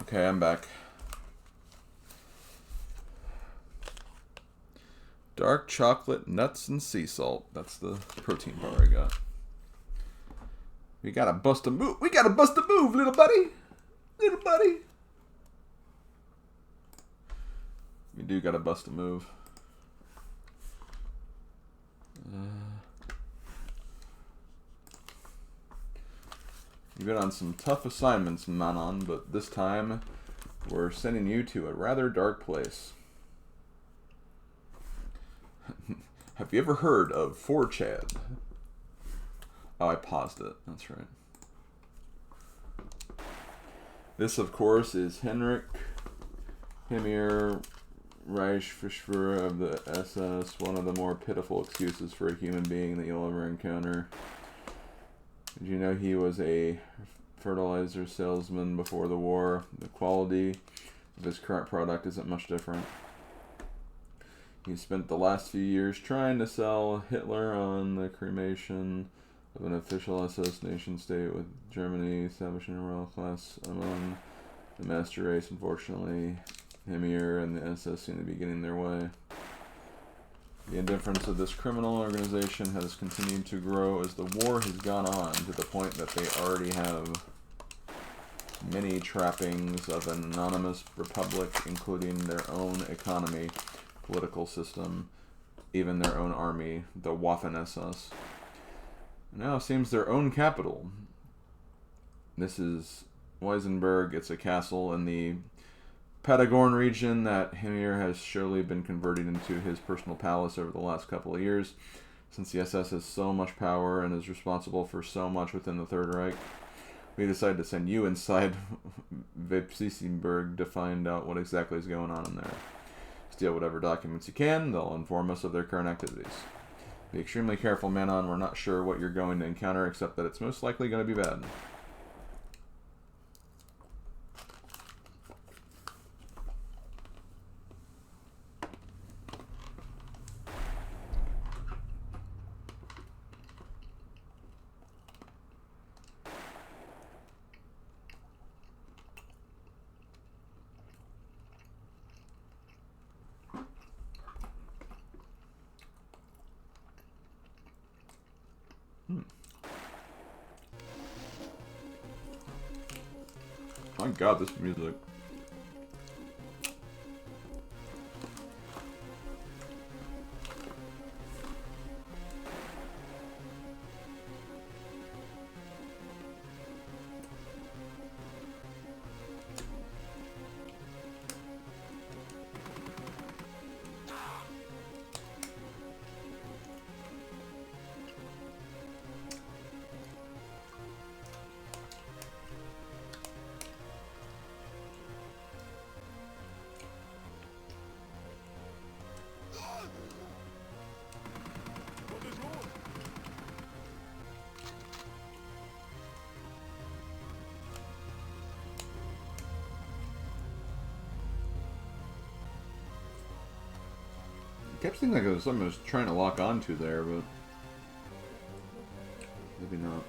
Okay, I'm back. Dark chocolate, nuts, and sea salt. That's the protein bar I got. We gotta bust a move. We gotta bust a move, little buddy. Little buddy. We do gotta bust a move. You've been on some tough assignments, Manon, but this time we're sending you to a rather dark place. Have you ever heard of 4chan? Oh, I paused it. That's right. This, of course, is Henrik Hemir Reichsführer of the SS, one of the more pitiful excuses for a human being that you'll ever encounter. Did you know he was a fertilizer salesman before the war? The quality of his current product isn't much different. He spent the last few years trying to sell Hitler on the cremation of an official SS nation state, with Germany establishing a royal class among the master race. Unfortunately, Hemir and the SS seem to be getting their way. The indifference of this criminal organization has continued to grow as the war has gone on, to the point that they already have many trappings of an anonymous republic, including their own economy, political system, even their own army, the Waffen-SS. Now seems their own capital. This is Weisenberg. It's a castle in the Patagorn region that Hemir has surely been converting into his personal palace over the last couple of years, since the SS has so much power and is responsible for so much within the Third Reich. We decided to send you inside Vepsisenberg to find out what exactly is going on in there. Steal whatever documents you can. They'll inform us of their current activities. Be extremely careful, Manon. We're not sure what you're going to encounter, except that it's most likely going to be bad. My God, this music. Kept seeming like it was something I was trying to lock onto there, but maybe not.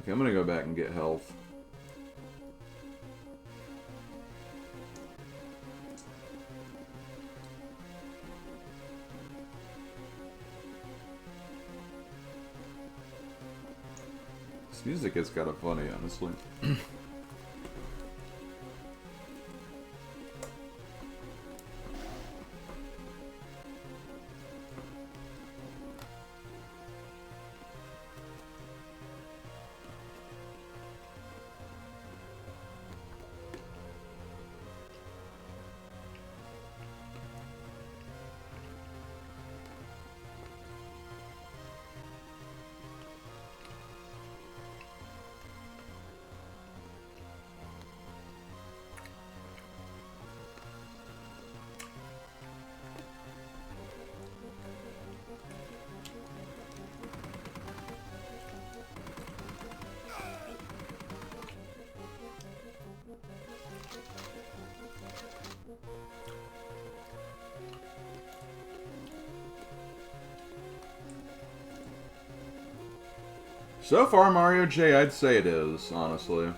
Okay, I'm gonna go back and get health. This music is kind of funny, honestly. So far, Mario J, I'd say it is, honestly.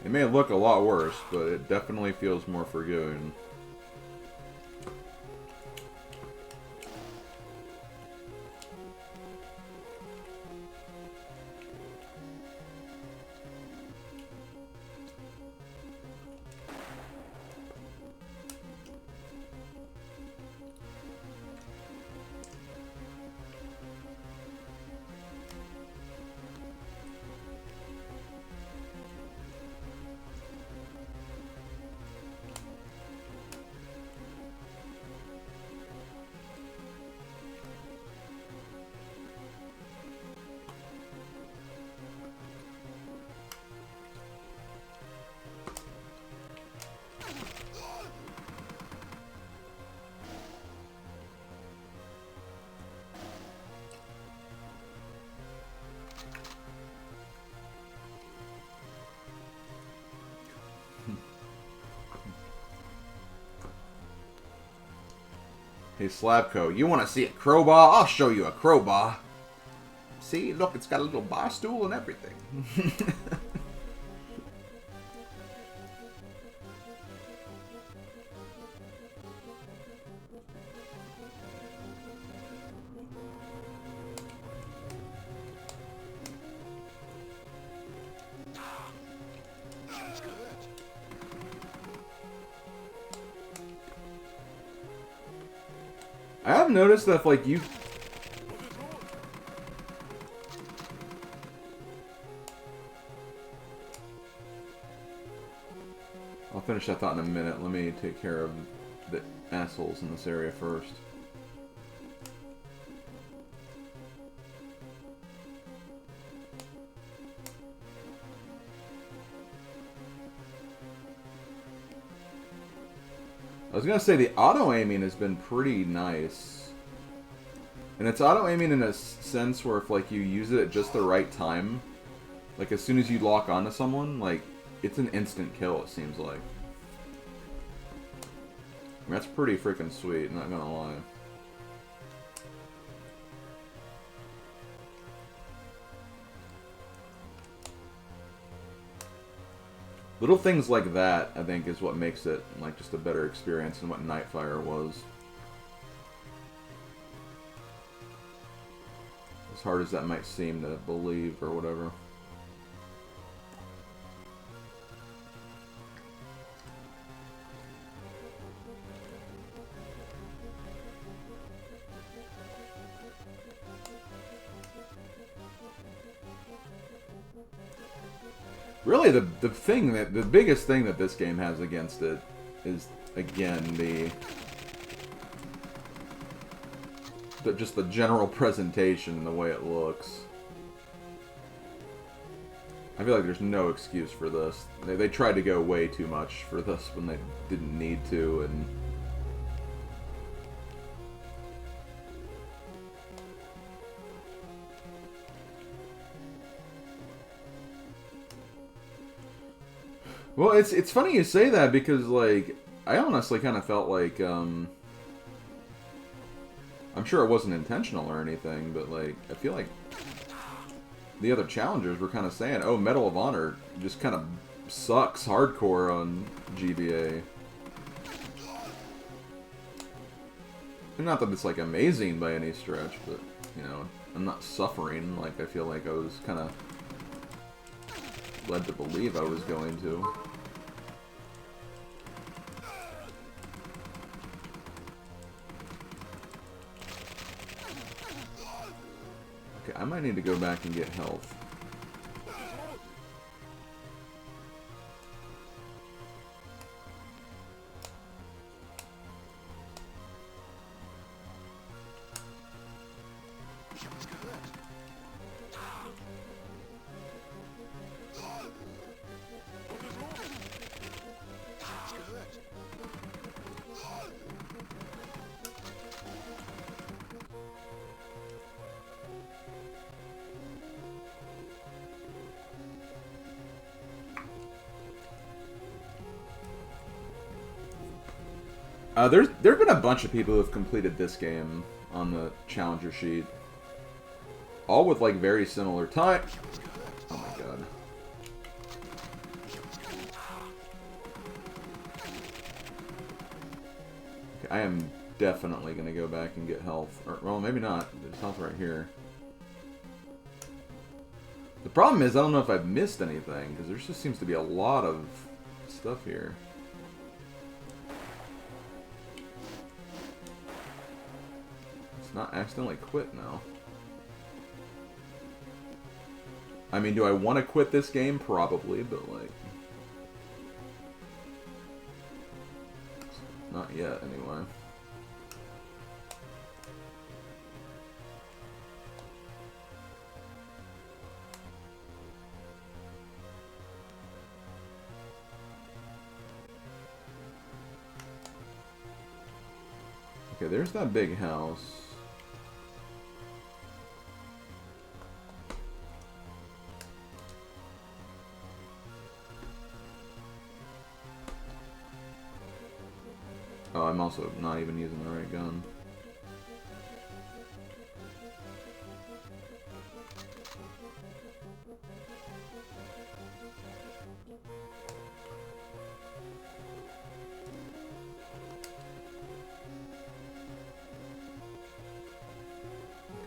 It may look a lot worse, but it definitely feels more forgiving. Hey, Slabco, you want to see a crowbar? I'll show you a crowbar. See, look, it's got a little bar stool and everything. I have noticed that if, like, you... I'll finish that thought in a minute. Let me take care of the assholes in this area first. I was gonna say the auto-aiming has been pretty nice. And it's auto-aiming in a sense where if, like, you use it at just the right time, like, as soon as you lock onto someone, like, it's an instant kill, it seems like. I mean, that's pretty freaking sweet, not gonna lie. Little things like that, I think, is what makes it, like, just a better experience than what Nightfire was. As hard as that might seem to believe, or whatever. Really, the biggest thing that this game has against it is, again, just the general presentation and the way it looks. I feel like there's no excuse for this. They tried to go way too much for this when they didn't need to, and... Well, it's funny you say that because, like, I honestly kind of felt like, I'm sure it wasn't intentional or anything, but, like, I feel like the other challengers were kind of saying, oh, Medal of Honor just kind of sucks hardcore on GBA. And not that it's, like, amazing by any stretch, but, you know, I'm not suffering like I feel like I was kind of led to believe I was going to. I might need to go back and get health. There have been a bunch of people who have completed this game on the challenger sheet. All with like very similar time. Oh my god. Okay, I am definitely gonna go back and get health. Or, well, maybe not. There's health right here. The problem is I don't know if I've missed anything, because there just seems to be a lot of stuff here. It's not accidentally quit now. I mean, do I want to quit this game? Probably, but like... not yet, anyway. Okay, there's that big house. Oh, I'm also not even using the right gun.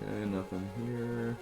Okay, nothing here.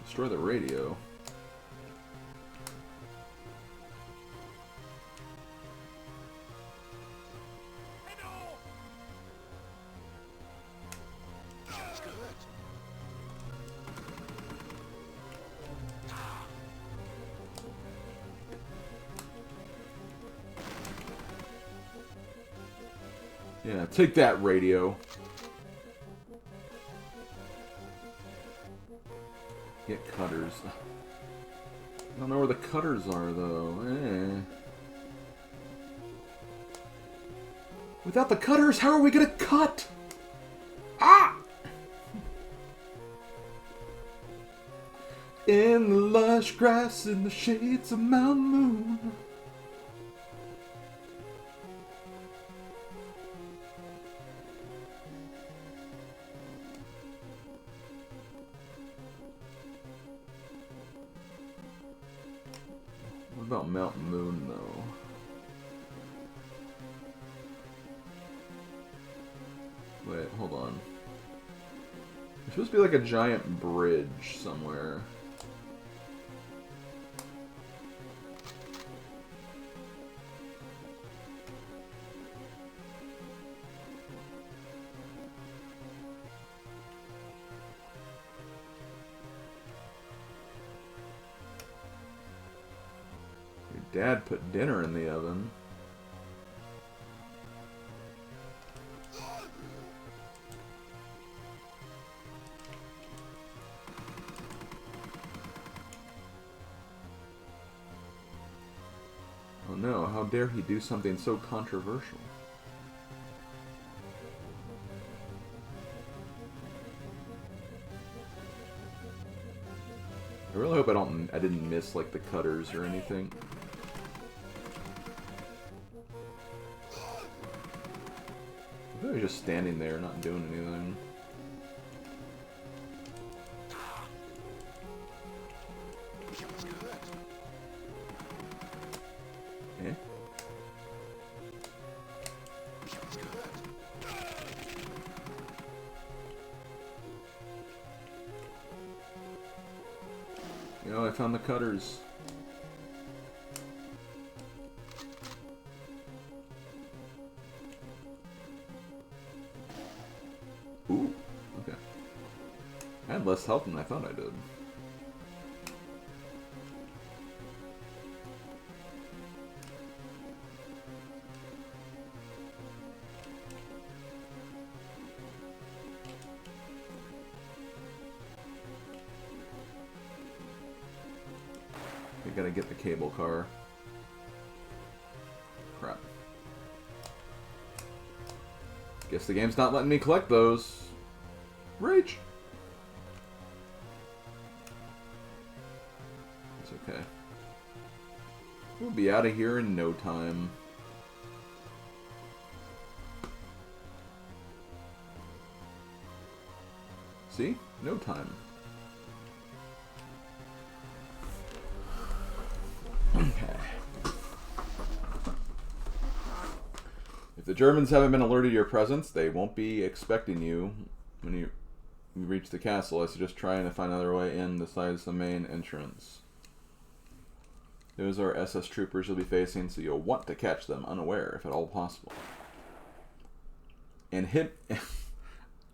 Destroy the radio. Yeah, take that radio. Get cutters. I don't know where the cutters are, though. Without the cutters, how are we gonna cut? Ah! In the lush grass, in the shades of Mount Moon. What about Mount Moon, though? Wait, hold on. There's supposed to be like a giant bridge somewhere. Your dad put dinner in the oven. Oh no, how dare he do something so controversial? I really hope I didn't miss like the cutters or anything. I think I was just standing there not doing anything. Eh? Oh, I found the cutters. Ooh, okay. I had less health than I thought I did. We gotta get the cable car. Crap. Guess the game's not letting me collect those. Rage! It's okay. We'll be out of here in no time. See? No time. Okay. If the Germans haven't been alerted to your presence, they won't be expecting you when you reach the castle. I suggest trying to find another way in besides the main entrance. Those are SS troopers you'll be facing, so you'll want to catch them unaware, if at all possible. In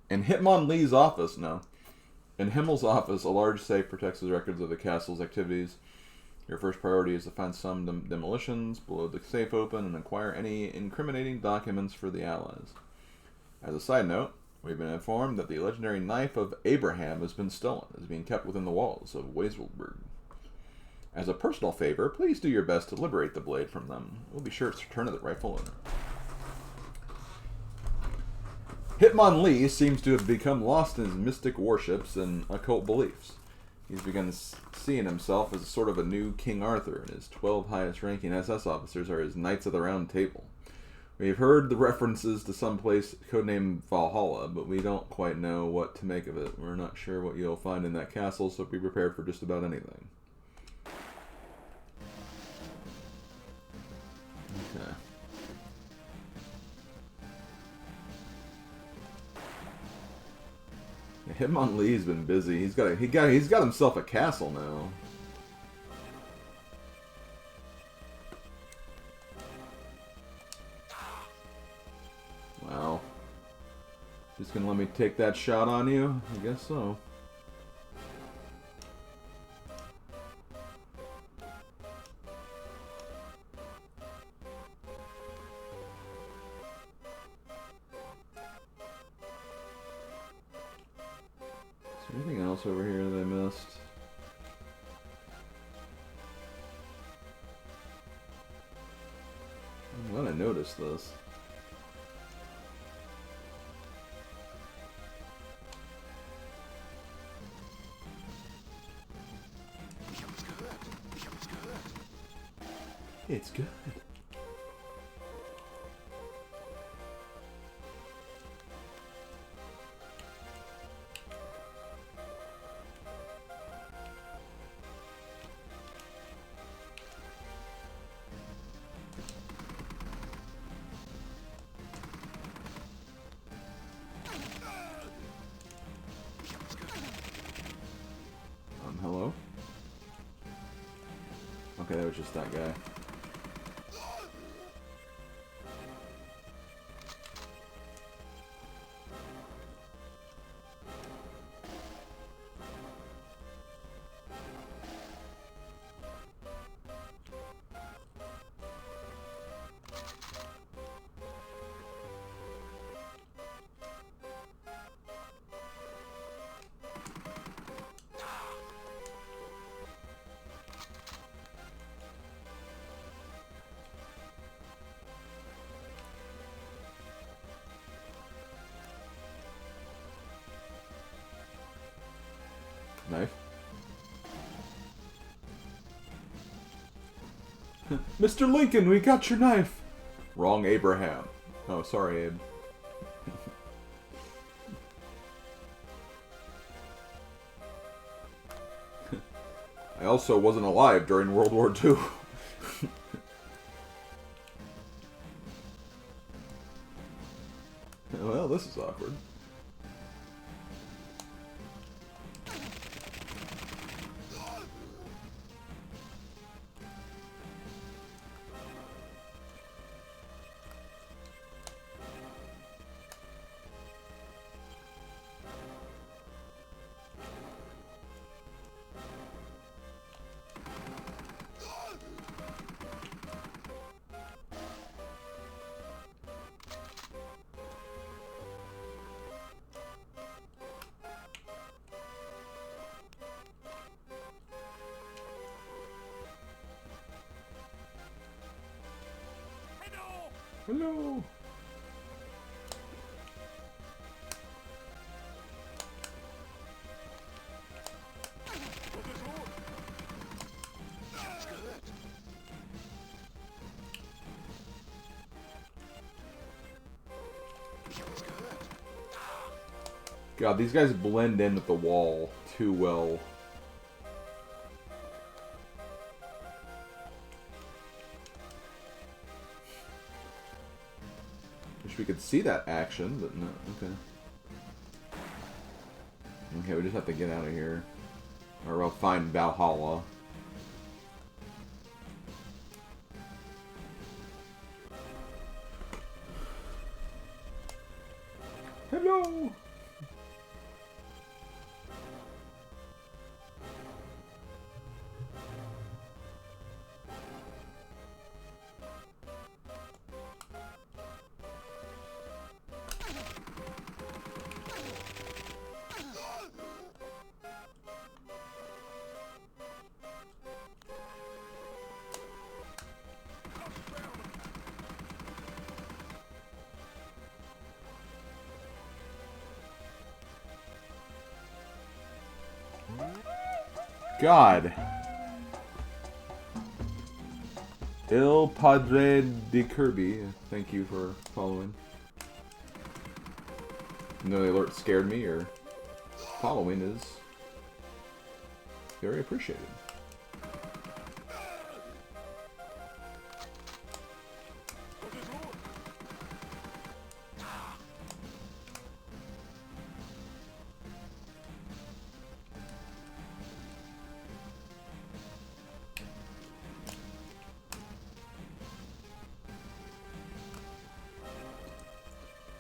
Hitmon Lee's office, no. In Himmel's office, a large safe protects the records of the castle's activities. Your first priority is to find some demolitions, blow the safe open, and acquire any incriminating documents for the Allies. As a side note, we've been informed that the legendary knife of Abraham has been stolen. It is being kept within the walls of Weisselberg. As a personal favor, please do your best to liberate the blade from them. We'll be sure to return to the rightful owner. Hitmon Lee seems to have become lost in his mystic worships and occult beliefs. He's begun seeing himself as sort of a new King Arthur, and his 12 highest-ranking SS officers are his Knights of the Round Table. We've heard the references to some place codenamed Valhalla, but we don't quite know what to make of it. We're not sure what you'll find in that castle, so be prepared for just about anything. Okay. Hitmon Lee's been busy. He's got himself a castle now. Wow. Just gonna let me take that shot on you? I guess so. Anything else over here that I missed? I'm glad I noticed this. It's good. Hello? Okay, that was just that guy. Knife. Mr. Lincoln, we got your knife! Wrong Abraham. Oh, sorry, Abe. I also wasn't alive during World War II. Well, this is awkward. Hello. God, these guys blend in with the wall too well. Wish we could see that action, but no. Okay. Okay, we just have to get out of here. Or we'll find Valhalla. Hello! God. Il Padre di Kirby, thank you for following. No, the alert scared me, or following is very appreciated.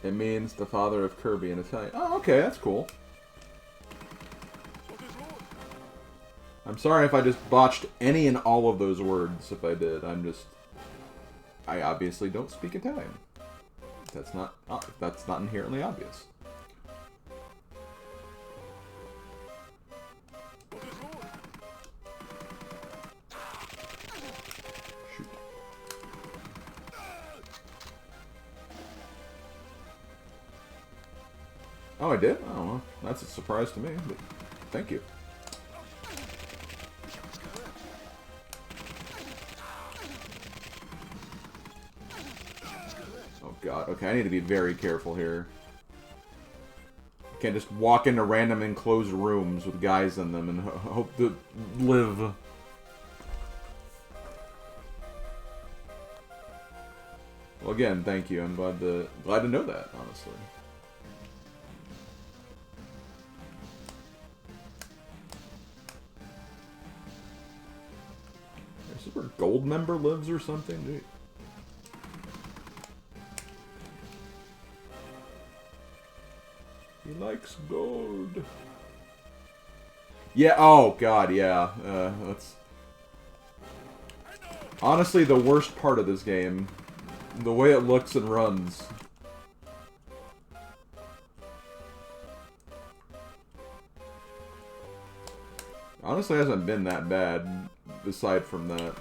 It means the father of Kirby in Italian. Oh, okay, that's cool. I'm sorry if I just botched any and all of those words. If I did, I obviously don't speak Italian. That's not inherently obvious. Shoot. Oh, I did? Oh, well, that's a surprise to me, but thank you. Oh god, okay, I need to be very careful here. I can't just walk into random enclosed rooms with guys in them and hope to live. Well, again, thank you. I'm glad to know that, honestly. Is this where Gold Member lives or something? Dude. He likes gold. Yeah, oh god, yeah. That's honestly the worst part of this game. The way it looks and runs. Honestly, it hasn't been that bad, aside from that.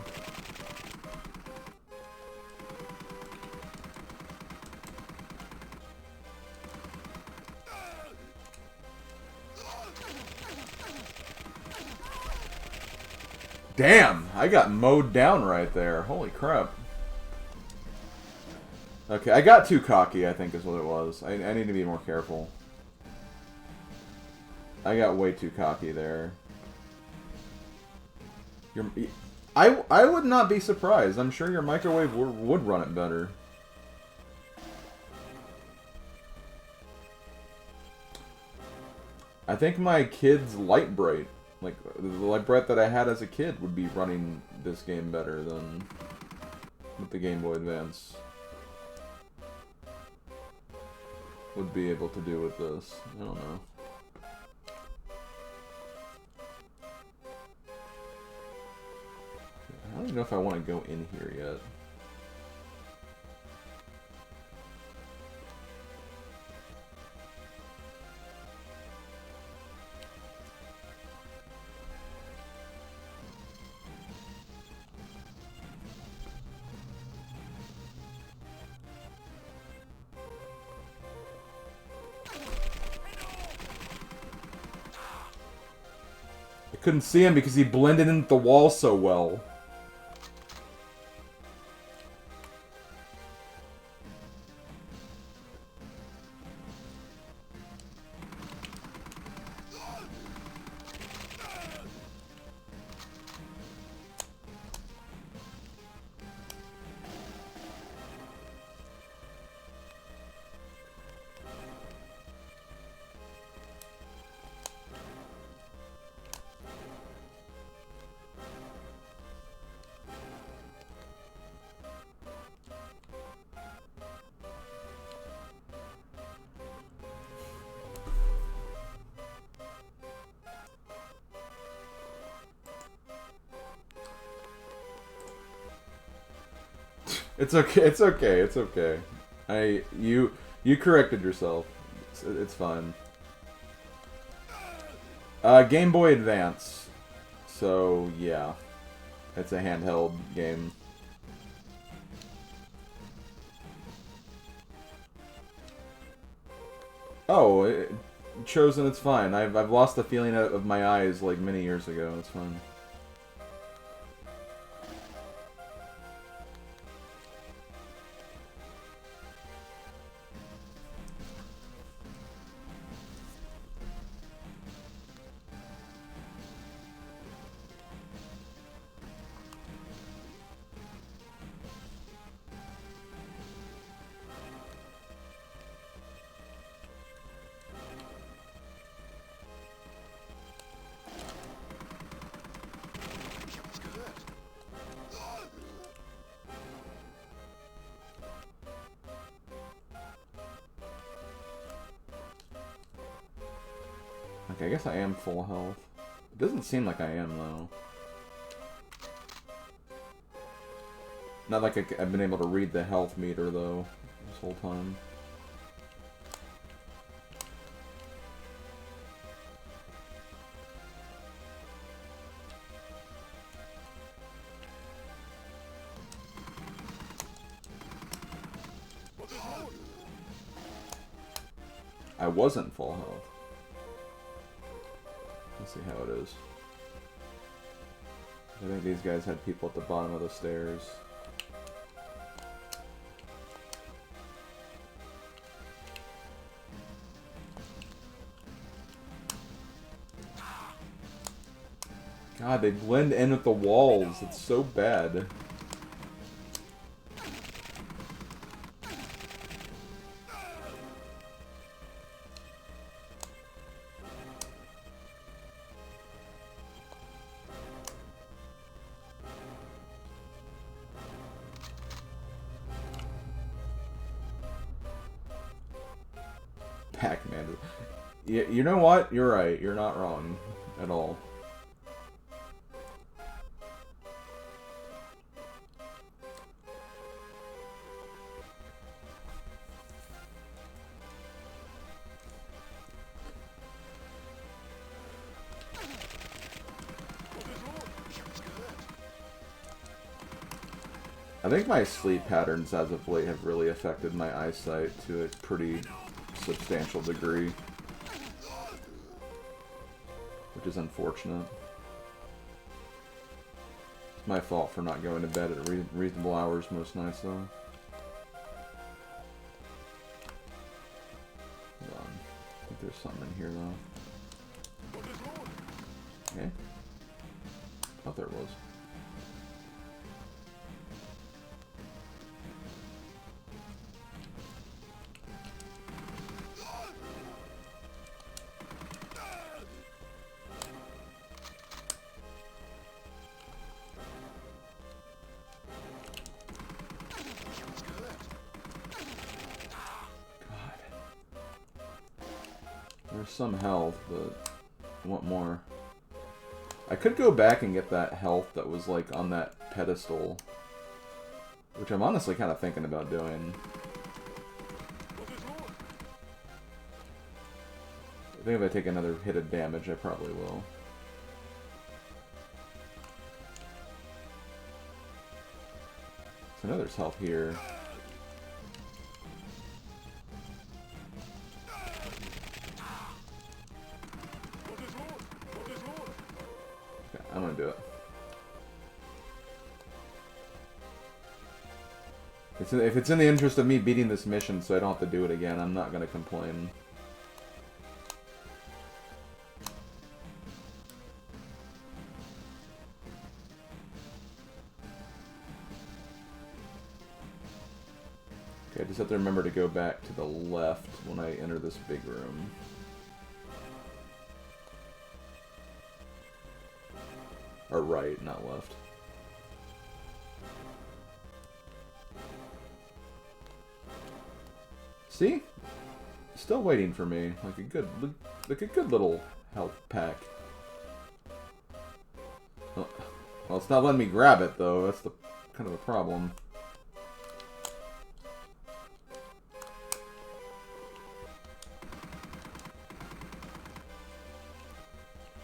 Damn! I got mowed down right there. Holy crap. Okay, I got too cocky, I think is what it was. I need to be more careful. I got way too cocky there. I would not be surprised. I'm sure your microwave would run it better. I think my kid's Light Bright, like the Light Bright that I had as a kid, would be running this game better than with the Game Boy Advance. Would be able to do with this. I don't know. I don't even know if I want to go in here yet. Couldn't see him because he blended into the wall so well. It's okay, it's okay, it's okay. You corrected yourself. It's fine. Game Boy Advance. So, yeah. It's a handheld game. Oh, Chosen, it's fine. I've lost the feeling of my eyes like many years ago. It's fine. Okay, I guess I am full health. It doesn't seem like I am, though. Not like I've been able to read the health meter, though, this whole time. I wasn't full health. Let's see how it is. I think these guys had people at the bottom of the stairs. God, they blend in with the walls. It's so bad. Pac-Man. You know what? You're right. You're not wrong at all. I think my sleep patterns as of late have really affected my eyesight to a pretty substantial degree, which is unfortunate. It's my fault for not going to bed at reasonable hours most nights, though. Hold on. I think there's something in here, though. Okay. Thought there was. There's some health, but I want more. I could go back and get that health that was like on that pedestal, which I'm honestly kind of thinking about doing. I think if I take another hit of damage, I probably will. So I know there's health here. If it's in the interest of me beating this mission so I don't have to do it again, I'm not gonna complain. Okay, I just have to remember to go back to the left when I enter this big room. Or right, not left. See? Still waiting for me. Like a good little health pack. Well, it's not letting me grab it though. That's the kind of the problem.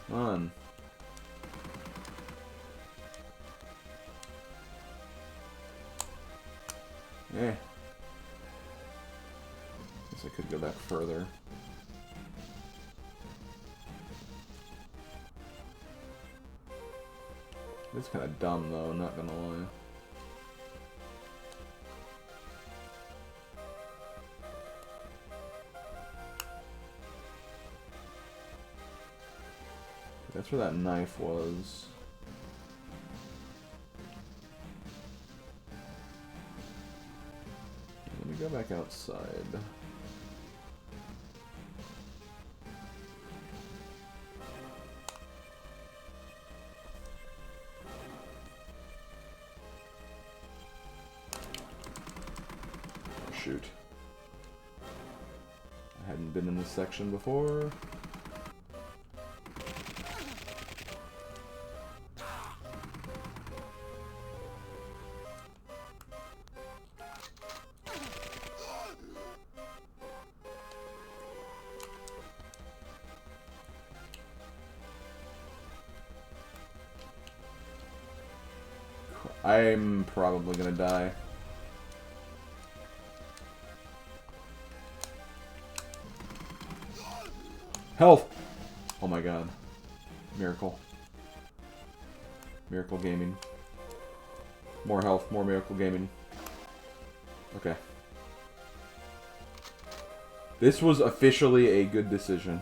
Come on. Eh. Guess I could go back further. It's kind of dumb though, not gonna lie. That's where that knife was. Let me go back outside. Oh, shoot. I hadn't been in this section before. I'm probably gonna die. Health! Oh my god. Miracle. Miracle gaming. More health, more miracle gaming. Okay. This was officially a good decision.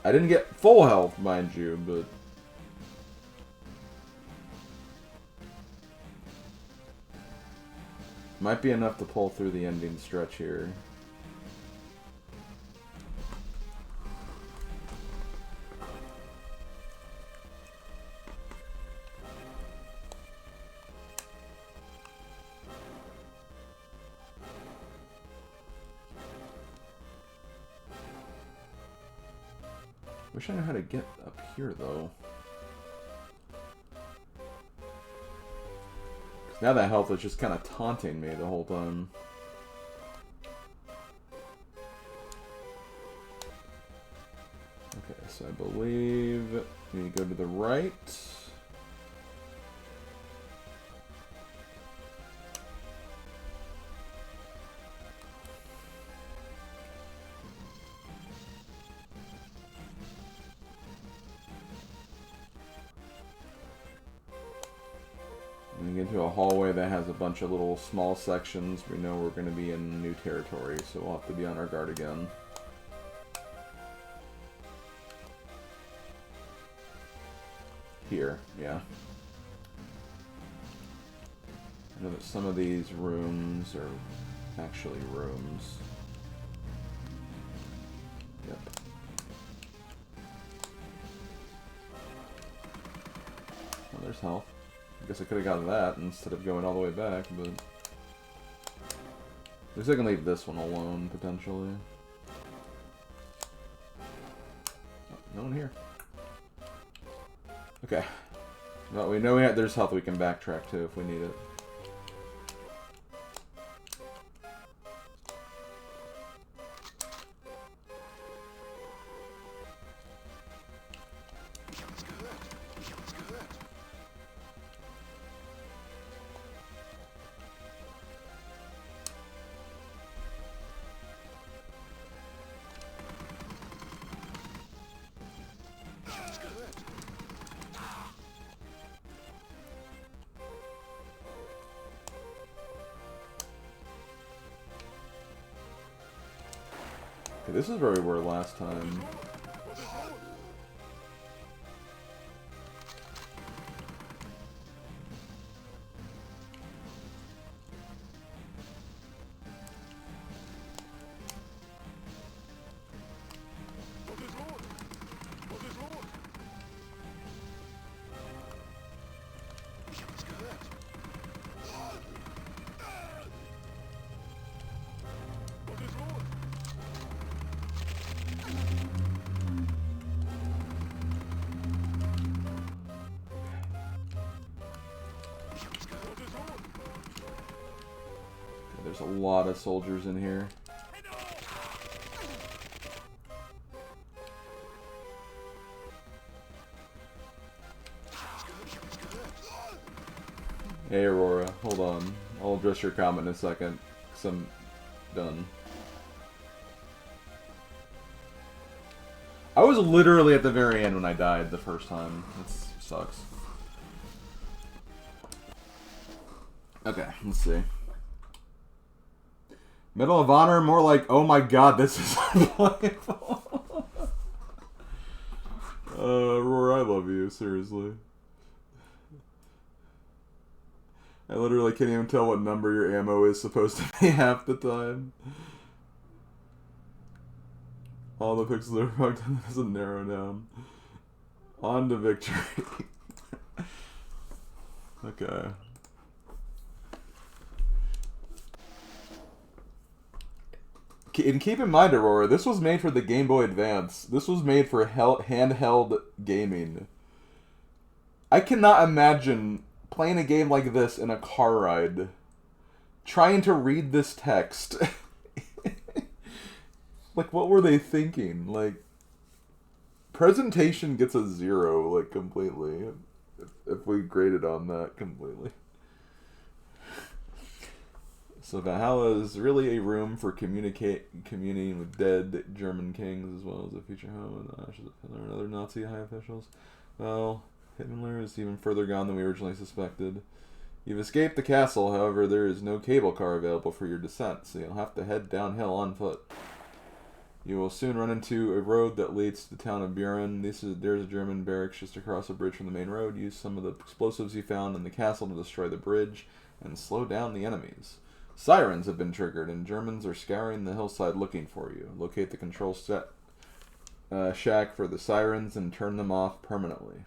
I didn't get full health, mind you, but... might be enough to pull through the ending stretch here. Wish I knew how to get up here, though. Now that health is just kind of taunting me the whole time. Okay, so I believe we need to go to the right. We get into a hallway that has a bunch of little small sections. We know we're going to be in new territory, so we'll have to be on our guard again. Here, yeah. I know that some of these rooms are actually rooms. Yep. Well, there's health. I guess I could have gotten that instead of going all the way back, but... at least I can leave this one alone, potentially. Oh, no one here. Okay. Well, we know there's health we can backtrack to if we need it. Okay, this is where we were last time. There's a lot of soldiers in here. Hey Aurora, hold on. I'll address your comment in a second, because I'm done. I was literally at the very end when I died the first time. That sucks. Okay, let's see. Medal of Honor, more like, oh my god, this is unplayable. Aurora, I love you, seriously. I literally can't even tell what number your ammo is supposed to be half the time. All the pixels are fucked up, it doesn't narrow down. On to victory. Okay. And keep in mind, Aurora, this was made for the Game Boy Advance. This was made for handheld gaming. I cannot imagine playing a game like this in a car ride. Trying to read this text. Like, what were they thinking? Like, presentation gets a 0, like, completely. If we graded on that completely. So Valhalla is really a room for communing with dead German kings, as well as a future home and the ashes of Hitler and other Nazi high officials. Well, Himmler is even further gone than we originally suspected. You've escaped the castle, however, there is no cable car available for your descent, so you'll have to head downhill on foot. You will soon run into a road that leads to the town of Buren. There's a German barracks just across the bridge from the main road. Use some of the explosives you found in the castle to destroy the bridge and slow down the enemies. Sirens have been triggered, and Germans are scouring the hillside looking for you. Locate the control shack for the sirens and turn them off permanently.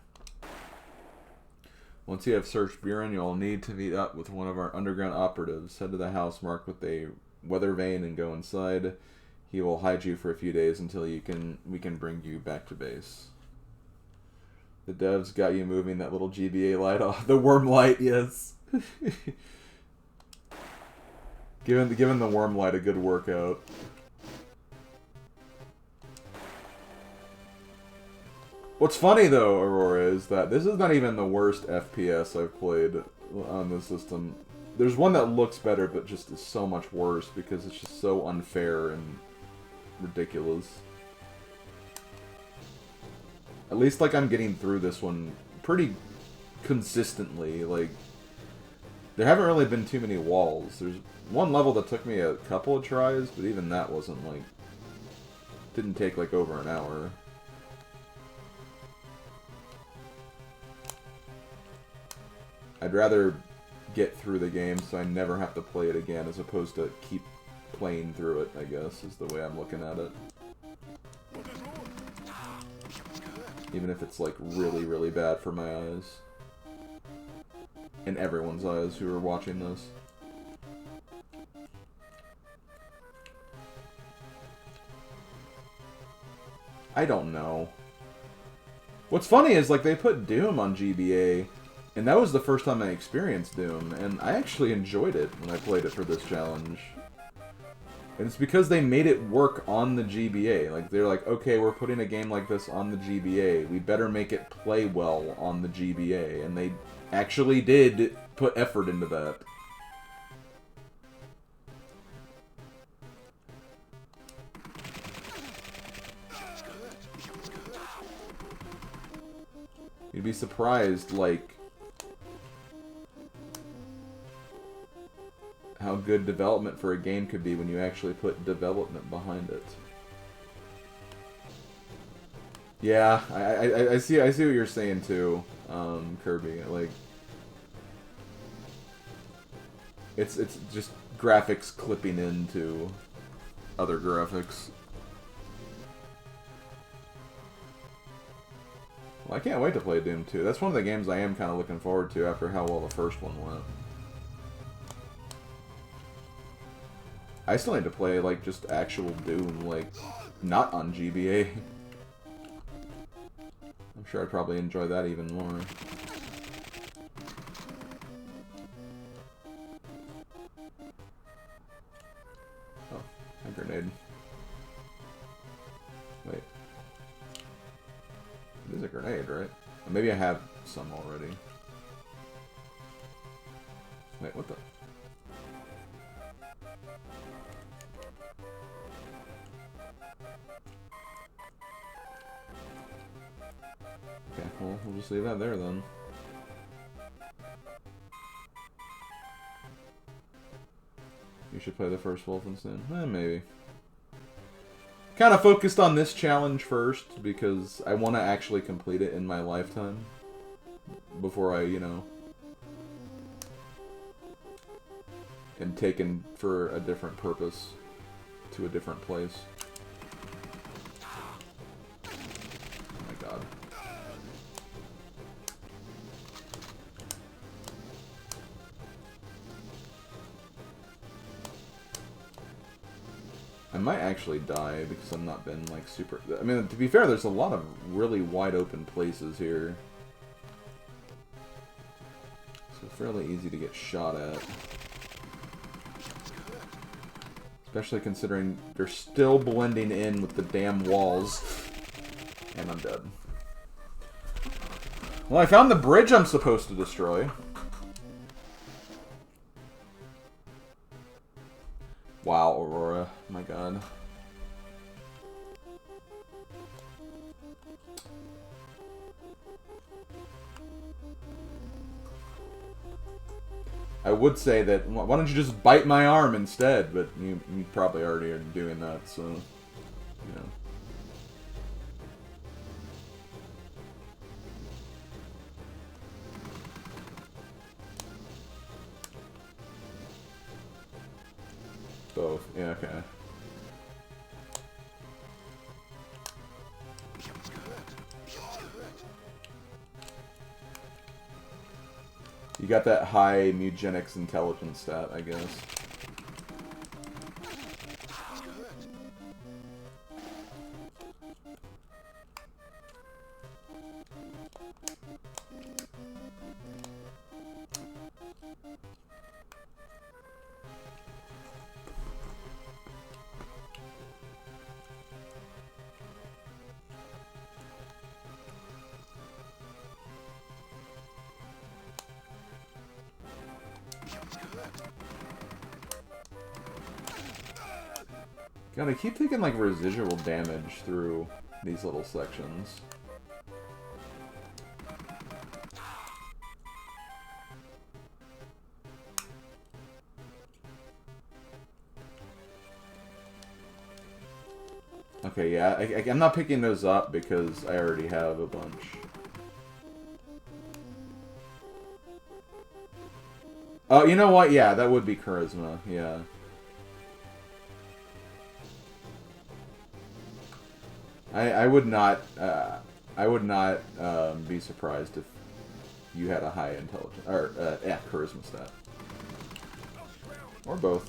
Once you have searched Buren, you'll need to meet up with one of our underground operatives. Head to the house marked with a weather vane and go inside. He will hide you for a few days until we can bring you back to base. The devs got you moving that little GBA light off. The worm light, yes. Giving the worm light a good workout. What's funny though, Aurora, is that this is not even the worst FPS I've played on this system. There's one that looks better, but just is so much worse because it's just so unfair and ridiculous. At least, like, I'm getting through this one pretty consistently. Like, there haven't really been too many walls. There's one level that took me a couple of tries, but even that wasn't, like, didn't take, like, over an hour. I'd rather get through the game so I never have to play it again, as opposed to keep playing through it, I guess, is the way I'm looking at it. Even if it's, like, really, really bad for my eyes. And everyone's eyes who are watching this. I don't know. What's funny is, like, they put Doom on GBA, and that was the first time I experienced Doom, and I actually enjoyed it when I played it for this challenge. And it's because they made it work on the GBA. Like, they're like, okay, we're putting a game like this on the GBA. We better make it play well on the GBA. And they actually did put effort into that. You'd be surprised, like, how good development for a game could be when you actually put development behind it. Yeah, I see what you're saying too, Kirby. Like, it's just graphics clipping into other graphics. Well, I can't wait to play Doom 2. That's one of the games I am kind of looking forward to after how well the first one went. I still need to play, like, just actual Doom, like, not on GBA. I'm sure I'd probably enjoy that even more. Oh, a grenade. Wait. It is a grenade, right? Or maybe I have some already. Wait, what the... Okay, well, we'll just leave that there then. You should play the first Wolfenstein. Maybe. Kind of focused on this challenge first, because I want to actually complete it in my lifetime. Before I, you know... am taken for a different purpose to a different place. Oh my god. I might actually die because I've not been, like, super... I mean, to be fair, there's a lot of really wide open places here. So fairly easy to get shot at. Especially considering they're still blending in with the damn walls. And I'm dead. Well, I found the bridge I'm supposed to destroy. Wow, Aurora. My god. I would say that, why don't you just bite my arm instead? But you probably already are doing that, so, you know. Both, yeah, okay. You got that high Mugenics intelligence stat, I guess. God, I keep taking, like, residual damage through these little sections. Okay, yeah, I'm not picking those up because I already have a bunch. Oh, you know what? Yeah, that would be charisma, yeah. I would not be surprised if you had a high intelligence, or, yeah, charisma stat. Or both.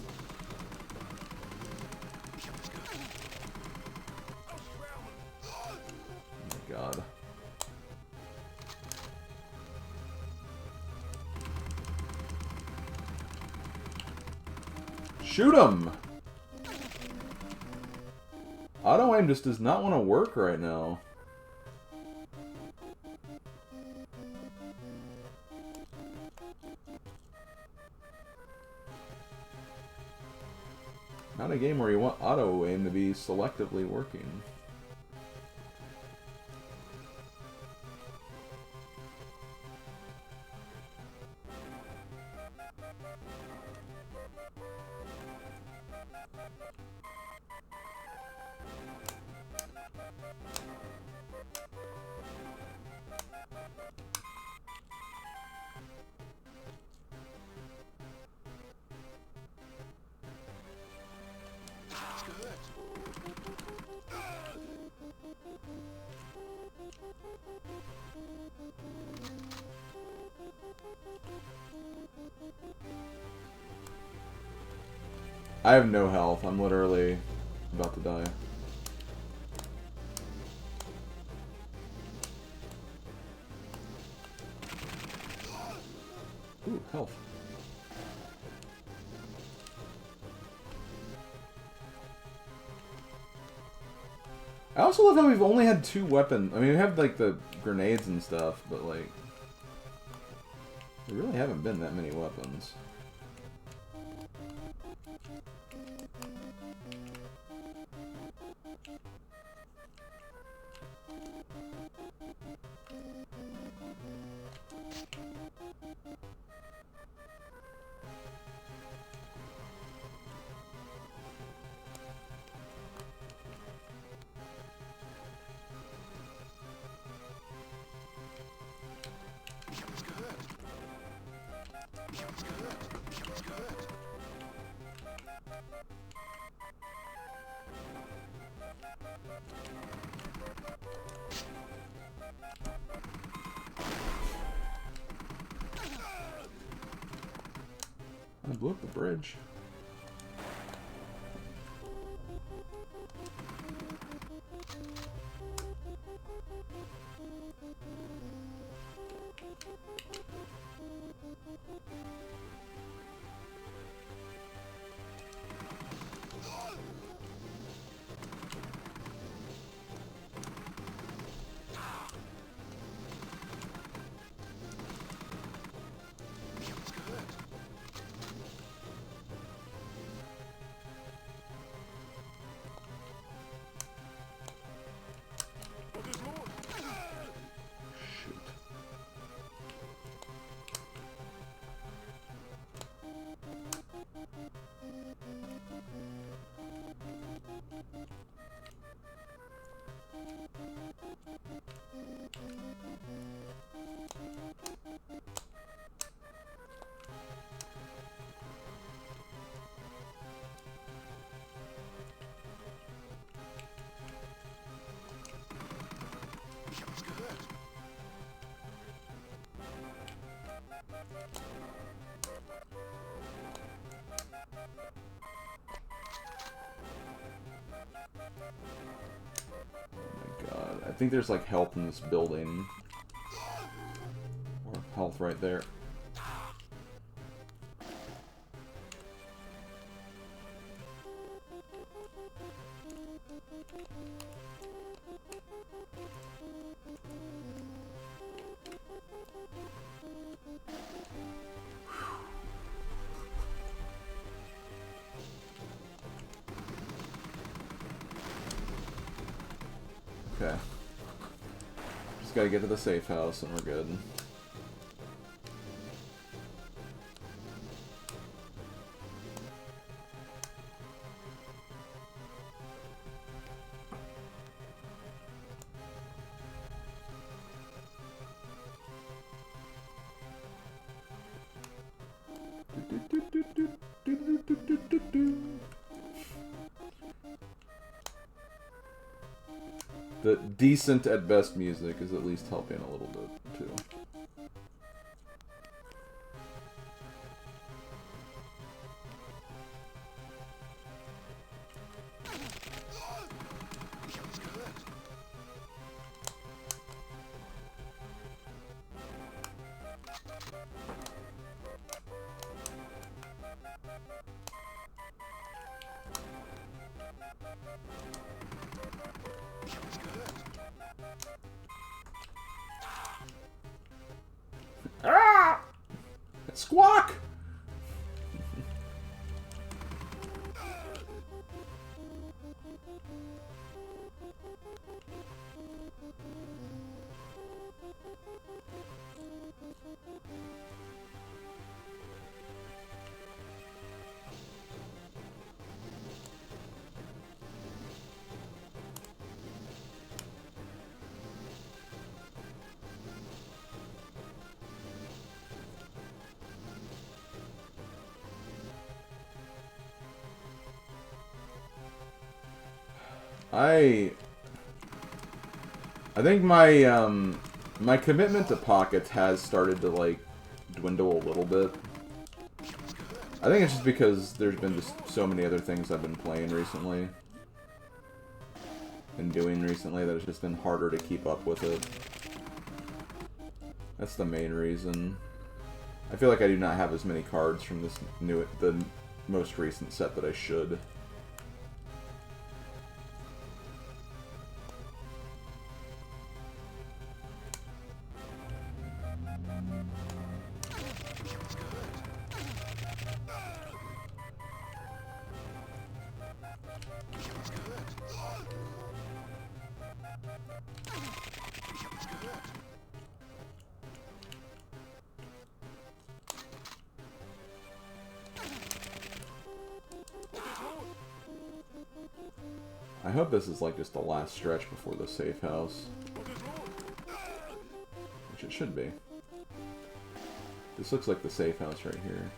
Oh my god. Shoot him! Auto-aim just does not want to work right now. Not a game where you want auto-aim to be selectively working. I have no health. I'm literally about to die. Ooh, health. I also love how we've only had 2 weapons. I mean, we have, like, the grenades and stuff, but, like... there really haven't been that many weapons. I blew up the bridge. I think there's like help in this building. Or health right there. Okay. Just gotta get to the safe house and we're good. The decent at best music is at least helping a little bit, too. Ah! Squawk! I think my my commitment to pockets has started to like dwindle a little bit. I think it's just because there's been just so many other things I've been playing recently. And doing recently that it's just been harder to keep up with it. That's the main reason. I feel like I do not have as many cards from this the most recent set that I should. I hope this is like just the last stretch before the safe house. Which it should be. This looks like the safe house right here.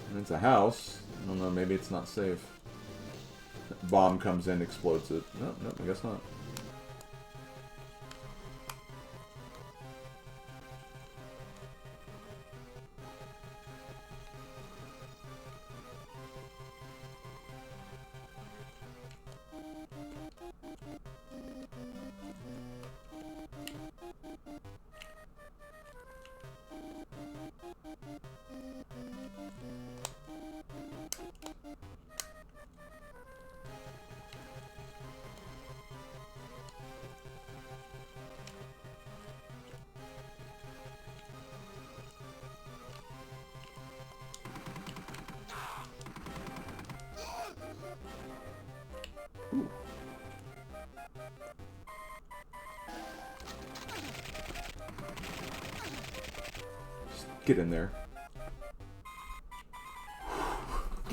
And it's a house. I don't know, maybe it's not safe. Bomb comes in, explodes it. No, I guess not. Get in there.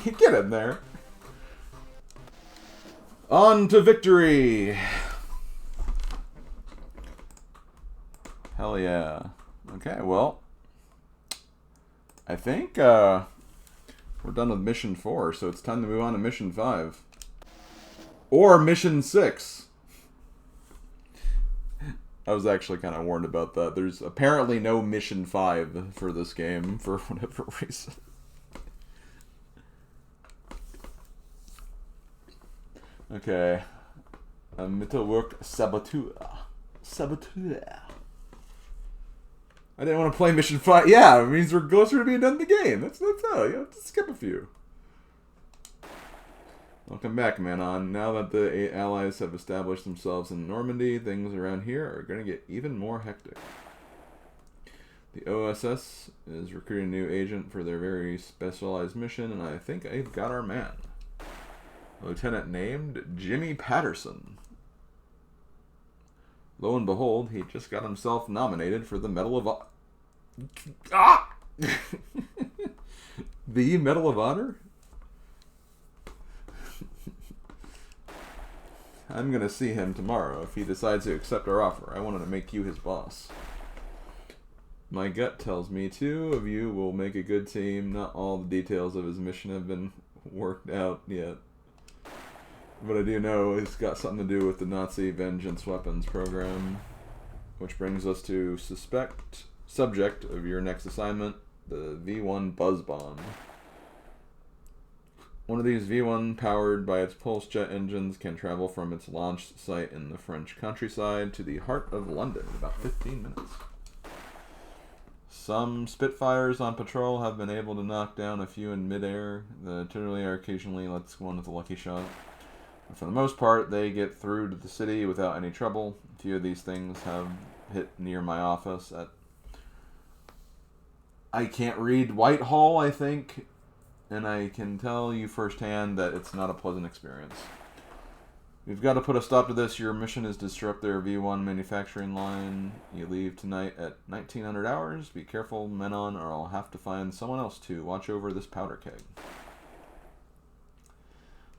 Get in there. On to victory. Hell yeah. Okay, well, I think we're done with mission 4, so it's time to move on to mission 5. Or mission 6. I was actually kind of warned about that. There's apparently no mission 5 for this game, for whatever reason. Okay. Mittelwerk Saboteur. Saboteur. I didn't want to play mission 5. Yeah, it means we're closer to being done the game. That's how. You have to skip a few. Welcome back, Manon. Now that the Allies have established themselves in Normandy, things around here are going to get even more hectic. The OSS is recruiting a new agent for their very specialized mission, and I think I've got our man. A lieutenant named Jimmy Patterson. Lo and behold, he just got himself nominated for the Medal of The Medal of Honor? I'm going to see him tomorrow if he decides to accept our offer. I wanted to make you his boss. My gut tells me 2 of you will make a good team. Not all the details of his mission have been worked out yet. But I do know it's got something to do with the Nazi vengeance weapons program. Which brings us to subject of your next assignment, the V1 Buzz Bomb. One of these V1, powered by its pulse jet engines, can travel from its launch site in the French countryside to the heart of London in about 15 minutes. Some Spitfires on patrol have been able to knock down a few in midair. The artillery occasionally lets one with a lucky shot. But for the most part, they get through to the city without any trouble. A few of these things have hit near my office at... I can't read Whitehall, I think. And I can tell you firsthand that it's not a pleasant experience. We've got to put a stop to this. Your mission is to disrupt their V1 manufacturing line. You leave tonight at 1900 hours. Be careful, Menon, or I'll have to find someone else to watch over this powder keg.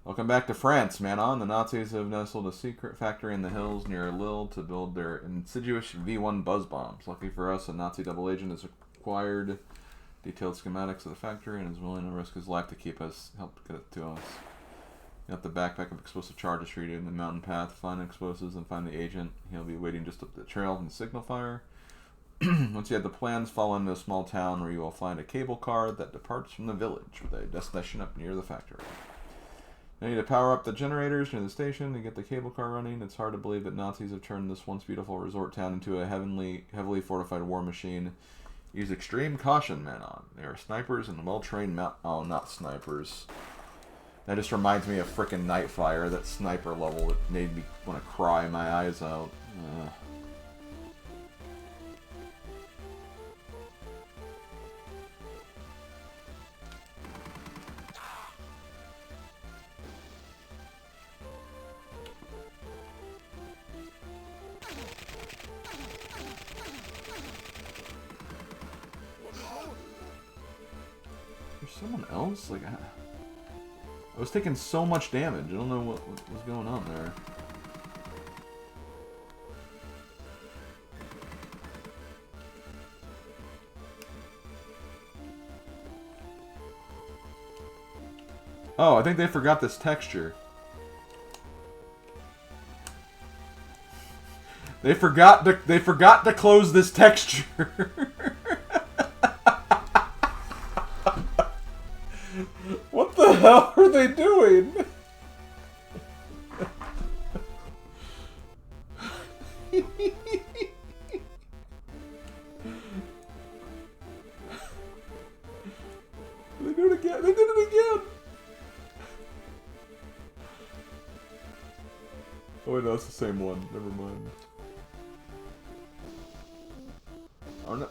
Welcome back to France, Manon. The Nazis have nestled a secret factory in the hills near Lille to build their insidious V1 buzz bombs. Lucky for us, a Nazi double agent has acquired detailed schematics of the factory and is willing to risk his life to help get it to us. Got the backpack of explosive charges for you to in the mountain path. Find explosives and find the agent. He'll be waiting just up the trail from the signal fire. Once you have the plans, follow into a small town where you will find a cable car that departs from the village with a destination up near the factory. You need to power up the generators near the station to get the cable car running. It's hard to believe that Nazis have turned this once beautiful resort town into a heavily fortified war machine. Use extreme caution, men on. They are snipers and well-trained oh, not snipers. That just reminds me of frickin' Nightfire, that sniper level that made me want to cry my eyes out. There's someone else? Like, I was taking so much damage. I don't know what was going on there. Oh, I think they forgot this texture. They forgot to close this texture. What the hell are they doing? They do it again. They did it again. Oh wait, no, it's the same one. Never mind. Oh no.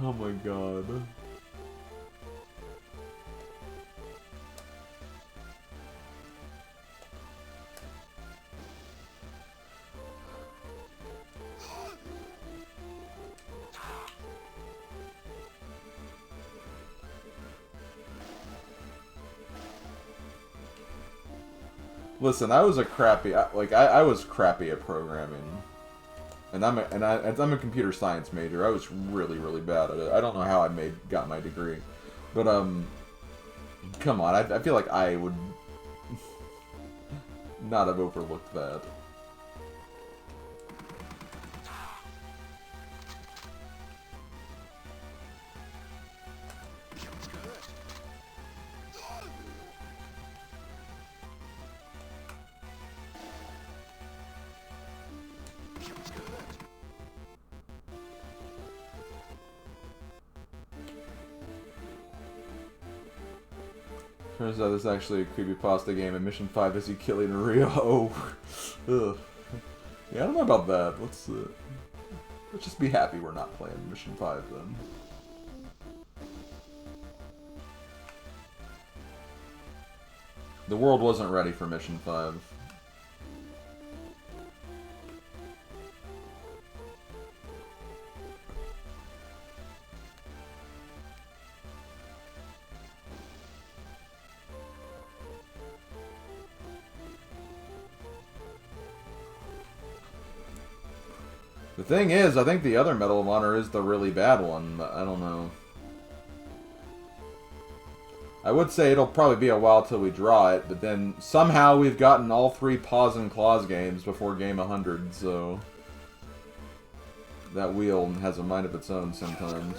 Oh my god. Listen, I was a crappy, I was crappy at programming. And I'm a computer science major. I was really, really bad at it. I don't know how I got my degree, but come on. I feel like I would not have overlooked that. Turns out this is actually a creepypasta game, and Mission 5 is you killing Rio. Oh. Ugh. Yeah, I don't know about that. Let's just be happy we're not playing Mission 5 then. The world wasn't ready for Mission 5. The thing is, I think the other Medal of Honor is the really bad one, but I don't know. I would say it'll probably be a while till we draw it, but then somehow we've gotten all 3 Paws and Claws games before game 100, so... that wheel has a mind of its own sometimes.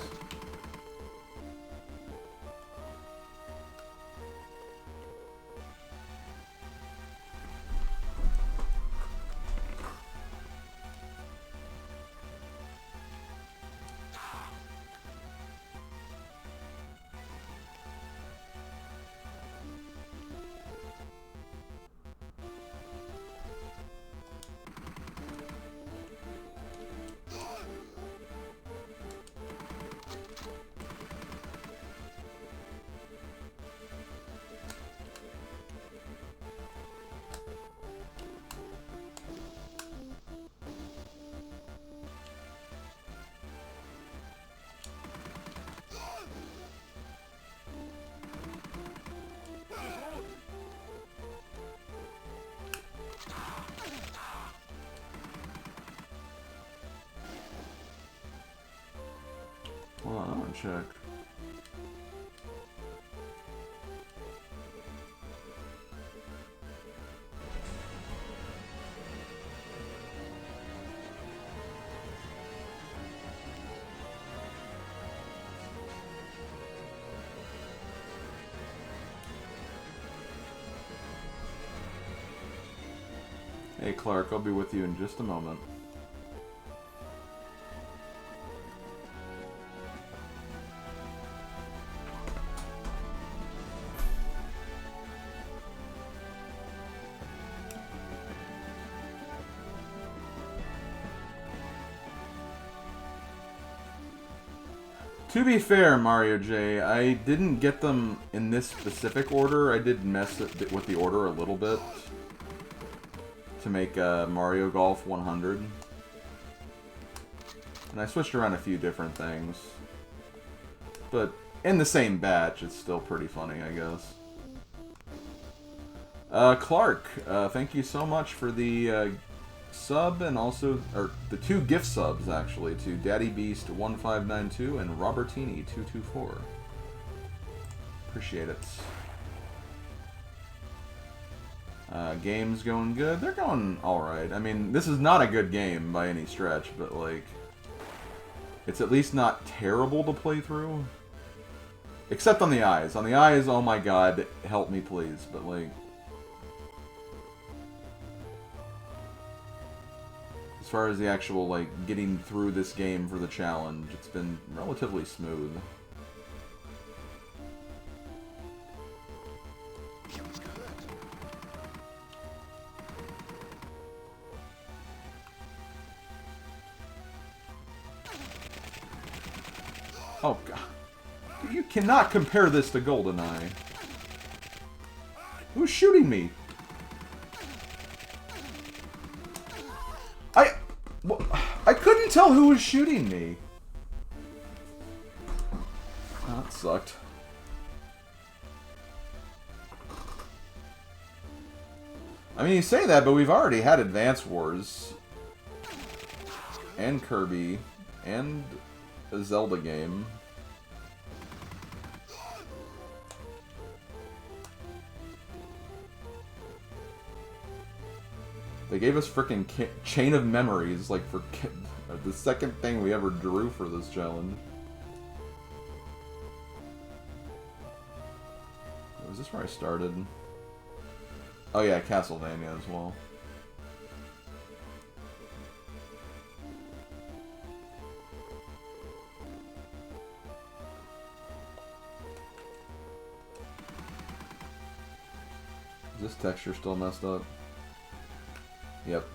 check. Hey Clark, I'll be with you in just a moment. To be fair, Mario J, I didn't get them in this specific order. I did mess with the order a little bit to make Mario Golf 100. And I switched around a few different things. But in the same batch, it's still pretty funny, I guess. Clark, thank you so much for the sub and also, or the 2 gift subs actually, to Daddy Beast 1592 and Robertini 224. Appreciate it. Game's going good. They're going alright. I mean, this is not a good game by any stretch, but like, it's at least not terrible to play through. Except on the eyes. On the eyes, oh my god, help me please, but like, as far as the actual, like, getting through this game for the challenge, it's been relatively smooth. Oh, God. You cannot compare this to GoldenEye. Who's shooting me? I couldn't tell who was shooting me. Oh, that sucked. I mean, you say that, but we've already had Advance Wars. And Kirby. And a Zelda game. They gave us frickin' Chain of Memories, like, for the second thing we ever drew for this challenge. Was this where I started? Oh yeah, Castlevania as well. Is this texture still messed up? Yep.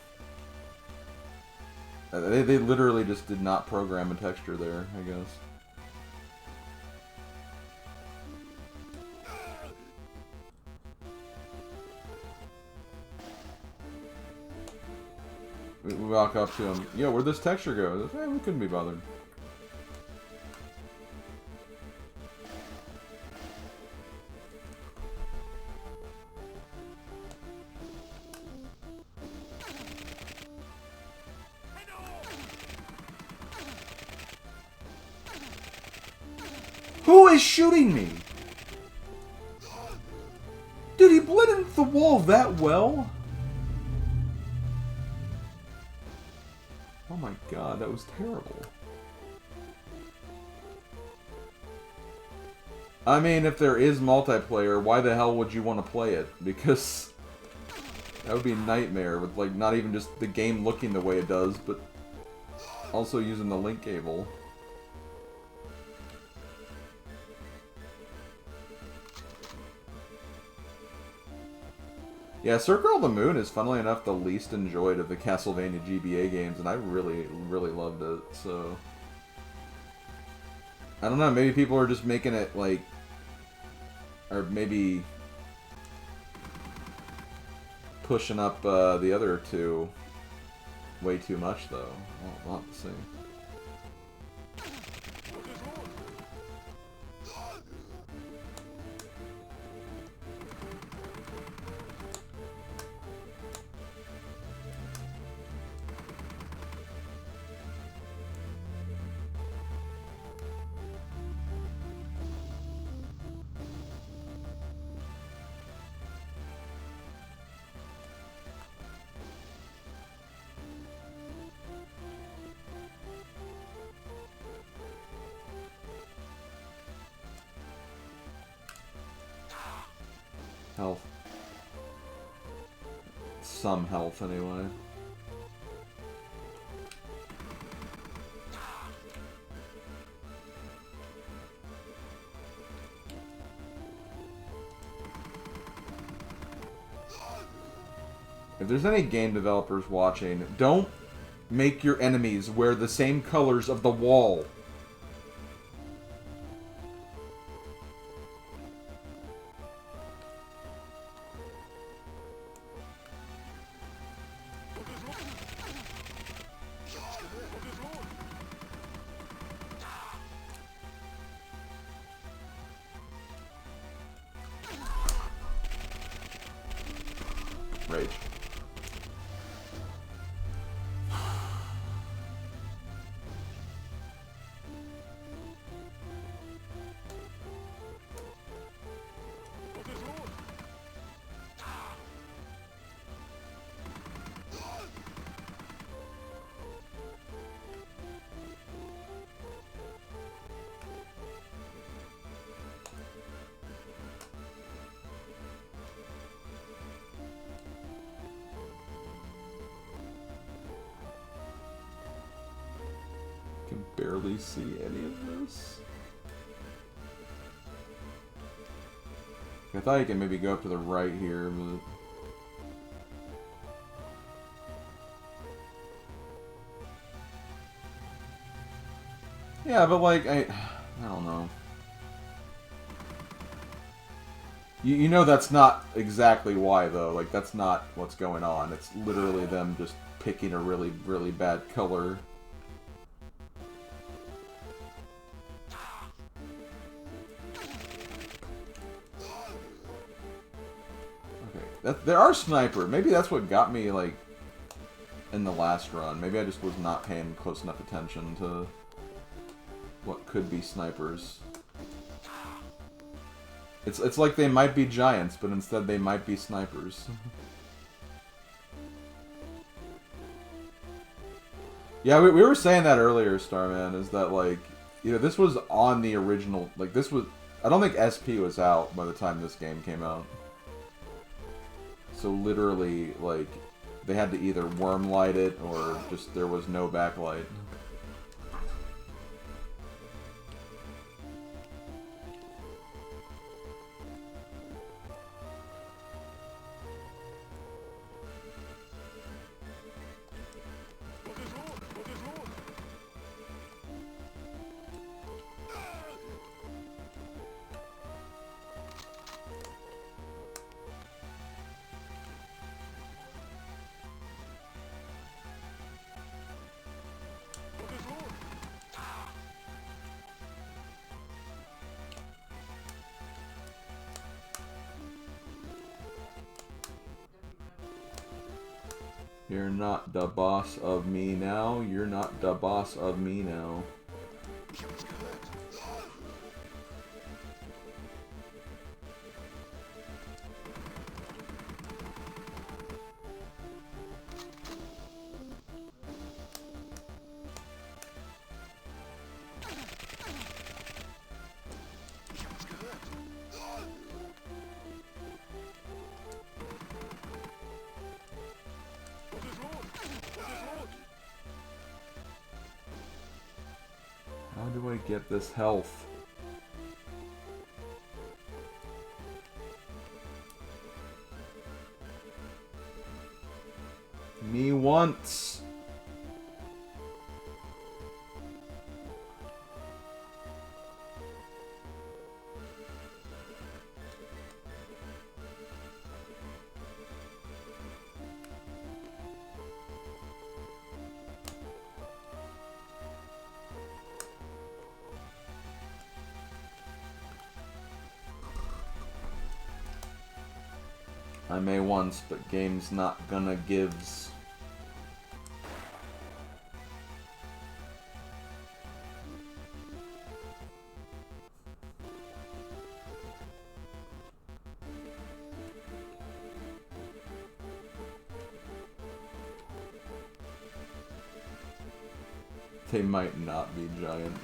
They literally just did not program a texture there, I guess. We walk up to him. Yo, where'd this texture go? We couldn't be bothered. Who is shooting me? Dude, he bled into the wall that well? Oh my god, that was terrible. I mean, if there is multiplayer, why the hell would you want to play it? Because that would be a nightmare with, like, not even just the game looking the way it does, but also using the link cable. Yeah, Circle of the Moon is, funnily enough, the least enjoyed of the Castlevania GBA games, and I really, really loved it, so... I don't know, maybe people are just making it, like... Or maybe... pushing up the other two way too much, though. We'll have to see. health. Some health, anyway. If there's any game developers watching, don't make your enemies wear the same colors of the wall. Rage. Can barely see any of this. I thought you could maybe go up to the right here, but... Yeah, but like, I don't know. You know that's not exactly why, though. Like, that's not what's going on. It's literally them just picking a really, really bad color. There are sniper. Maybe that's what got me, like, in the last run. Maybe I just was not paying close enough attention to what could be snipers. It's like they might be giants, but instead they might be snipers. Yeah, we were saying that earlier, Starman, is that, like, you know, this was on the original, like, this was, I don't think SP was out by the time this game came out. So literally, like, they had to either worm light it or just there was no backlight. You're not the boss of me now. You're not the boss of me now. How do I get this health? Me once. I may once, but game's not gonna gives. They might not be giants.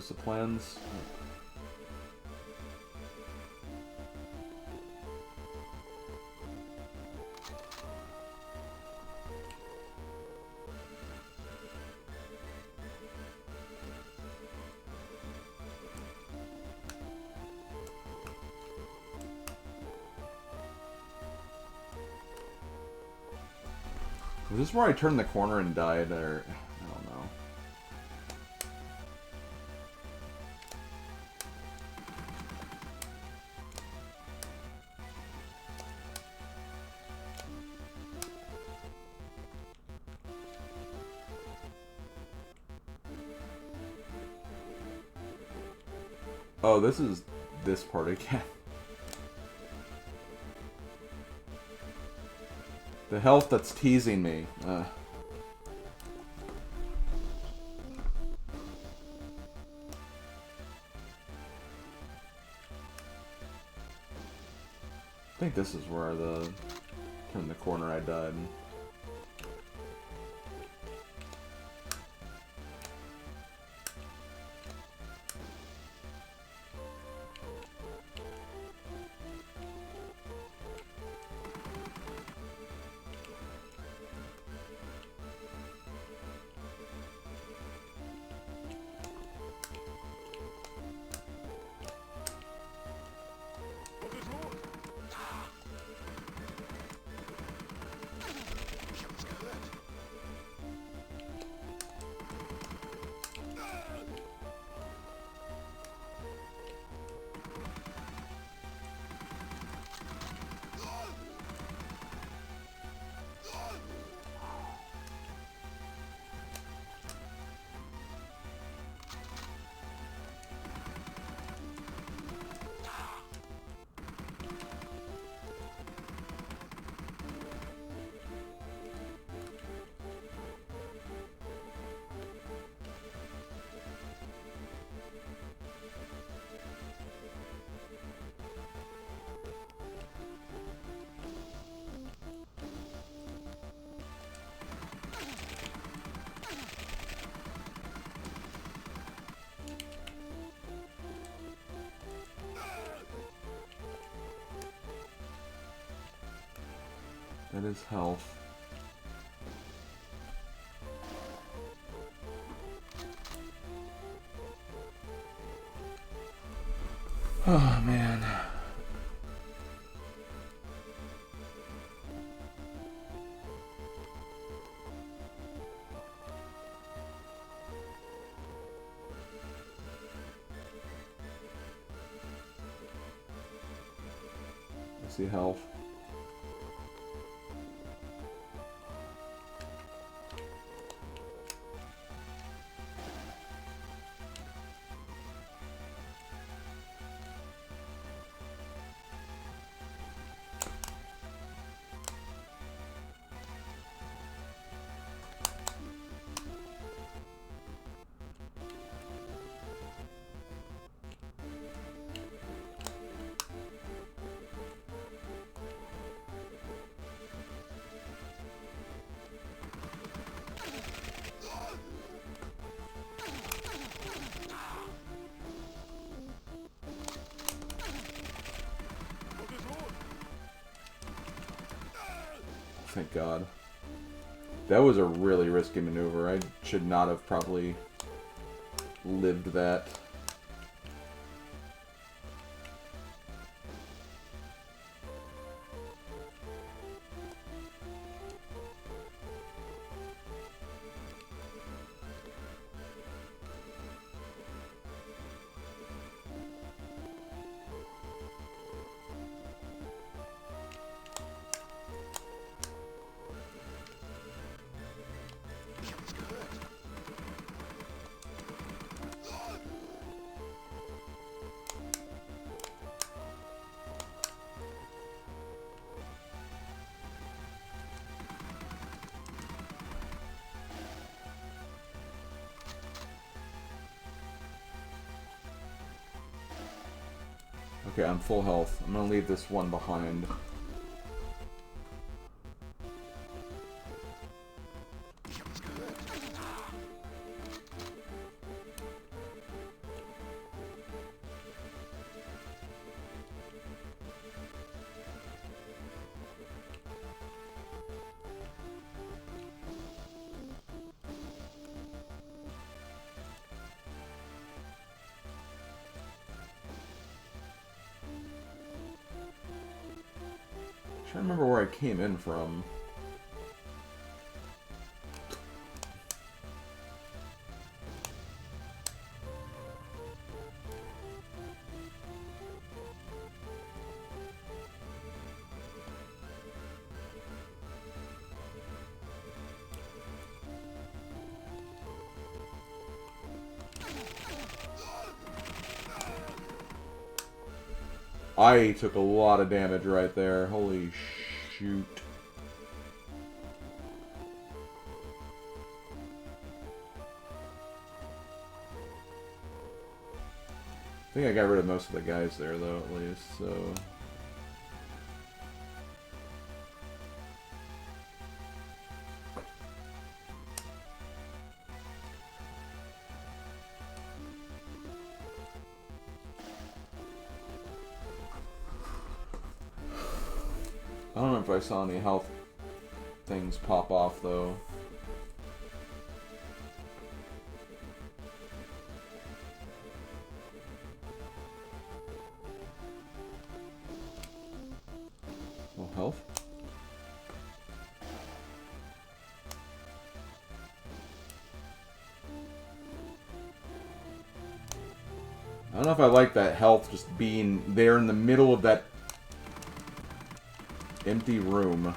notice the plans. Is this where I turned the corner and died, or I don't know. Oh, this is this part again. The health that's teasing me. I think this is where the turned the corner I died. That is health. Oh, man. I see health. Thank God. That was a really risky maneuver. I should not have probably lived that. Okay, I'm full health. I'm gonna leave this one behind. to remember where I came in from. I took a lot of damage right there. Holy shoot. I think I got rid of most of the guys there, though, at least, so... I don't know if I saw any health things pop off, though. Well, health? I don't know if I like that health just being there in the middle of that empty room.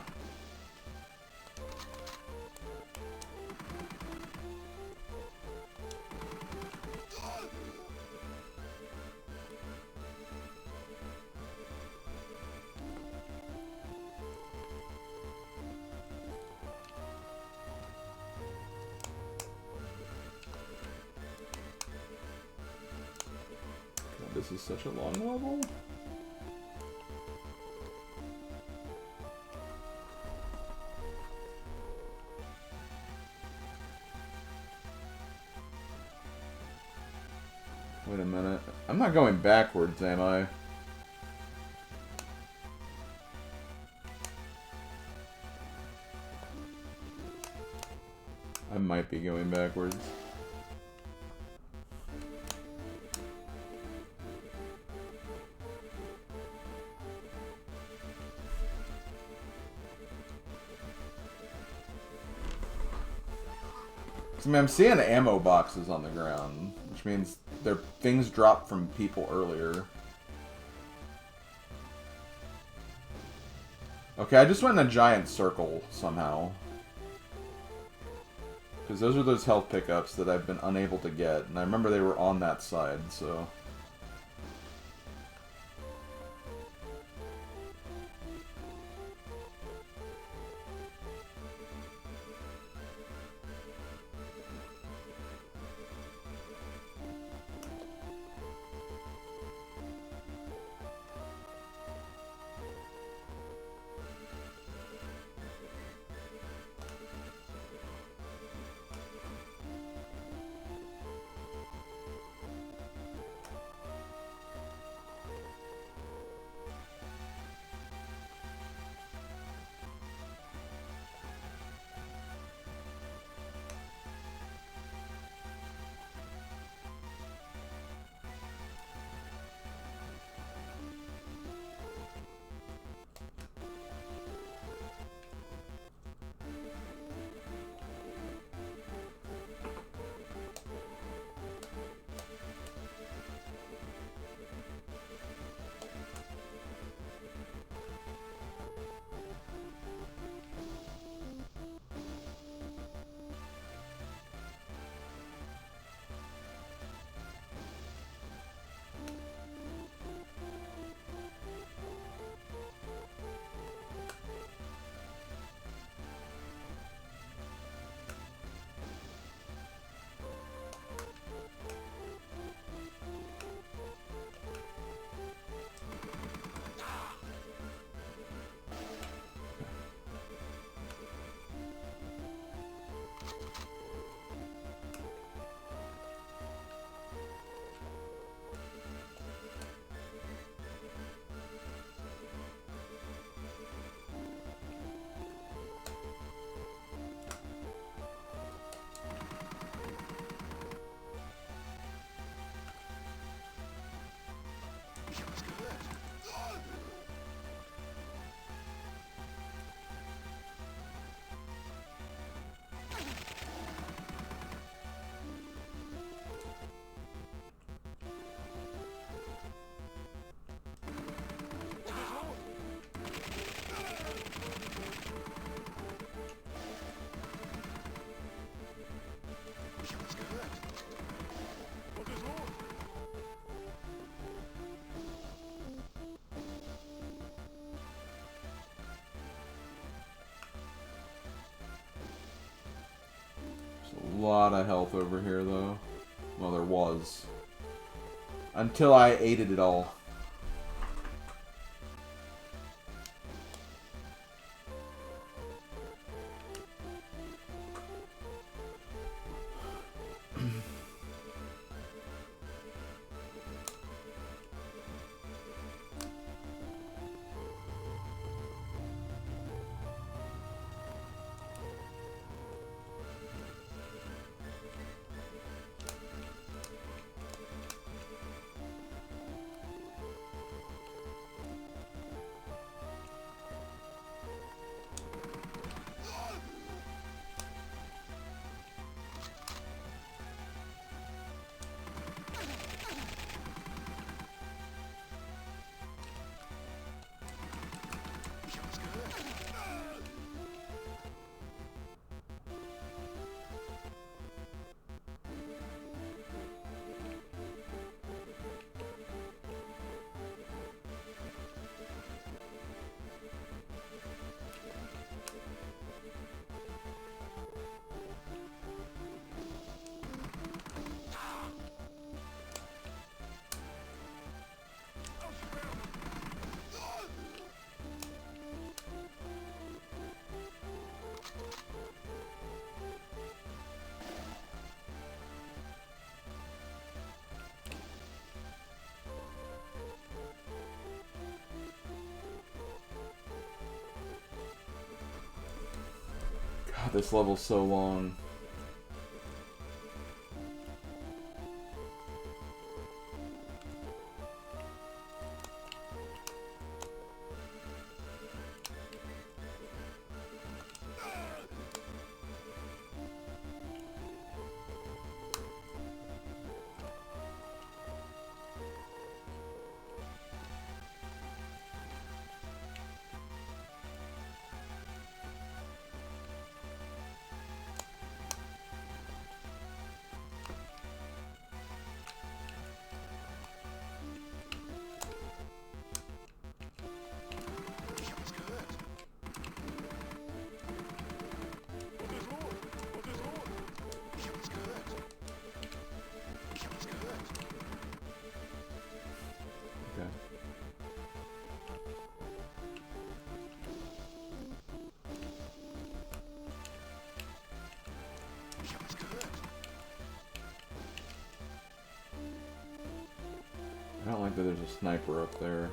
God, this is such a long level. Wait a minute. I'm not going backwards, am I? I might be going backwards. I mean, I'm seeing ammo boxes on the ground, which means things dropped from people earlier. Okay, I just went in a giant circle somehow. Because those are those health pickups that I've been unable to get, and I remember they were on that side, so... of health over here, though. Well, there was. Until I ate it all. God, this level's so long. I don't like that there's a sniper up there.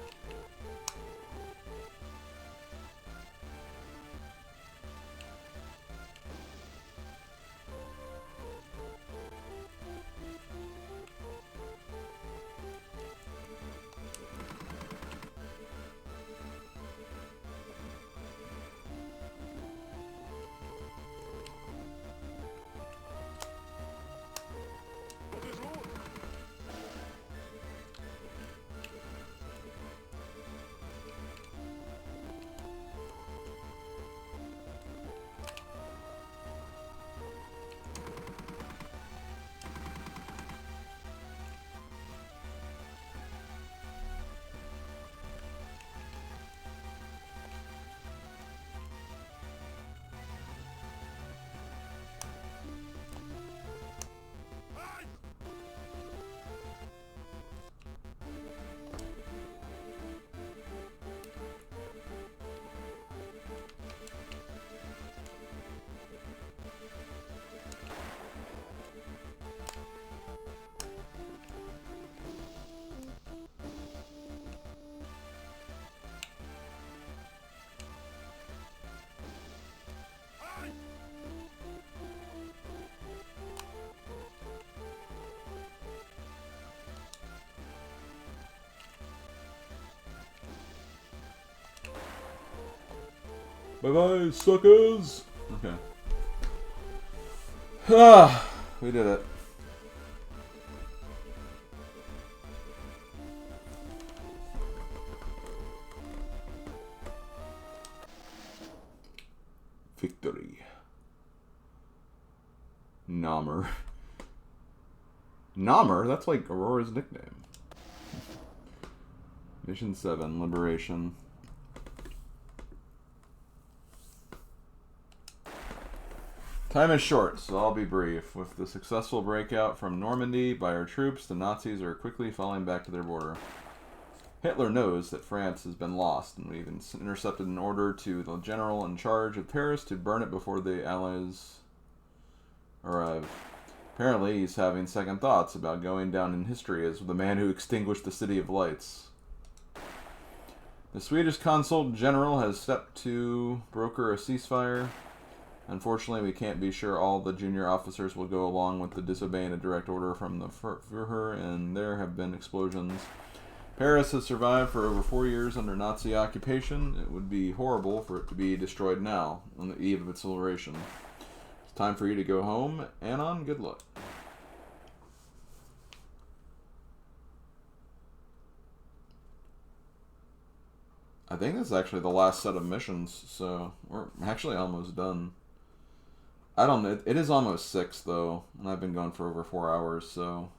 Bye-bye, suckers! Okay. Ah, we did it. Victory. Nommer. Nommer? That's like Aurora's nickname. Mission 7, Liberation. Time is short, so I'll be brief. With the successful breakout from Normandy by our troops, the Nazis are quickly falling back to their border. Hitler knows that France has been lost, and we've intercepted an order to the general in charge of Paris to burn it before the Allies arrive. Apparently, he's having second thoughts about going down in history as the man who extinguished the City of Lights. The Swedish consul general has stepped to broker a ceasefire. Unfortunately, we can't be sure all the junior officers will go along with the disobeying a direct order from the Führer, and there have been explosions. Paris has survived for over 4 years under Nazi occupation. It would be horrible for it to be destroyed now, on the eve of its liberation. It's time for you to go home. Anon, good luck. I think this is actually the last set of missions, so we're actually almost done. I don't know. It is almost 6, though, and I've been going for over 4 hours, so...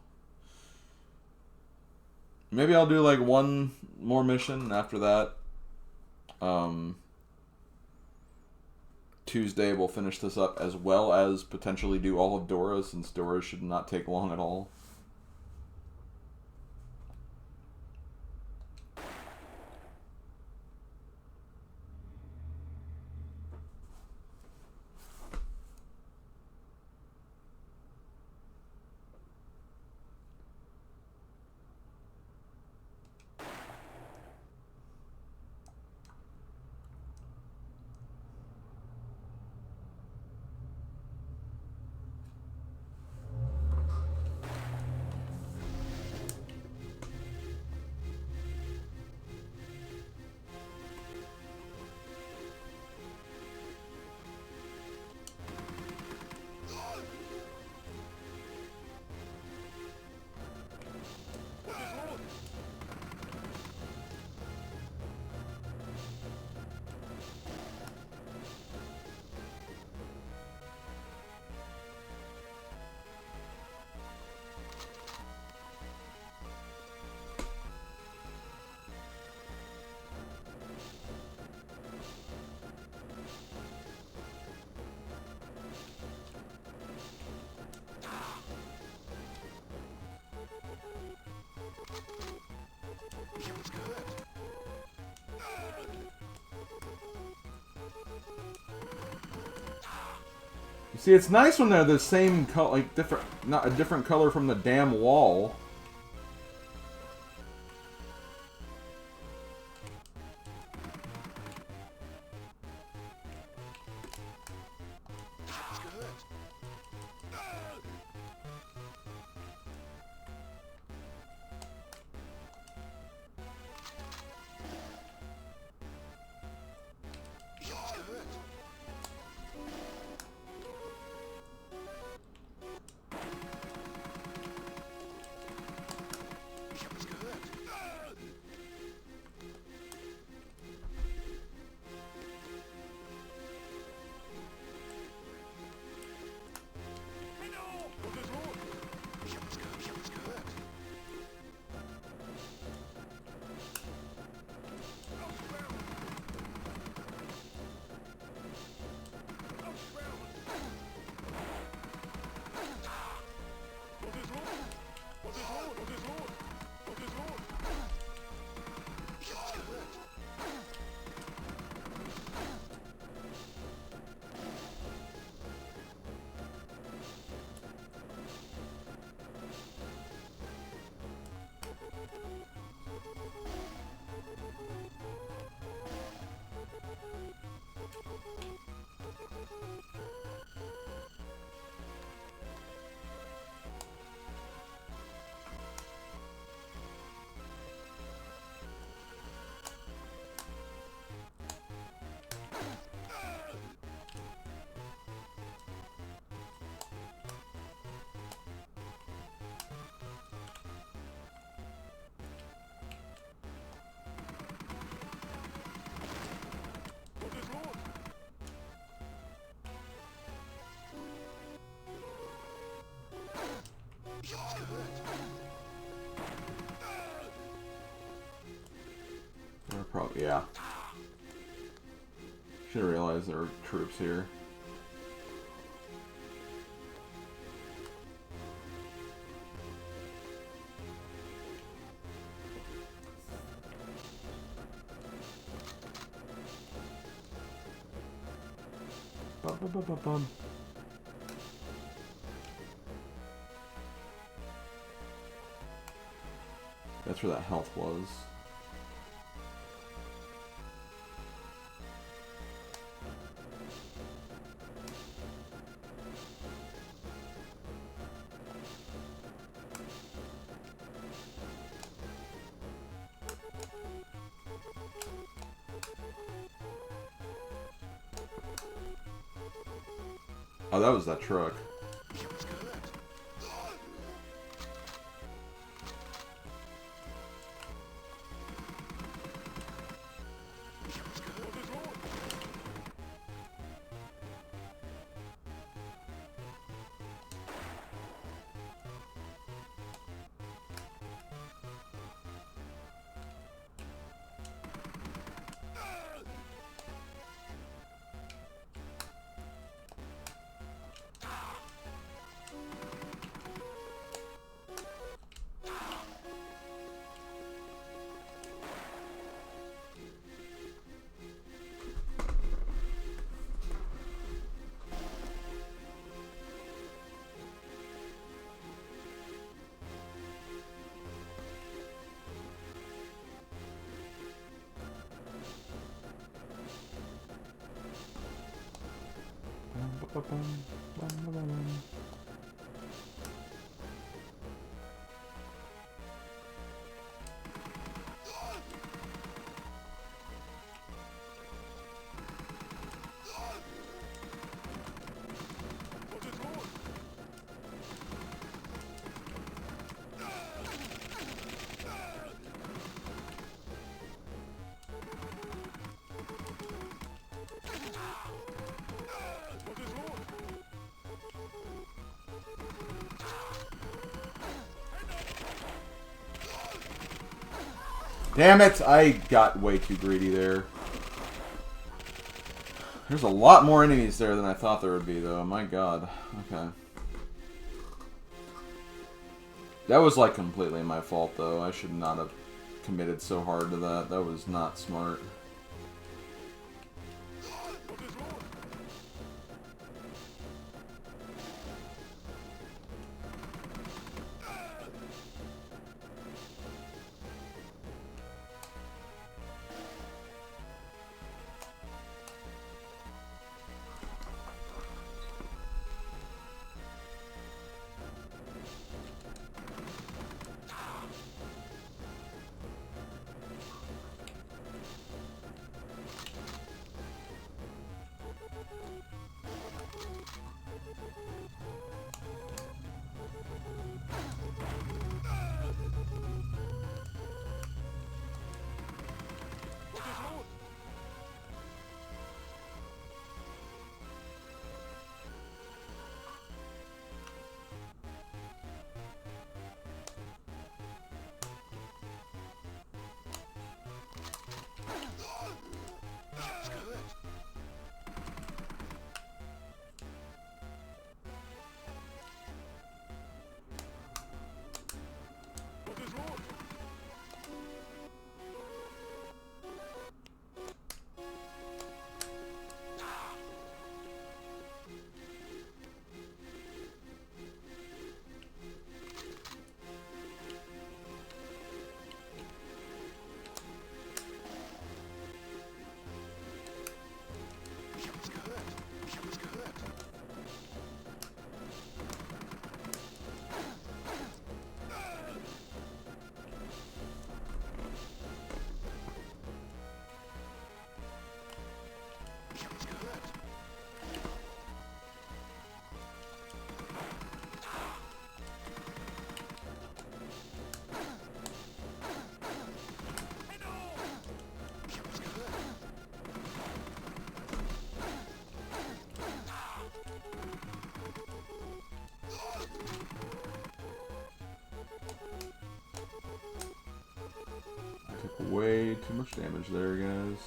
Maybe I'll do, like, one more mission, and after that, Tuesday we'll finish this up, as well as potentially do all of Dora, since Dora should not take long at all. You see, it's nice when they're the same color, like different, not a different color from the damn wall. Probably, yeah. Should have realized there were troops here. Bum, bum, bum, bum, bum. That's where that health was. Oh, that was that truck. Damn it! I got way too greedy there. There's a lot more enemies there than I thought there would be, though. My god. Okay. That was, like, completely my fault, though. I should not have committed so hard to that. That was not smart. Way too much damage there, guys.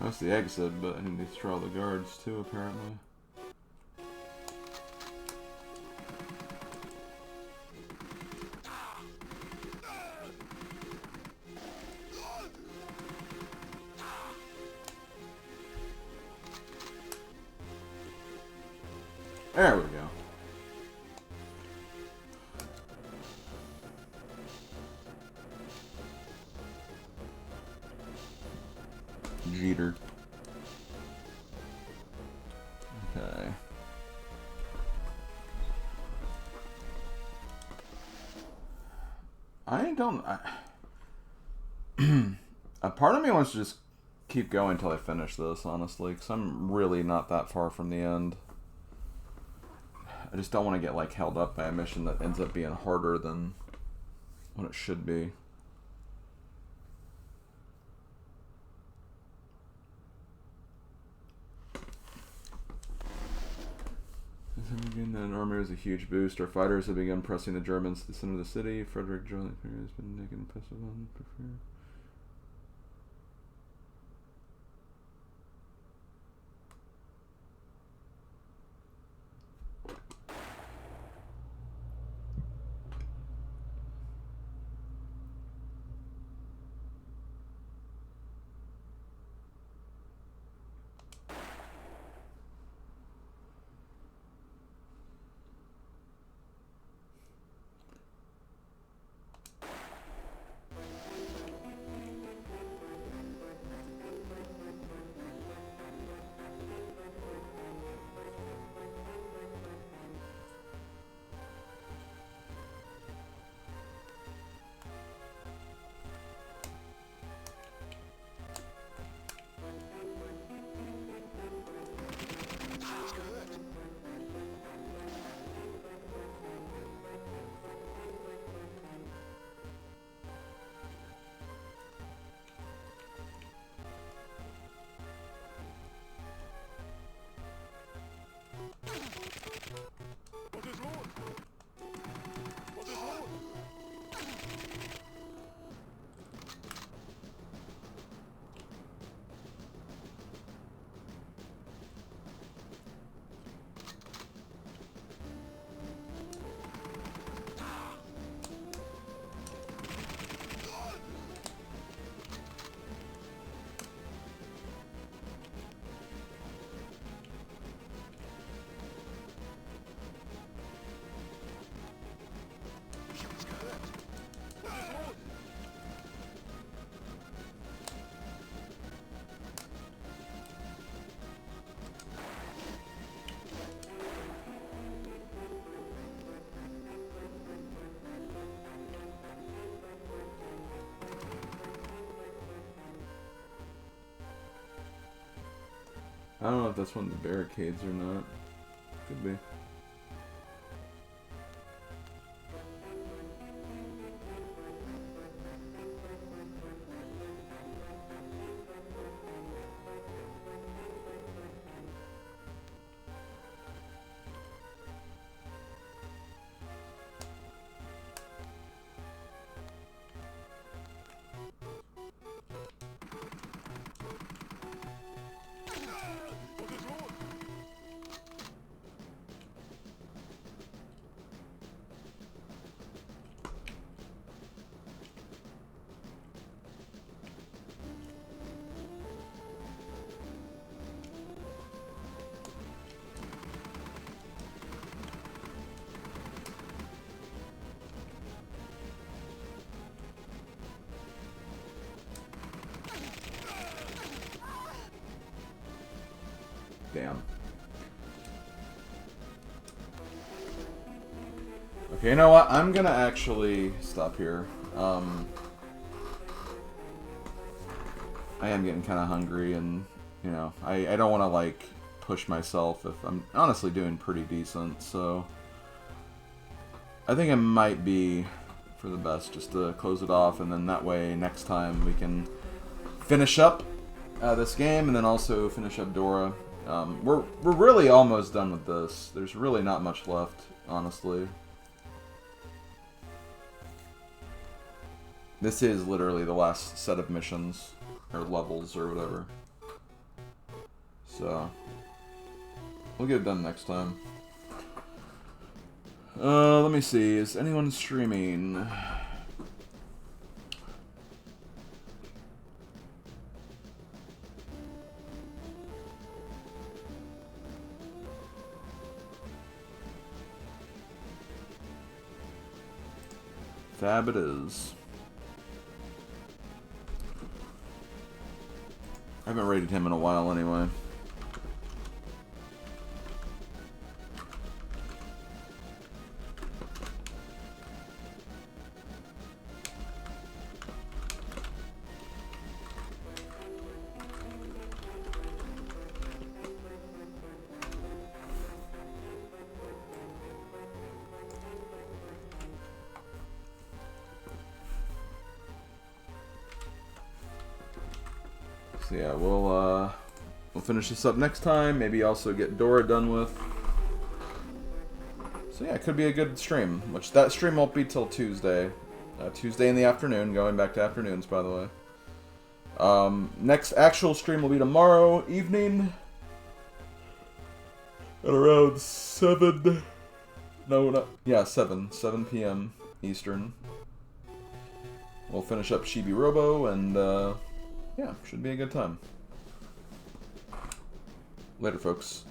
That's the exit, but I need to destroy all the guards too, apparently. There we go. Jeter. Okay. A part of me wants to just keep going until I finish this, honestly, because I'm really not that far from the end. I just don't want to get like held up by a mission that ends up being harder than what it should be. An army was a huge boost. Our fighters have begun pressing the Germans to the center of the city. Frederick Joint has been making festival. I don't know if that's one of the barricades or not. Could be. Damn. Okay, you know what? I'm gonna actually stop here. I am getting kind of hungry, and you know, I don't want to like push myself if I'm honestly doing pretty decent. So I think it might be for the best just to close it off, and then that way next time we can finish up this game, and then also finish up Dora. We're really almost done with this. There's really not much left, honestly. This is literally the last set of missions, or levels, or whatever. So we'll get it done next time. Let me see. Is anyone streaming? Fab it is. I haven't rated him in a while anyway. So yeah, we'll finish this up next time. Maybe also get Dora done with. So yeah, it could be a good stream. Which that stream won't be till Tuesday. Tuesday in the afternoon. Going back to afternoons, by the way. Next actual stream will be tomorrow evening at around 7. No, not yeah, 7 p.m. Eastern. We'll finish up Chibi Robo and. Yeah, should be a good time. Later, folks.